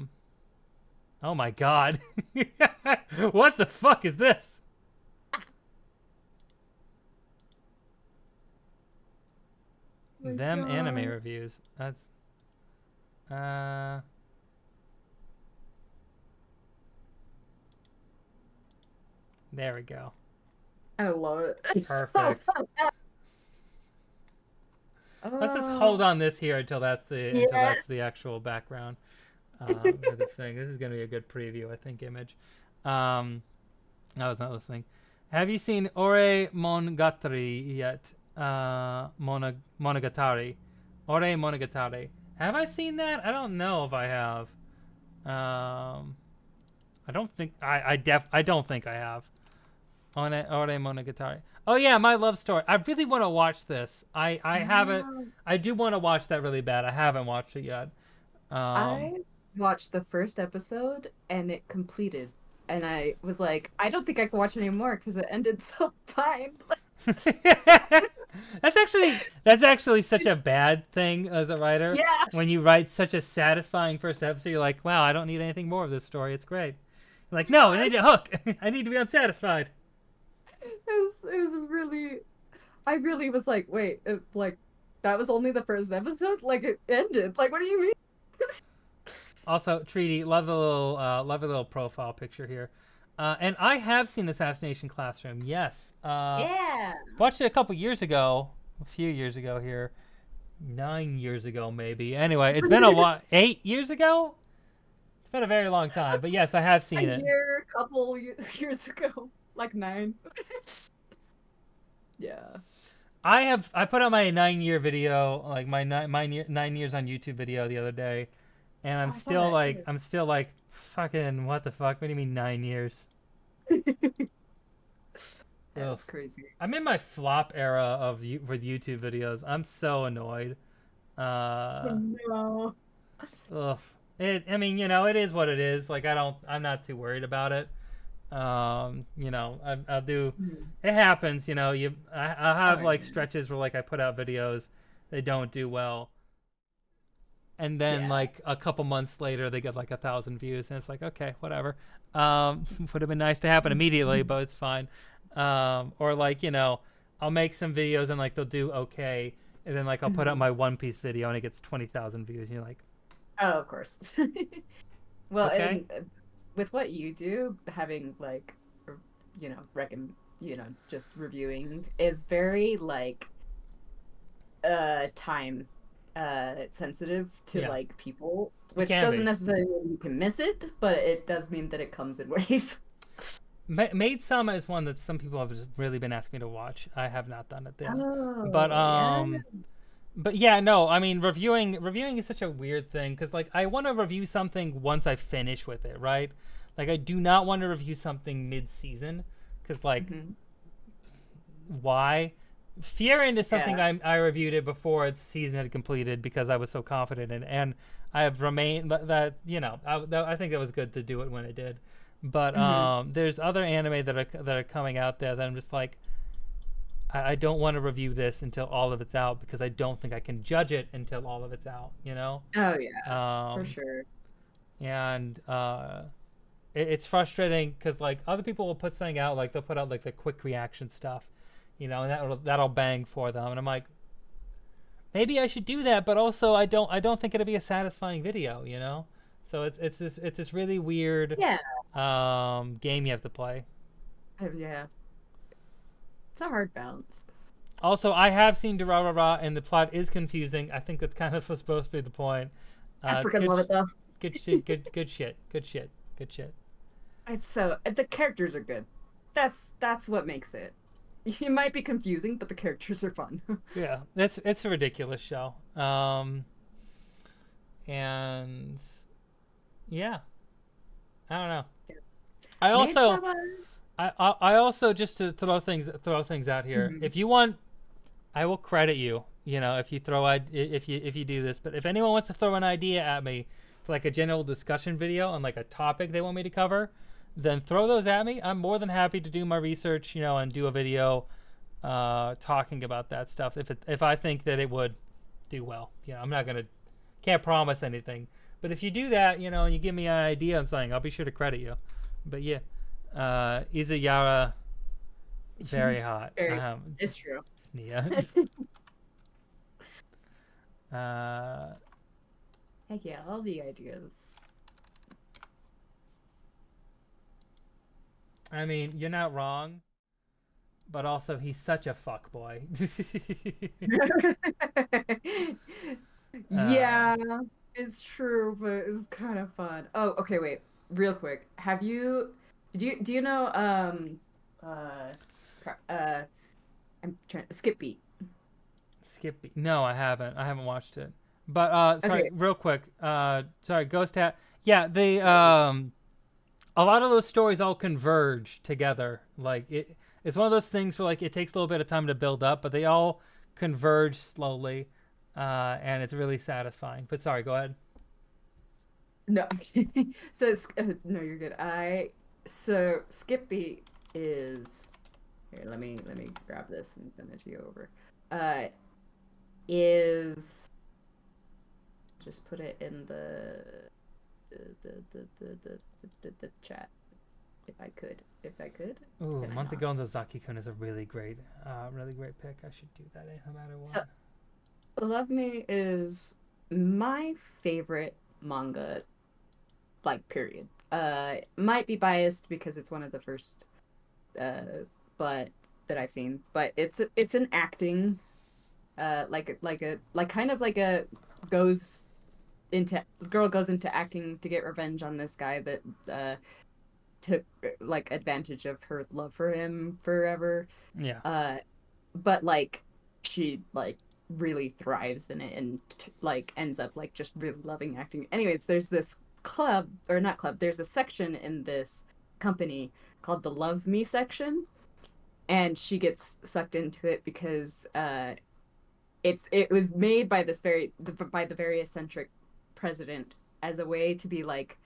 Speaker 1: my god. What the fuck is this? Them god. Anime reviews. That's there we go.
Speaker 2: I love it.
Speaker 1: Perfect. Let's just hold on this here until that's the actual background. The thing. This is gonna be a good preview, I think. Image. I was not listening. Have you seen Ore Monogatari yet? Monogatari. Ore Monogatari. Have I seen that? I don't know if I have. I don't think I don't think I have. Ore Monogatari. Oh yeah, My Love Story. I really want to watch this. I haven't.
Speaker 2: Oh,
Speaker 1: I do want to watch that really bad. I haven't watched it yet. Um,
Speaker 2: I watched the first episode and it completed. And I was like, I don't think I can watch anymore because it ended so fine.
Speaker 1: that's actually such a bad thing as a writer.
Speaker 2: Yeah.
Speaker 1: When you write such a satisfying first episode, you're like, wow, I don't need anything more of this story. It's great. You're like, no, I need a hook. I need to be unsatisfied.
Speaker 2: It was really, I really was like, wait, like, that was only the first episode? Like, it ended. Like, what do you mean?
Speaker 1: Also, Treaty, love the little profile picture here. And I have seen Assassination Classroom. Yes.
Speaker 2: Yeah.
Speaker 1: Watched it a couple years ago, a few years ago here, 9 years ago maybe. Anyway, it's been a lot. 8 years ago. It's been a very long time, but yes, I have
Speaker 2: A
Speaker 1: seen it.
Speaker 2: year, couple years ago. Like 9. Yeah.
Speaker 1: I put out my 9 year video, like my 9 years on YouTube video the other day, and
Speaker 2: Oh, I saw that.
Speaker 1: I'm still like, fucking what the fuck? What do you mean 9 years? Ugh.
Speaker 2: That's crazy.
Speaker 1: I'm in my flop era with YouTube videos. I'm so annoyed.
Speaker 2: Oh,
Speaker 1: Uh,
Speaker 2: no.
Speaker 1: ugh. I mean, it is what it is. Like, I'm not too worried about it. I'll do.
Speaker 2: Mhm.
Speaker 1: It happens. I'll
Speaker 2: Oh,
Speaker 1: have like
Speaker 2: yeah.
Speaker 1: stretches where like I put out videos, they don't do well, and then
Speaker 2: Yeah.
Speaker 1: like a couple months later they get like 1,000 views, and it's like, okay, whatever. Would have been nice to happen immediately, but it's fine. Or like I'll make some videos and like they'll do okay, and then like I'll put out
Speaker 2: Mhm.
Speaker 1: my One Piece video and it gets 20,000 views, and you're like,
Speaker 2: Oh, of course. Well,
Speaker 1: okay,
Speaker 2: and with what you do, having like, just reviewing is very like time sensitive to
Speaker 1: yeah,
Speaker 2: like people,
Speaker 1: it
Speaker 2: which
Speaker 1: can
Speaker 2: doesn't
Speaker 1: be.
Speaker 2: necessarily mean you can miss it, but it does mean that it comes in waves.
Speaker 1: Maid Sama is one that some people have just really been asking me to watch. I have not done it yet, but
Speaker 2: Oh, yeah.
Speaker 1: yeah, no. I mean, reviewing is such a weird thing because like I want to review something once I finish with it, right? Like I do not want to review something mid-season because like
Speaker 2: Hmm.
Speaker 1: why? Fear End is something
Speaker 2: Yeah.
Speaker 1: I reviewed it before its season had completed because I was so confident in it, and I have remained that I think it was good to do it when it did. But
Speaker 2: Hmm.
Speaker 1: there's other anime that are coming out there that I'm just like I don't want to review this until all of it's out because I don't think I can judge it until all of it's out.
Speaker 2: Oh, yeah, for
Speaker 1: Um,
Speaker 2: sure.
Speaker 1: and it's frustrating because like other people will put something out, like they'll put out like the quick reaction stuff, and that'll bang for them, and I'm like, maybe I should do that, but also I don't think it'll be a satisfying video. So it's this really weird
Speaker 2: Yeah.
Speaker 1: game you have to play.
Speaker 2: Yeah. It's a hard balance.
Speaker 1: Also, I have seen Durarara, and the plot is confusing. I think that's kind of supposed to be the point.
Speaker 2: I freaking
Speaker 1: Good,
Speaker 2: love it though.
Speaker 1: good shit, good shit, good shit, good shit.
Speaker 2: It's so the characters are good. That's what makes it. It might be confusing, but the characters are fun.
Speaker 1: Yeah, it's a ridiculous show. And yeah, I don't know.
Speaker 2: Yeah.
Speaker 1: I
Speaker 2: Maid
Speaker 1: also
Speaker 2: Sama.
Speaker 1: I also, just to throw things out here.
Speaker 2: Mhm.
Speaker 1: If you want, I will credit you. If you if you do this. But if anyone wants to throw an idea at me for like a general discussion video on like a topic they want me to cover, then throw those at me. I'm more than happy to do my research, and do a video talking about that stuff if I think that it would do well. I'm not gonna can't promise anything. But if you do that, and you give me an idea on something, I'll be sure to credit you. But yeah, Izayara, very hot.
Speaker 2: Very. It's true.
Speaker 1: Yeah. uh,
Speaker 2: Heck yeah, all the ideas.
Speaker 1: I mean, you're not wrong, but also he's such a fuck boy. uh,
Speaker 2: Yeah, it's true, but it's kind of fun. Oh, okay, wait, real quick. Do you know uh I'm trying Skip Beat.
Speaker 1: Skippy. No, I haven't. I haven't watched it. But sorry,
Speaker 2: Okay.
Speaker 1: real quick. Sorry, Ghost Hat. Yeah, they a lot of those stories all converge together. Like it's one of those things where like it takes a little bit of time to build up, but they all converge slowly, and it's really satisfying. But sorry, go ahead.
Speaker 2: No. So no, you're good. So Skippy is here. Let me grab this and send it to you over. Uh, is just put it in the chat if I could.
Speaker 1: Ooh,
Speaker 2: Can I not?
Speaker 1: Montegonzo Zaki-kun is a really great pick. I should do that no matter
Speaker 2: So
Speaker 1: what.
Speaker 2: Love Me is my favorite manga, like period. Might be biased because it's one of the first but that I've seen, but it's an acting like kind of like a goes into girl goes into acting to get revenge on this guy that took like advantage of her love for him forever.
Speaker 1: Yeah.
Speaker 2: Uh but like she like really thrives in it and like ends up like just really loving acting. Anyways, there's this club or not club, there's a section in this company called the Love Me section, and she gets sucked into it because it was made by by the very eccentric president as a way to be like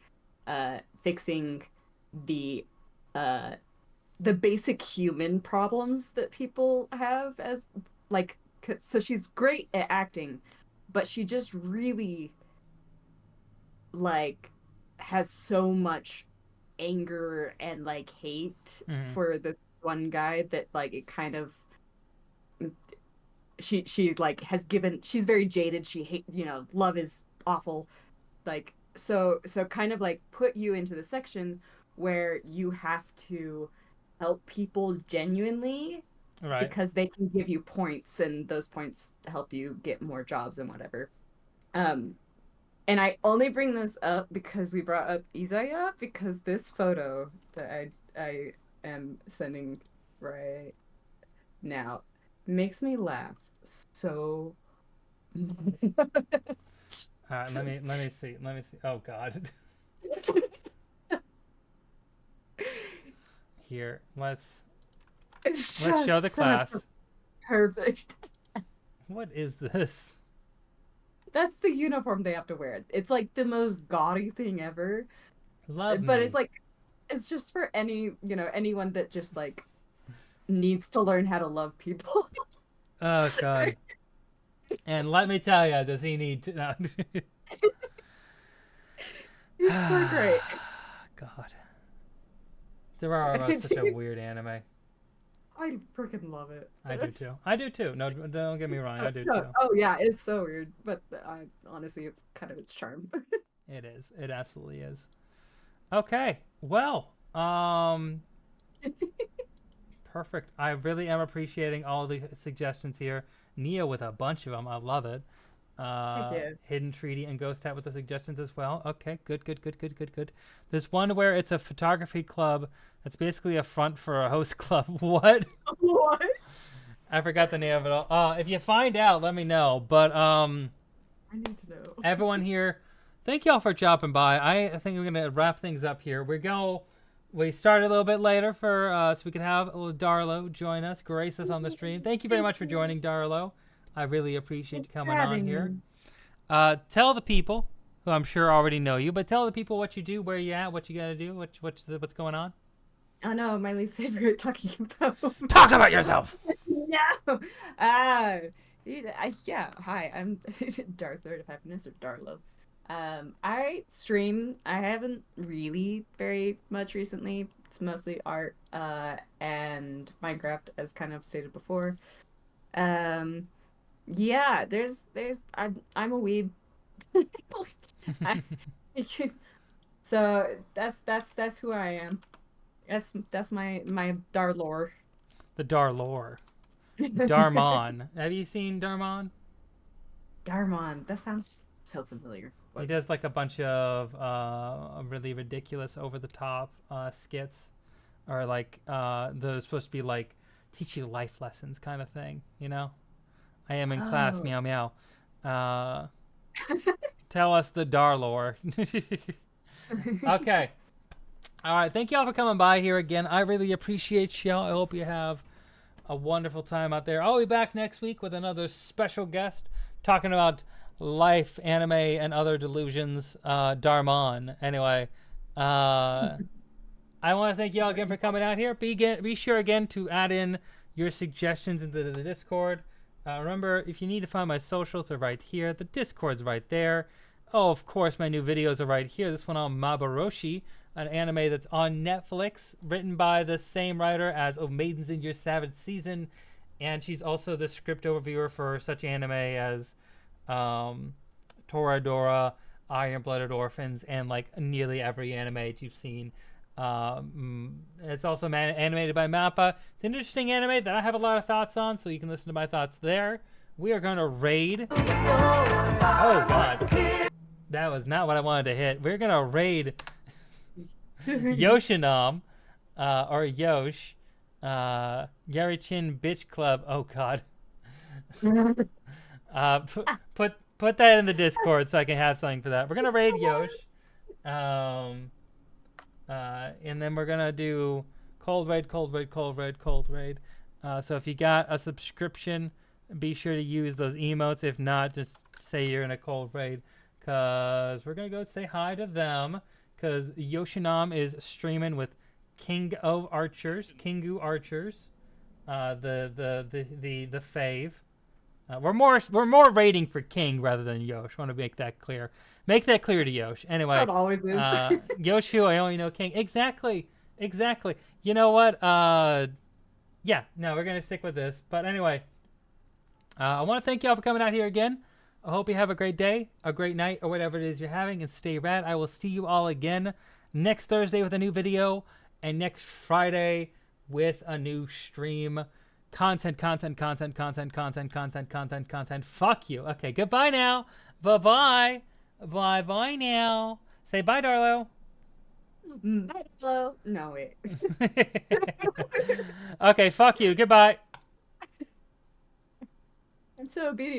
Speaker 2: fixing the uh the basic human problems that people have as like so she's great at acting, but she just really like has so much anger and like hate
Speaker 1: Hmm.
Speaker 2: for this one guy that like it kind of she like has given she's very jaded, she hate love is awful, like so kind of like put you into the section where you have to help people genuinely
Speaker 1: Right.
Speaker 2: because they can give you points and those points help you get more jobs and whatever. um and I only bring this up because we brought up Izaya, because this photo that I am sending right now makes me laugh so
Speaker 1: Let me see. Let me see. Oh God. Here,
Speaker 2: it's
Speaker 1: let's show the
Speaker 2: just such a
Speaker 1: class.
Speaker 2: perfect.
Speaker 1: What is this?
Speaker 2: That's the uniform they have to wear. It's like the most gaudy thing ever.
Speaker 1: Love
Speaker 2: But it's
Speaker 1: me.
Speaker 2: like it's just for anyone that just like needs to learn how to love people.
Speaker 1: Oh God. And let me tell you, does he need to? No.
Speaker 2: It's so great.
Speaker 1: God. Durarara is such a weird anime.
Speaker 2: I freaking love it.
Speaker 1: I do too. I do too. No, don't get me
Speaker 2: It's
Speaker 1: wrong.
Speaker 2: so,
Speaker 1: I do
Speaker 2: no,
Speaker 1: too.
Speaker 2: oh yeah, it's so weird, but I honestly it's kind of its charm.
Speaker 1: It is. It absolutely is. Okay. Well, perfect. I really am appreciating all the suggestions here. Nia with a bunch of them. I love it.
Speaker 2: Heck yeah.
Speaker 1: Hidden Treaty and Ghost Hat with the suggestions as well. Okay, good, good, good, good, good, good. There's one where it's a photography club that's basically a front for a host club. What?
Speaker 2: What?
Speaker 1: I forgot the name of it all. If you find out, let me know. But
Speaker 2: I need to know.
Speaker 1: everyone here, thank y'all for dropping by. I think we're gonna wrap things up here. We started a little bit later so we could have Darlo join us, grace us on the stream. Thank you very
Speaker 2: Thank
Speaker 1: much for
Speaker 2: you.
Speaker 1: joining, Darlo. I really appreciate you
Speaker 2: Thanks for
Speaker 1: coming on
Speaker 2: having
Speaker 1: here.
Speaker 2: me.
Speaker 1: Tell the people who I'm sure already know you, but tell the people what you do, where you at, what you gotta do, what's going on.
Speaker 2: Oh no, my least favorite talking about.
Speaker 1: Talk about yourself.
Speaker 2: No. Yeah. Hi, I'm Darklordofhappiness or Darlo. I stream. I haven't really very much recently. It's mostly art, and Minecraft, as kind of stated before. Um, yeah. I'm a weeb. I, so that's who I am. That's my Darlor.
Speaker 1: The Darlor. Darmon. Have you seen Darmon?
Speaker 2: Darmon. That sounds so familiar.
Speaker 1: He
Speaker 2: What's
Speaker 1: does like a bunch of really ridiculous, over the top skits, or like they're supposed to be like teach you life lessons kind of thing. I am in class.
Speaker 2: Oh.
Speaker 1: Meow meow. Tell us the Darlor. Okay. All right. Thank y'all for coming by here again. I really appreciate y'all. I hope you have a wonderful time out there. I'll be back next week with another special guest talking about life, anime, and other delusions. Darmon. Anyway, I want to thank y'all again for coming out here. Be sure again to add in your suggestions into the Discord. Remember, if you need to find my socials, they're right here. The Discord's right there. Oh, of course, my new videos are right here. This one on Maboroshi, an anime that's on Netflix, written by the same writer as Oh Maidens in Your Savage Season, and she's also the script overviewer for such anime as Toradora, Iron Blooded Orphans, and like nearly every anime you've seen. It's also animated by Mappa. It's an interesting anime that I have a lot of thoughts on, so you can listen to my thoughts there. We are going to raid. Oh God, that was not what I wanted to hit. We're going to raid Yoshinam, or Yosh, Yarichin Bitch Club. Oh God. Put that in the Discord so I can have something for that. We're gonna raid Yosh. And then we're gonna do cold raid. So if you got a subscription, be sure to use those emotes. If not, just say you're in a cold raid, cause we're gonna go say hi to them. Cause Yoshinam is streaming with Kingu Archers, the fave. We're more raiding for King rather than Yosh. I want to make that clear. Make that clear to Yosh. Anyway,
Speaker 2: It always is.
Speaker 1: Yosh, who I only know King. Exactly. You know what? Yeah. No, we're gonna stick with this. But anyway, I want to thank y'all for coming out here again. I hope you have a great day, a great night, or whatever it is you're having, and stay rad. I will see you all again next Thursday with a new video, and next Friday with a new stream. Content. Fuck you. Okay, goodbye now. Bye-bye. Bye-bye now. Say bye, Darlo.
Speaker 2: Bye, hello. No, wait.
Speaker 1: Okay, fuck you. Goodbye.
Speaker 2: I'm so obedient.